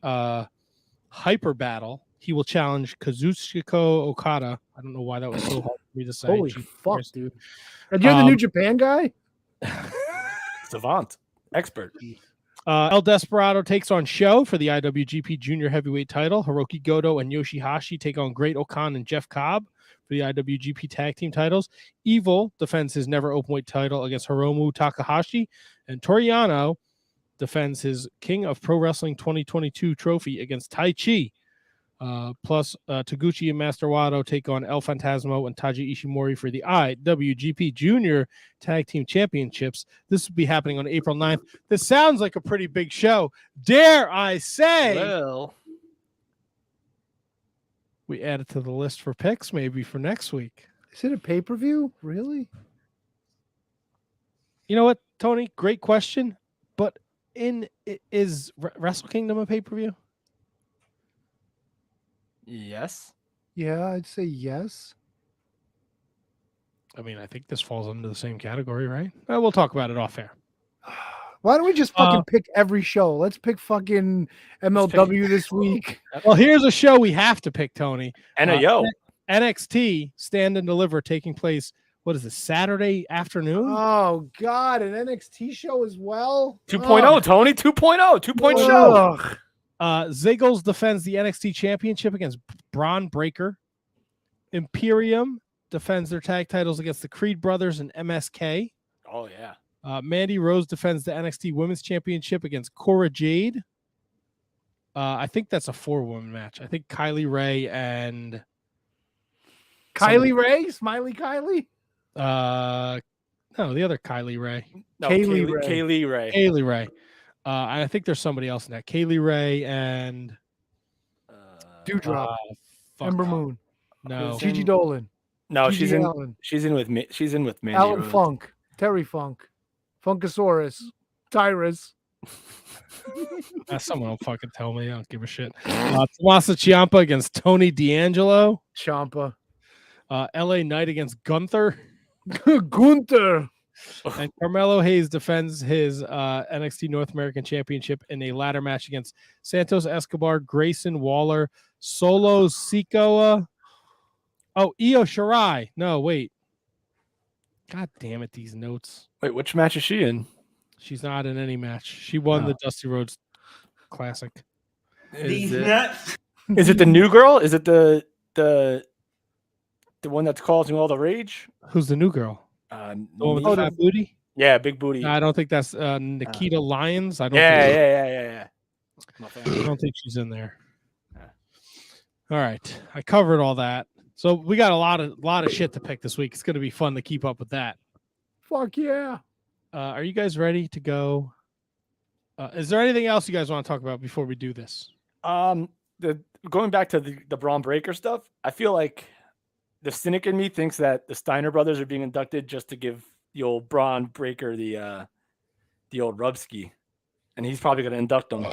Hyper Battle, he will challenge Kazuchika Okada. I don't know why that was so hard for me to say. Holy fuck, dude. And you're the New Japan guy? Savant. Expert. El Desperado takes on Sho for the IWGP Junior Heavyweight title. Hiroki Goto and Yoshihashi take on Great Okan and Jeff Cobb for the IWGP Tag Team titles. Evil defends his never openweight title against Hiromu Takahashi. And Toriano defends his King of Pro Wrestling 2022 trophy against Tai Chi. Plus, Taguchi and Master Wato take on El Phantasmo and Taiji Ishimori for the IWGP Junior Tag Team Championships. This will be happening on April 9th. This sounds like a pretty big show. Dare I say? Well, we add it to the list for picks maybe for next week. Is it a pay-per-view? Really? You know what, Tony? Great question. But is Wrestle Kingdom a pay-per-view? Yes. Yeah, I'd say yes. I mean, I think this falls under the same category, right? We'll talk about it off air. Why don't we just fucking pick every show? Let's pick fucking MLW this week. Well, here's a show we have to pick, Tony. NXT Stand and Deliver taking place, what is it, Saturday afternoon? Oh, God, an NXT show as well? 2.0, Tony, 2.0, 2.0 show. Ziggles defends the NXT Championship against Braun Breaker. Imperium defends their tag titles against the Creed Brothers and MSK. Oh, yeah. Mandy Rose defends the NXT Women's Championship against Cora Jade. I think that's a 4-woman match. I think Kylie Ray and... Kylie Ray? Smiley Kylie? No, the other Kylie Ray. No, Kaylee Ray. Kaylee Ray. I think there's somebody else in that. Kaylee Ray and Dewdrop. Ember Moon. No. Gigi Dolan. No, Gigi Allen. She's in with me. She's in with Mandy Alan Rose. Funk. Terry Funk. Funkasaurus. Tyrus. Someone will fucking tell me. I don't give a shit. Tommaso Ciampa against Tony D'Angelo. Ciampa. LA Knight against Gunther. Gunther. And Carmelo Hayes defends his NXT North American Championship in a ladder match against Santos Escobar, Grayson Waller, Solo Sikoa. Oh, Io Shirai. No, wait. God damn it, these notes. Wait, which match is she in? She's not in any match. She won the Dusty Rhodes Classic. Is it the new girl? Is it the one that's causing all the rage? Who's the new girl? The one with the fat booty? Yeah, big booty. I don't think that's Nikita Lyons. I don't. Yeah. I don't think she's in there. All right, I covered all that. So we got a lot of shit to pick this week. It's going to be fun to keep up with that. Fuck yeah. Are you guys ready to go? Is there anything else you guys want to talk about before we do this? Going back to the Braun Breaker stuff, I feel like the cynic in me thinks that the Steiner brothers are being inducted just to give the old Braun Breaker the old Rubski, and he's probably going to induct him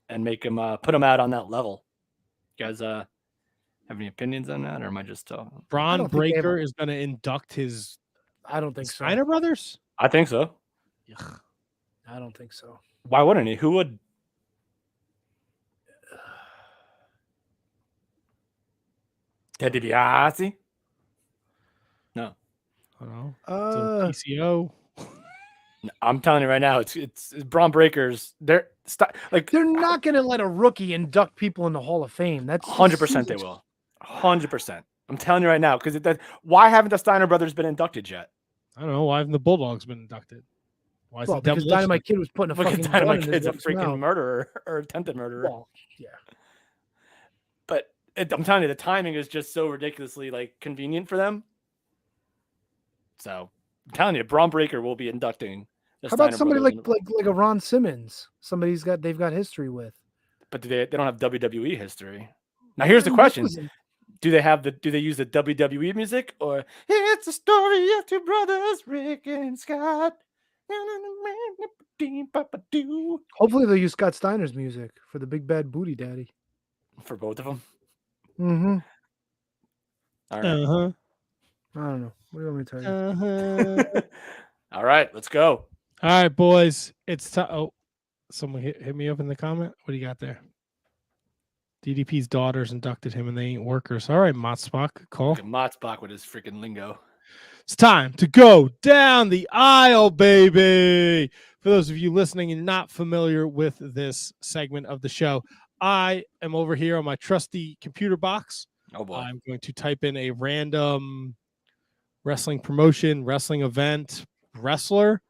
and make him put him out on that level. You guys have any opinions on that, or am I just Braun Breaker is going to induct his? I don't think so. Steiner brothers? I think so. Ugh. I don't think so. Why wouldn't he? Who would? Ted DiBiase? No. I don't know. PCO. I'm telling you right now, it's Braun Breakers. They're not going to let a rookie induct people in the Hall of Fame. That's 100%. They will. 100%. I'm telling you right now, because why haven't the Steiner brothers been inducted yet? I don't know. Why haven't the Bulldogs been inducted? Why is because Dynamite Kid was putting a fucking Dynamite gun in Kid's a his freaking mouth. murderer or attempted murderer. Well, yeah. But I'm telling you, the timing is just so ridiculously convenient for them. So I'm telling you, Braun Breaker will be inducting. How about somebody like a Ron Simmons? They've got history with. But they don't have WWE history. Now here's the question: do they use the WWE music, or it's a story of two brothers, Rick and Scott? Hopefully they'll use Scott Steiner's music for the Big Bad Booty Daddy. For both of them. Mm-hmm. All right. I don't know. What do you want me to tell you? All right, let's go. All right, boys. It's time. Oh, someone hit me up in the comment. What do you got there? DDP's daughters inducted him and they ain't workers. All right, Motsbach, call. Motsbach with his freaking lingo. It's time to go down the aisle, baby. For those of you listening and not familiar with this segment of the show, I am over here on my trusty computer box. Oh boy. I'm going to type in a random wrestling promotion, wrestling event, wrestler.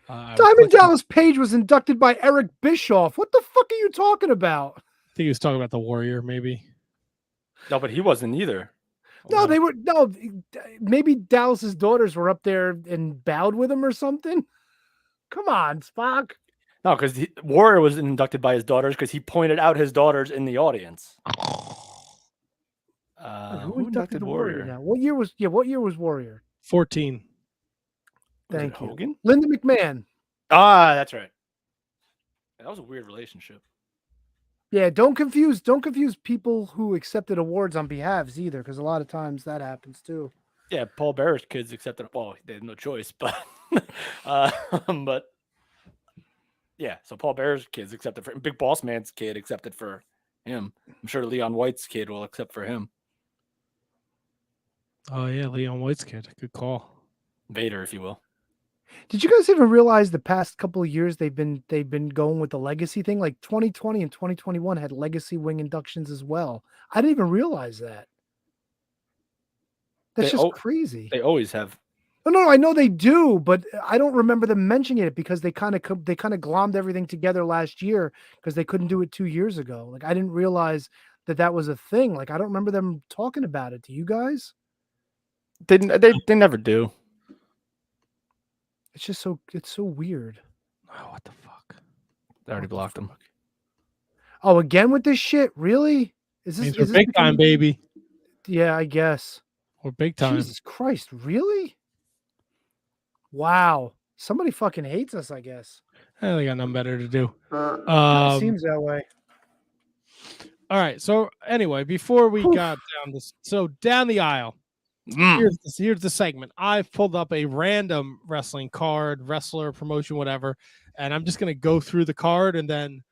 Diamond Dallas Page was inducted by Eric Bischoff. What the fuck are you talking about? I think he was talking about the Warrior, maybe. No, but he wasn't either. No, they were maybe Dallas's daughters were up there and bowed with him or something. Come on, Spock. No, because Warrior was inducted by his daughters because he pointed out his daughters in the audience. Who inducted Warrior now? What year was Warrior? 14. Thank you. Hogan? Linda McMahon. Ah, that's right. That was a weird relationship. Yeah, don't confuse people who accepted awards on behalves either, because a lot of times that happens too. Yeah, Paul Bearer's kids accepted. Well, they had no choice, but but yeah. So Paul Bearer's kids accepted for Big Boss Man's kid accepted for him. I'm sure Leon White's kid will accept for him. Oh yeah, Leon White's kid. Good call. Vader, if you will. Did you guys even realize the past couple of years they've been going with the legacy thing? Like 2020 and 2021 had legacy wing inductions as well. I didn't even realize that. That's just crazy. They always have. No, I know they do, but I don't remember them mentioning it because they kind of glommed everything together last year because they couldn't do it 2 years ago. Like I didn't realize that was a thing. Like I don't remember them talking about it. Do you guys? They never do. It's just it's so weird. Oh, what the fuck? They already blocked him. Oh, again with this shit? Really? Is this big time, baby? Yeah, I guess. We're big time. Jesus Christ, really? Wow. Somebody fucking hates us, I guess. They got nothing better to do. It seems that way. All right. So anyway, before we got down the aisle, here's the segment. I've pulled up a random wrestling card, wrestler, promotion, whatever, and I'm just going to go through the card and then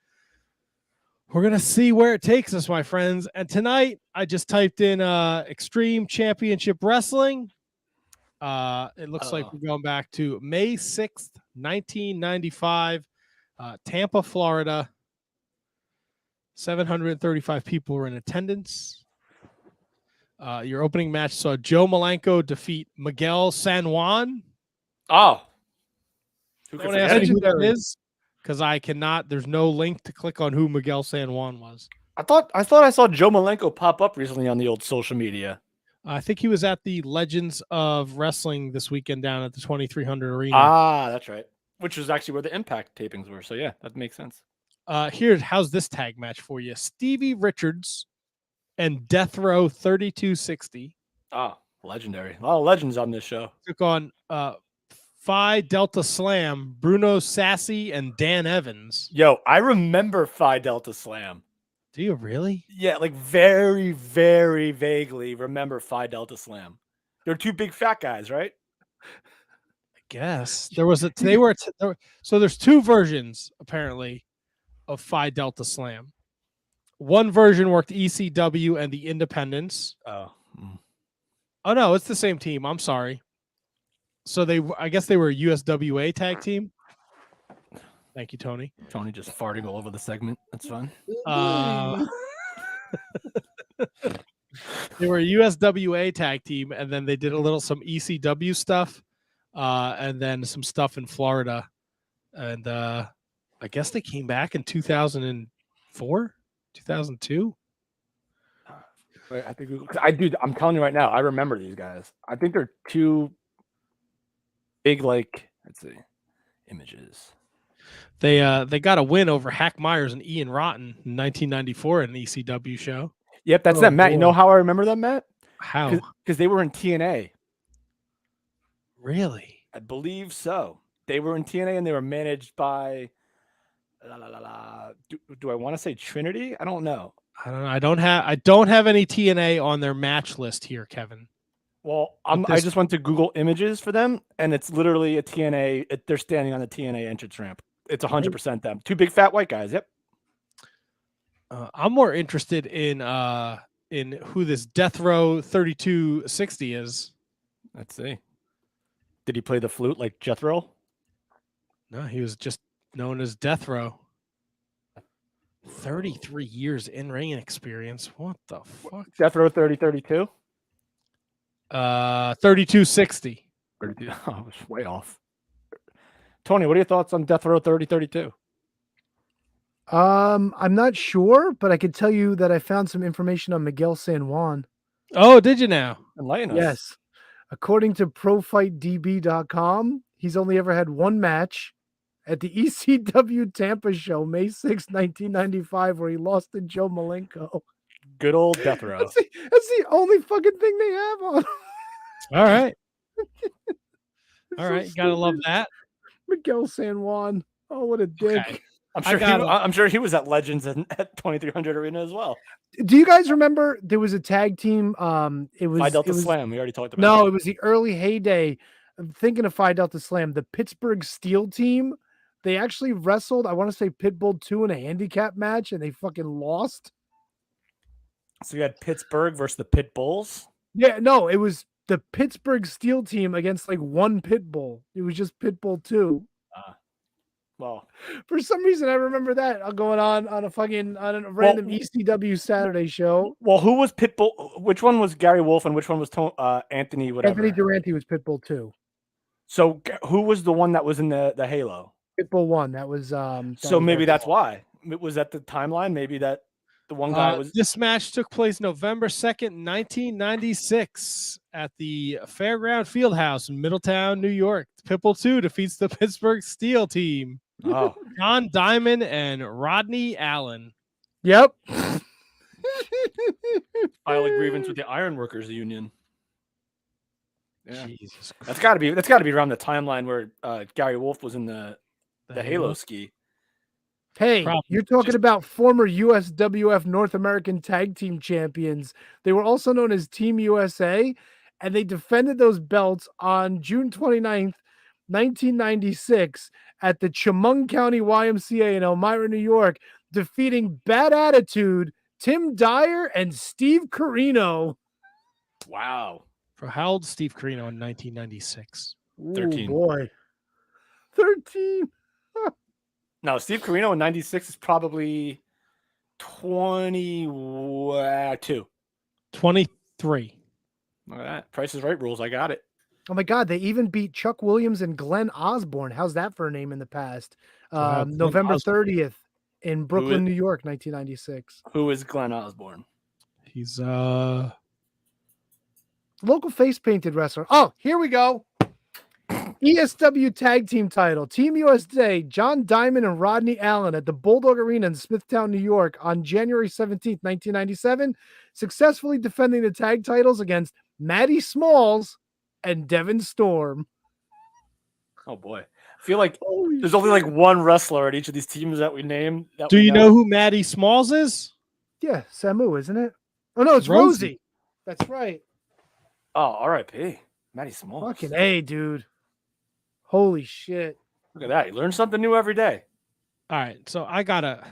we're going to see where it takes us, my friends. And tonight I just typed in Extreme Championship Wrestling. It looks like we're going back to May 6th, 1995, Tampa, Florida. 735 people were in attendance. Your opening match saw Joe Malenko defeat Miguel San Juan. Oh. Don't ask me who that is, because I cannot. There's no link to click on who Miguel San Juan was. I thought I saw Joe Malenko pop up recently on the old social media. I think he was at the Legends of Wrestling this weekend down at the 2300 Arena. Ah, that's right. Which is actually where the Impact tapings were. So yeah, that makes sense. How's this tag match for you? Stevie Richards and Death Row 3260 Ah, legendary. A lot of legends on this show. took on Phi Delta Slam, Bruno Sassy, and Dan Evans. Yo, I remember Phi Delta Slam. Do you really? Yeah, like very, very vaguely remember Phi Delta Slam. They're two big fat guys, right? I guess there was so there's two versions apparently of Phi Delta Slam. One version worked ECW and the Independents. Oh. Oh no, it's the same team. I'm sorry. So I guess they were a USWA tag team. Thank you, Tony. Tony just farting all over the segment. That's fun. They were a USWA tag team, and then they did some ECW stuff, and then some stuff in Florida. And I guess they came back in 2004, 2002. I think I'm telling you right now, I remember these guys. I think they're two big, like, let's see, images. They got a win over Hack Myers and Ian Rotten in 1994 at an ECW show. Yep, that's them, Matt. Boy. You know how I remember them, Matt? How? Because they were in TNA. Really? I believe so. They were in TNA and they were managed by Do I want to say Trinity? I don't know. I don't know. I don't have any TNA on their match list here, Kevin. Well, I just went to Google Images for them, and it's literally a TNA. They're standing on the TNA entrance ramp. It's 100% them. Two big fat white guys. Yep. I'm more interested in who this Death Row 3260 is. Let's see. Did he play the flute like Jethro? No, he was just known as Death Row. 33 years in ring experience. What the fuck? Death Row 3032? 3260. 32. Oh, I was way off. Tony, what are your thoughts on Death Row 3032? I'm not sure, but I could tell you that I found some information on Miguel San Juan. Oh, did you now? Enlighten us. Yes. According to ProFightDB.com, he's only ever had one match at the ECW Tampa show, May 6, 1995, where he lost to Joe Malenko. Good old Death Row. That's the only fucking thing they have on. All right. All right. You got to love that. Miguel San Juan. Oh, what a dick. Okay. I'm sure he was at Legends at 2300 Arena as well. Do you guys remember there was a tag team? It was Phi Delta Slam. We already talked about. No, it was the early heyday. I'm thinking of Phi Delta Slam, the Pittsburgh Steel team. They actually wrestled, I want to say Pitbull 2 in a handicap match, and they fucking lost. So you had Pittsburgh versus the Pit Bulls? Yeah, no, it was the Pittsburgh Steel team against like one Pitbull. It was just Pitbull 2. Well, for some reason, I remember that going on a random ECW Saturday show. Well, who was Pitbull? Which one was Gary Wolf and which one was Anthony? Whatever. Anthony Durante was Pitbull 2. So who was the one that was in the Halo? Pitbull 1. That was. So maybe that's why. Was that the timeline? Maybe that the one guy was. This match took place November 2nd, 1996, at the Fairground Fieldhouse in Middletown, New York. Pitbull 2 defeats the Pittsburgh Steel team. Oh, John Diamond and Rodney Allen. Yep. File a grievance with the Ironworkers Union. Yeah. Jesus Christ. That's got to be around the timeline where Gary Wolf was in the Halo ski. Hey, Probably. You're talking about former USWF North American Tag Team Champions. They were also known as Team USA, and they defended those belts on June 29th, 1996 at the Chemung County YMCA in Elmira, New York, defeating Bad Attitude, Tim Dyer, and Steve Corino. Wow. For how old is Steve Corino in 1996? 13. Ooh, boy. 13. No, Steve Corino in 96 is probably 22. 23. Look at that. Price is Right rules. I got it. Oh my God, they even beat Chuck Williams and Glenn Osborne. How's that for a name in the past? November 30th in Brooklyn, New York, 1996. Who is Glenn Osborne? He's Local face painted wrestler. Oh, here we go. ESW tag team title. Team USA, John Diamond and Rodney Allen at the Bulldog Arena in Smithtown, New York on January 17th, 1997, successfully defending the tag titles against Matty Smalls and Devin Storm. Oh boy. I feel like there's only like one wrestler at each of these teams that we name. Do you know who Maddie Smalls is? Yeah, Samu, isn't it? Oh no, it's Rosie. That's right. Oh, R.I.P. Matty Smalls. Fucking A, dude. Holy shit. Look at that. You learn something new every day. All right, so I gotta.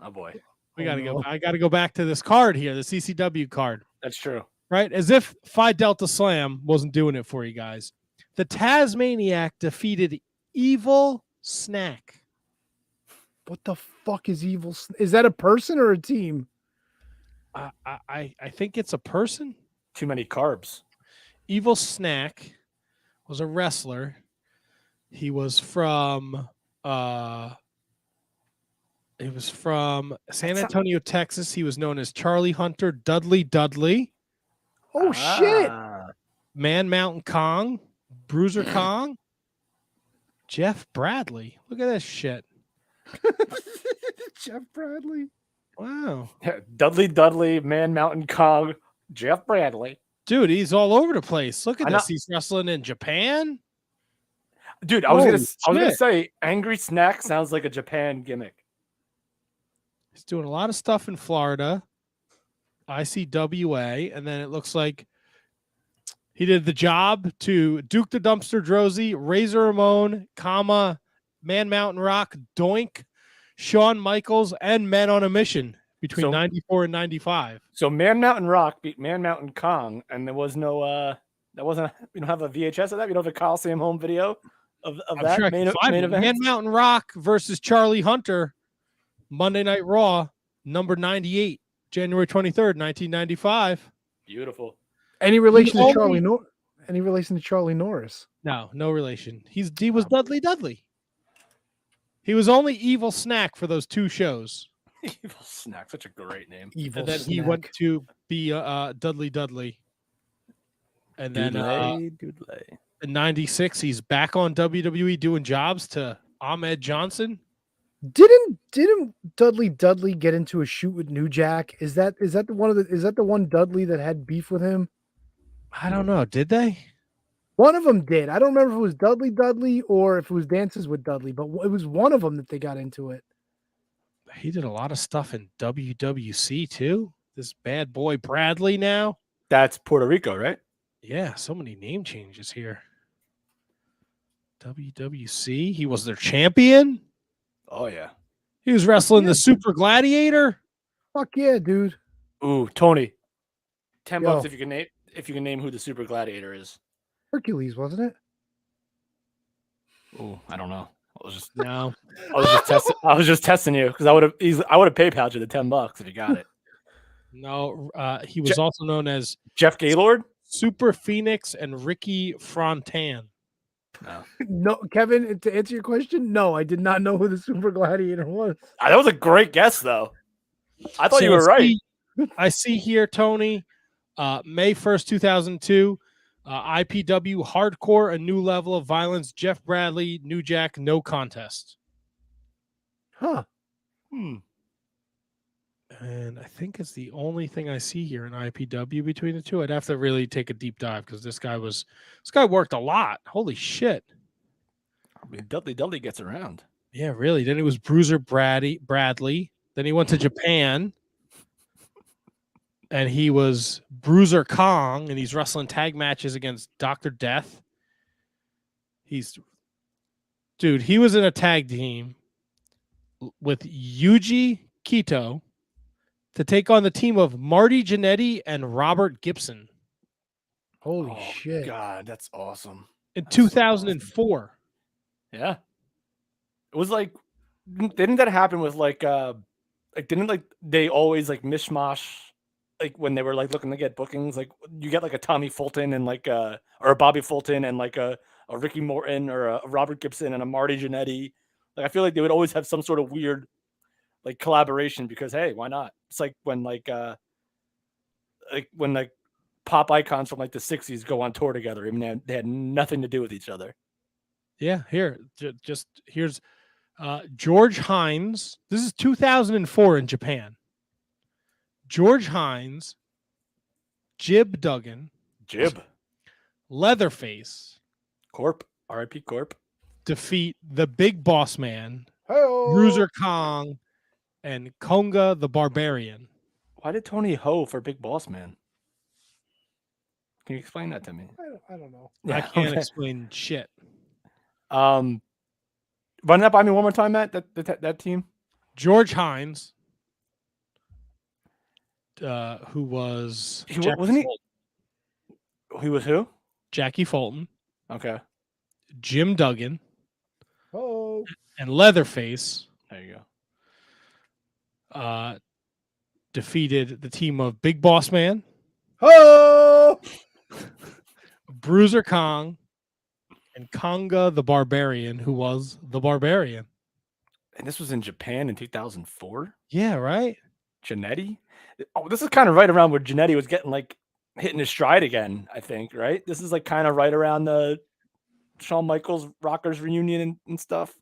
Oh boy. Go. I gotta go back to this card here, the CCW card. That's true. Right, as if Phi Delta Slam wasn't doing it for you guys. The Tasmaniac defeated Evil Snack. What the fuck is Evil? Is that a person or a team? I think it's a person. Too many carbs. Evil Snack was a wrestler. He was from San Antonio, Texas. He was known as Charlie Hunter Dudley. Oh shit. Man Mountain Kong, Bruiser Kong, Jeff Bradley. Look at this shit. Jeff Bradley. Wow. Dudley, Man Mountain Kong, Jeff Bradley. Dude, he's all over the place. Look at I know. this. He's wrestling in Japan. Dude, I was gonna say Angry Snack sounds like a Japan gimmick. He's doing a lot of stuff in Florida, ICWA, and then it looks like he did the job to Duke the Dumpster Drozy, Razor Ramon, Man Mountain Rock, Doink, Shawn Michaels, and Men on a Mission between 94 and 95. So Man Mountain Rock beat Man Mountain Kong, and there was no we don't have a VHS of that. We don't have a Coliseum home video of that sure main event. Man Mountain Rock versus Charlie Hunter, Monday Night Raw, number 98, January 23rd, 1995. Beautiful. Any relation to Charlie Norris? Any relation to Charlie Norris? No relation. He was Dudley. He was only Evil Snack for those two shows. Evil Snack, such a great name. Evil and then Snack. he went to be Dudley. And then in 96, he's back on WWE doing jobs to Ahmed Johnson. Didn't Dudley get into a shoot with New Jack? Is that the one Dudley that had beef with him? I don't know. Did they? One of them did. I don't remember if it was Dudley or if it was Dances with Dudley, but it was one of them that they got into it. He did a lot of stuff in WWC too. This bad boy Bradley now. That's Puerto Rico, right? Yeah, so many name changes here. WWC. He was their champion. Oh yeah. He was wrestling the Super Gladiator. Fuck yeah, dude. Ooh, Tony. $10 Yo. if you can name who the Super Gladiator is. Hercules, wasn't it? Ooh, I don't know. I was just testing you because I would have PayPal'd you the $10 if you got it. No, he was also known as Jeff Gaylord, Super Phoenix, and Ricky Frontan. No, Kevin, to answer your question, no, I did not know who the Super Gladiator was. That was a great guess, though. I thought you were right. I see here, Tony, May 1st, 2002, IPW Hardcore, A New Level of Violence, Jeff Bradley, New Jack, no contest. Huh. And I think it's the only thing I see here in IPW between the two. I'd have to really take a deep dive because this guy worked a lot. Holy shit. I mean, Dudley gets around. Yeah, really. Then it was Bruiser Bradley. Then he went to Japan. And he was Bruiser Kong, and he's wrestling tag matches against Dr. Death. He was in a tag team with Yuji Kito to take on the team of Marty Jannetty and Robert Gibson. Holy shit. God, that's awesome. In 2004. Yeah. It was like, didn't that happen with didn't they always mishmash when they were looking to get bookings, you get a Tommy Fulton and or a Bobby Fulton and a Ricky Morton or a Robert Gibson and a Marty Jannetty. I feel like they would always have some sort of weird collaboration because hey, why not? It's when pop icons from like the 60s go on tour together. I mean, they had nothing to do with each other. Yeah, here's George Hines. This is 2004 in Japan. George Hines, Jib Duggan, Leatherface, Corp, R.I.P. Corp, defeat the Big Boss Man, Bruiser Kong, and Konga the Barbarian. Why did Tony Ho for Big Boss Man? Can you explain that to me? I don't know. I can't explain shit. Run that by me one more time, Matt. That team. George Hines, who was wasn't he? He was who? Jackie Fulton. Okay. Jim Duggan. Oh. And Leatherface. There you go. Defeated the team of Big Boss Man. Oh. Bruiser Kong. And Konga the Barbarian, who was the Barbarian. And this was in Japan in 2004? Yeah, right? Jannetty? Oh, this is kind of right around where Jannetty was getting like hitting his stride again, I think, right? This is like kind of right around the Shawn Michaels Rockers reunion and stuff.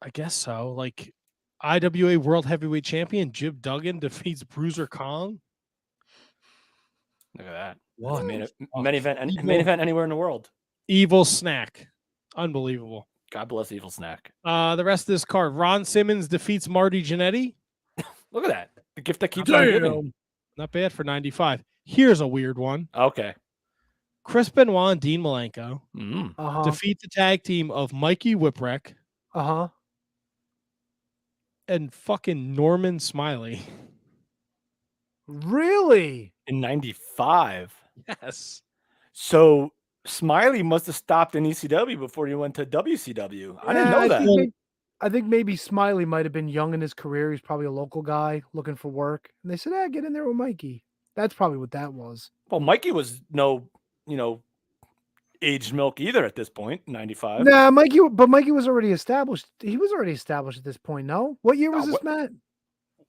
I guess so. Like IWA World Heavyweight Champion Jim Duggan defeats Bruiser Kong. Look at that. What? Main event anywhere in the world. Evil Snack. Unbelievable. God bless Evil Snack. The rest of this card, Ron Simmons defeats Marty Jannetty. Look at that. The gift that keeps on giving. Not bad for 95. Here's a weird one. Okay. Chris Benoit and Dean Malenko Uh-huh. defeat the tag team of Mikey Whipwreck Uh-huh. and fucking Norman Smiley. Really? In 95. Yes. So Smiley must have stopped in ECW before he went to WCW. I didn't know that. I think maybe Smiley might have been young in his career. He's probably a local guy looking for work. And they said, get in there with Mikey. That's probably what that was. Well, Mikey was no, aged milk either at this point, 95. Nah, Mikey was already established. He was already established at this point, no? What year was this, Matt?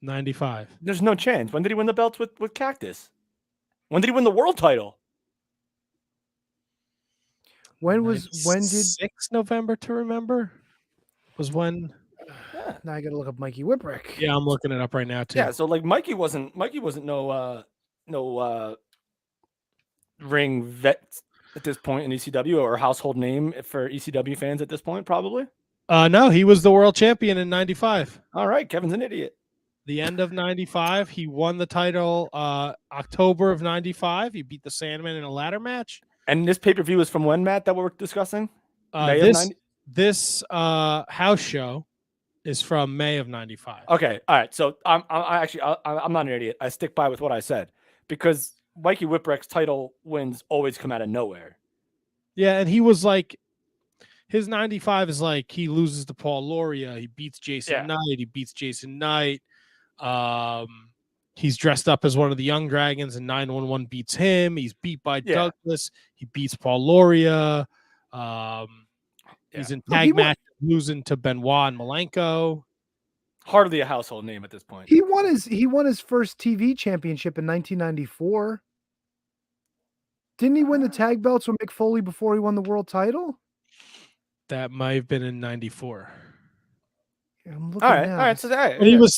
95. There's no chance. When did he win the belts with Cactus? When did he win the world title? When did 6 November to remember? Was when now I gotta look up Mikey Whipwreck. Yeah, I'm looking it up right now too. Yeah, so like Mikey wasn't no ring vet at this point in ECW or household name for ECW fans at this point, probably. No, he was the world champion in 95. All right, Kevin's an idiot. The end of 95, he won the title October of 95. He beat the Sandman in a ladder match. And this pay-per-view is from when, Matt, that we're discussing? This house show is from May of 95. Okay, all right. So I'm not an idiot. I stick by with what I said because Mikey Whipwreck's title wins always come out of nowhere. Yeah, and he was like, his 95 is like he loses to Paul Loria. He beats Jason Knight. He beats Jason Knight. He's dressed up as one of the Young Dragons, and 911 beats him. He's beat by Douglas. He beats Paul Loria. He's in tag match losing to Benoit and Malenko. Hardly a household name at this point. He won his first TV championship in 1994. Didn't he win the tag belts with Mick Foley before he won the world title? That might have been in 94. Yeah, I'm looking all right, now. all right. So that But he was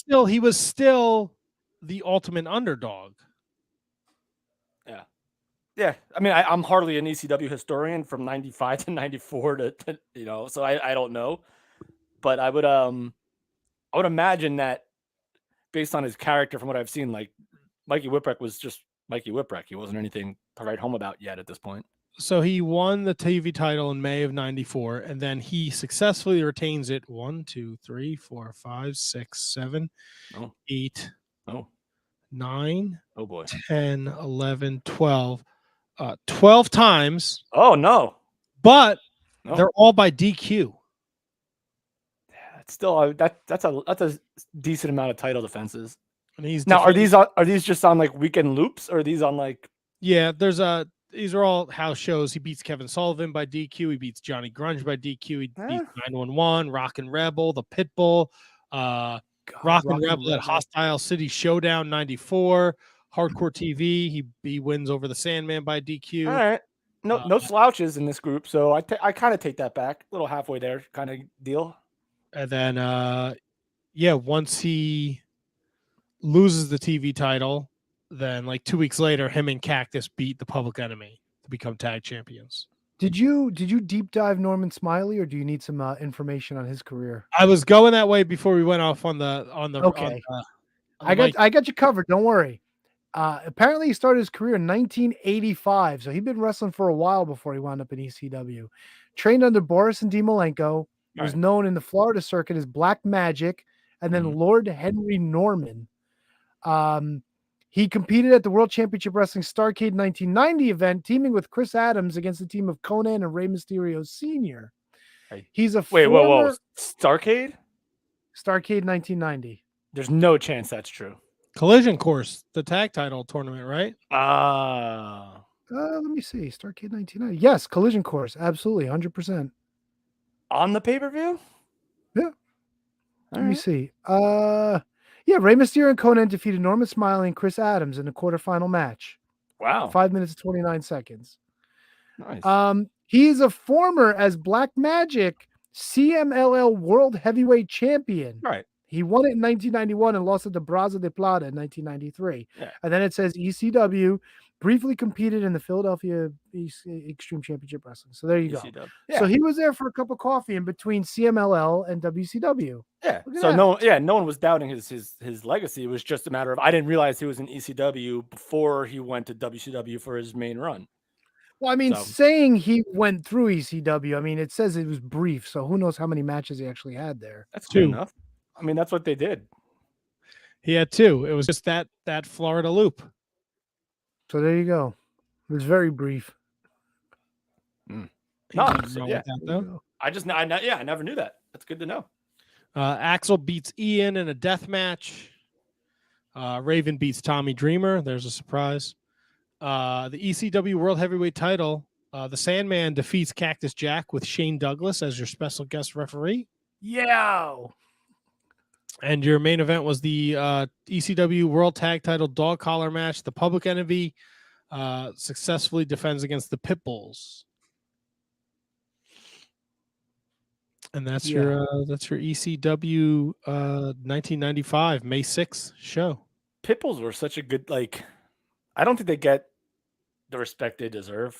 still the ultimate underdog. Yeah, I mean, I'm hardly an ECW historian from 95 to 94 to so I don't know, but I would imagine that based on his character from what I've seen, like Mikey Whipwreck was just Mikey Whipwreck. He wasn't anything to write home about yet at this point. So he won the TV title in May of 94, and then he successfully retains it 1, 2, 3, 4, 5, 6, 7, 8, 9, oh boy, 10, 11, 12. 12 times. Oh no! But they're all by DQ. Yeah, it's still that's a decent amount of title defenses. And he's now are these just on like weekend loops or are these on like? Yeah, these are all house shows. He beats Kevin Sullivan by DQ. He beats Johnny Grunge by DQ. He beats 911, Rockin' Rebel, the Pitbull, Rockin' Rebel at Hostile City Showdown 94. Hardcore TV. He wins over the Sandman by DQ. All right. No slouches in this group, so I kind of take that back. A little halfway there kind of deal. And then, once he loses the TV title, then like 2 weeks later, him and Cactus beat the Public Enemy to become tag champions. Did you deep dive Norman Smiley, or do you need some information on his career? I was going that way before we went off on the. Okay. I got you covered. Don't worry. Apparently, he started his career in 1985, so he'd been wrestling for a while before he wound up in ECW. Trained under Boris and Malenko, was known in the Florida circuit as Black Magic, and then Lord Henry Norman. He competed at the World Championship Wrestling Starrcade 1990 event, teaming with Chris Adams against the team of Conan and Rey Mysterio Sr. He's a whoa. Starrcade 1990. There's no chance that's true. Collision Course, the tag title tournament, right? Let me see. Starrcade 1990. Yes, Collision Course. Absolutely. 100%. On the pay-per-view? Yeah. Let me see. Rey Mysterio and Conan defeated Norman Smiley and Chris Adams in the quarterfinal match. Wow. 5 minutes and 29 seconds. Nice. He's a former as Black Magic CMLL World Heavyweight Champion. Right. He won it in 1991 and lost it to Brazo de Plata in 1993. Yeah. And then it says ECW, briefly competed in the Philadelphia Extreme Championship Wrestling. So there you go. Yeah. So he was there for a cup of coffee in between CMLL and WCW. Yeah. So no one was doubting his legacy. It was just a matter of I didn't realize he was in ECW before he went to WCW for his main run. Well, I mean, saying he went through ECW, I mean, it says it was brief. So who knows how many matches he actually had there? That's good enough. I mean, that's what they did. He had 2. It was just that Florida loop. So there you go. It was very brief. No, though. I never knew that. That's good to know. Axel beats Ian in a death match. Raven beats Tommy Dreamer. There's a surprise. The ECW World Heavyweight title. The Sandman defeats Cactus Jack with Shane Douglas as your special guest referee. Yeah. And your main event was the ECW World Tag Title Dog Collar match. The Public Enemy successfully defends against the Pitbulls. And that's your ECW 1995 May 6th show. Pitbulls were such a good I don't think they get the respect they deserve.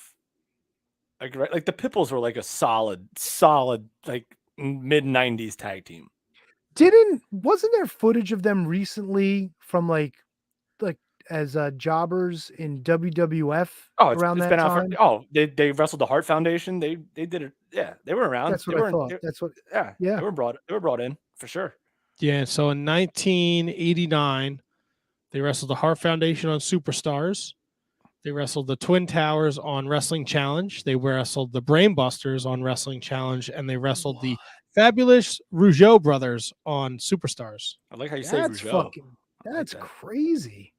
Like the Pitbulls were like a solid like mid 90s tag team. Wasn't there footage of them recently from like as jobbers in WWF around that time? They wrestled the Hart Foundation. They did it. Yeah, they were around. That's what I thought. They were brought in for sure. Yeah, so in 1989, they wrestled the Hart Foundation on Superstars. They wrestled the Twin Towers on Wrestling Challenge. They wrestled the Brainbusters on Wrestling Challenge, and they wrestled the Fabulous Rougeau brothers on Superstars. I like how you say Rougeau. That's crazy.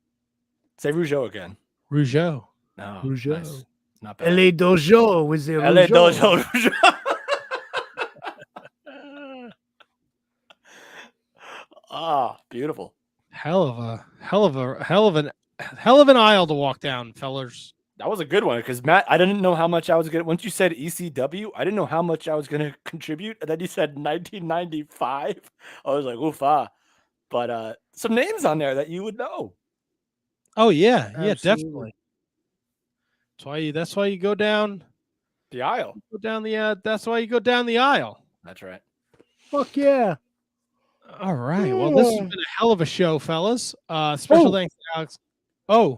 Say Rougeau again. Rougeau. No, Rougeau. Nice. Not bad. LA Dojo was there. LA Dojo. Beautiful. Hell of an aisle to walk down, fellers. That was a good one because Matt, I didn't know how much I was going to. Once you said ECW, I didn't know how much I was going to contribute. And then you said 1995. I was like, oofa. But some names on there that you would know. Oh, yeah. Absolutely. Yeah, definitely. That's why you go down the aisle. That's why you go down the aisle. That's right. Fuck yeah. All right. Well, this has been a hell of a show, fellas. Special thanks to Alex. I'm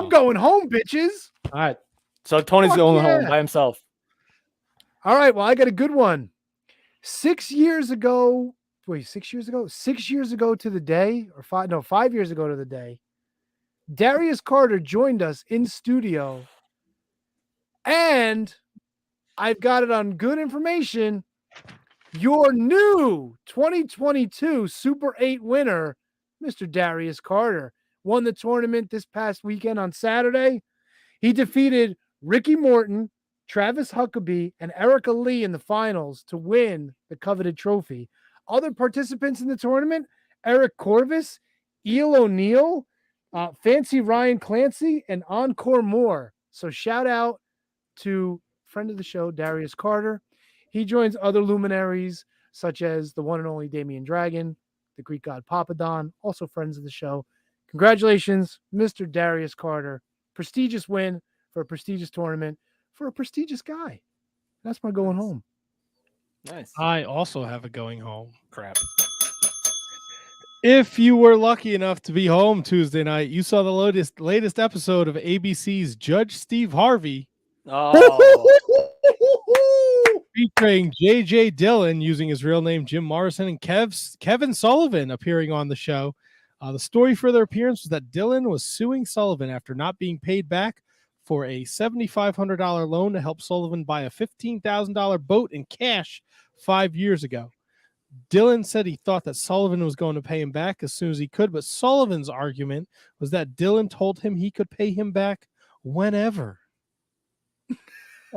going home, bitches. All right. So Tony's going home by himself. All right. Well, I got a good one. 6 years ago to the day, or 5 years ago to the day, Darius Carter joined us in studio, and I've got it on good information. Your new 2022 Super 8 winner, Mr. Darius Carter, won the tournament this past weekend on Saturday. He defeated Ricky Morton, Travis Huckabee, and Erica Lee in the finals to win the coveted trophy. Other participants in the tournament, Eric Corvus, Eel O'Neill, Fancy Ryan Clancy, and Encore Moore. So shout out to friend of the show, Darius Carter. He joins other luminaries such as the one and only Damian Dragon, the Greek god Papadon, also friends of the show. Congratulations, Mr. Darius Carter. Prestigious win for a prestigious tournament for a prestigious guy. That's my going home. Nice. I also have a going home. Crap. If you were lucky enough to be home Tuesday night, you saw the latest episode of ABC's Judge Steve Harvey. Oh. Featuring J.J. Dillon using his real name Jim Morrison and Kevin Sullivan appearing on the show. The story for their appearance was that Dillon was suing Sullivan after not being paid back for a $7,500 loan to help Sullivan buy a $15,000 boat in cash 5 years ago. Dillon said he thought that Sullivan was going to pay him back as soon as he could, but Sullivan's argument was that Dillon told him he could pay him back whenever.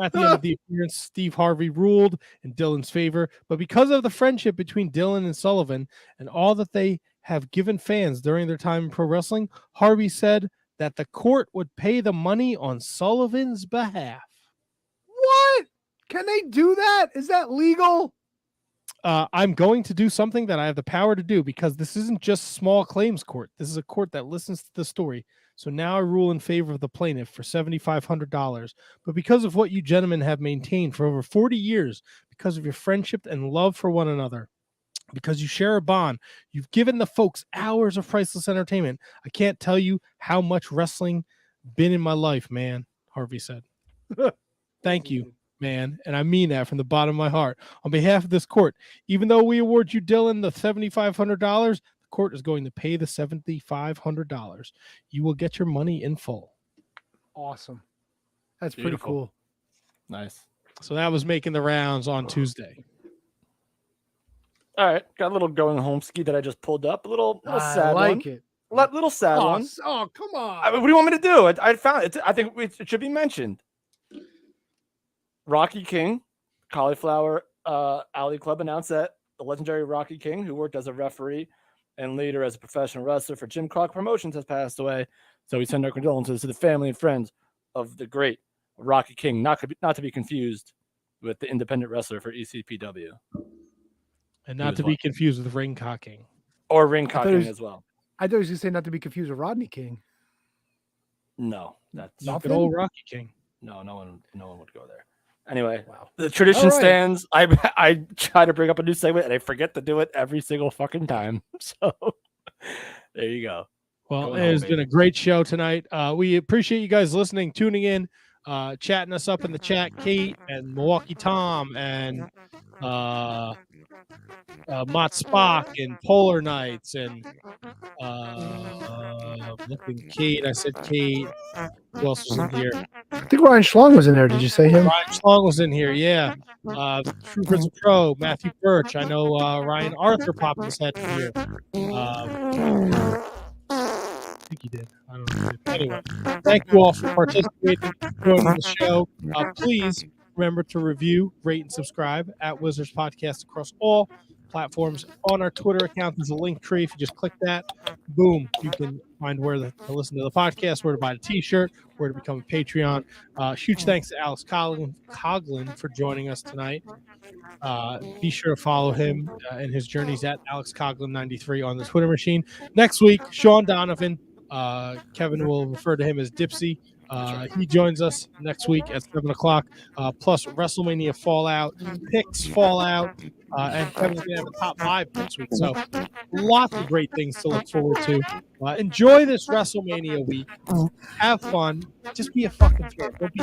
At the end of the appearance, Steve Harvey ruled in Dillon's favor, but because of the friendship between Dillon and Sullivan and all that they have given fans during their time in pro wrestling, Harvey said that the court would pay the money on Sullivan's behalf. What? Can they do that? Is that legal? I'm going to do something that I have the power to do because this isn't just small claims court. This is a court that listens to the story. So now I rule in favor of the plaintiff for $7,500. But because of what you gentlemen have maintained for over 40 years, because of your friendship and love for one another, because you share a bond, you've given the folks hours of priceless entertainment. I can't tell you how much wrestling been in my life, man, Harvey said. Thank you, man. And I mean that from the bottom of my heart. On behalf of this court, even though we award you, Dillon, the $7,500, the court is going to pay the $7,500. You will get your money in full. Awesome. That's Beautiful. pretty cool. Nice. So that was making the rounds on Tuesday. All right. Got a little going home ski that I just pulled up. A little I sad like one. it. Little sad one. Oh, come on. I mean, what do you want me to do? I found it. I think it should be mentioned. Rocky King, Cauliflower Alley Club announced that the legendary Rocky King, who worked as a referee and later as a professional wrestler for Jim Crock Promotions, has passed away. So we send our condolences to the family and friends of the great Rocky King, not to be confused with the independent wrestler for ECPW. And not to be confused with ring cocking. Or ring cocking as well. I thought he was going to say not to be confused with Rodney King. No, that's not good old Rocky King. No one would go there. Anyway, the tradition stands. I try to bring up a new segment and I forget to do it every single fucking time. So there you go. Well, it has been a great show tonight. We appreciate you guys listening, tuning in, chatting us up in the chat. Kate and Milwaukee Tom and Mott Spock and Polar Knights and looking Kate. I said Kate. Who else was in here? I think Ryan Schlong was in there. Did you say him? Ryan Schlong was in here, yeah. True Prince of Pro, Matthew Birch. I know Ryan Arthur popped his head in here. I think he did. I don't know. Anyway, thank you all for participating, joining the show. Please remember to review, rate, and subscribe at Wizards Podcast across all platforms. On our Twitter account, there's a link tree. If you just click that, boom, you can find where to listen to the podcast, where to buy the t-shirt, where to become a Patreon. Huge thanks to Alex Coughlin for joining us tonight. Be sure to follow him in his journeys at Alex Coughlin 93 on the Twitter machine. Next week, Sean Donovan. Kevin will refer to him as Dipsy. He joins us next week at 7 o'clock, plus WrestleMania Fallout, picks Fallout, and Kevin's going to have a top 5 next week. So lots of great things to look forward to. Enjoy this WrestleMania week. Have fun. Just be a fucking dork. Don't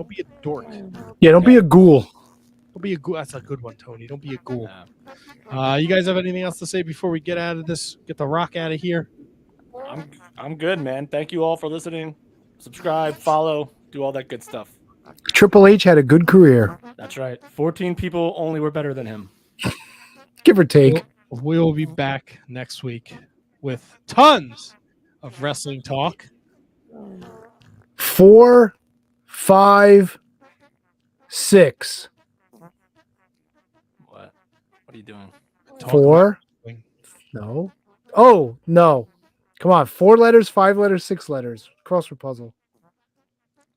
be a dork. Yeah, don't be a ghoul. Don't be a ghoul. That's a good one, Tony. Don't be a ghoul. You guys have anything else to say before we get out of this? Get the rock out of here? I'm good, man. Thank you all for listening. Subscribe, follow, do all that good stuff. Triple H had a good career. That's right. 14 people only were better than him. Give or take. We'll be back next week with tons of wrestling talk. 4, 5, 6. What are you doing? 4. No. Oh, no. Come on, 4 letters, 5 letters, 6 letters. Crossword puzzle.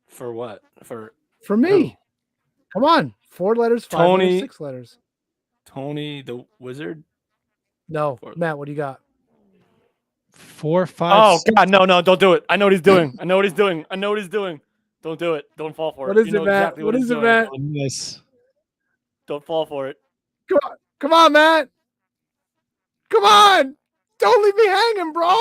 For what? For me. Come on, 4 letters, 5 Tony. letters, 6 letters. Tony the Wizard? No, Matt, what do you got? 4, 5. Oh 6. God, no, don't do it. I know what he's doing. I know what he's doing. Don't do it. Don't fall for What it. is it, Matt? Exactly what he's is it, doing. Matt? Yes. Don't fall for it. Come on, Matt. Come on. Don't leave me hanging, bro.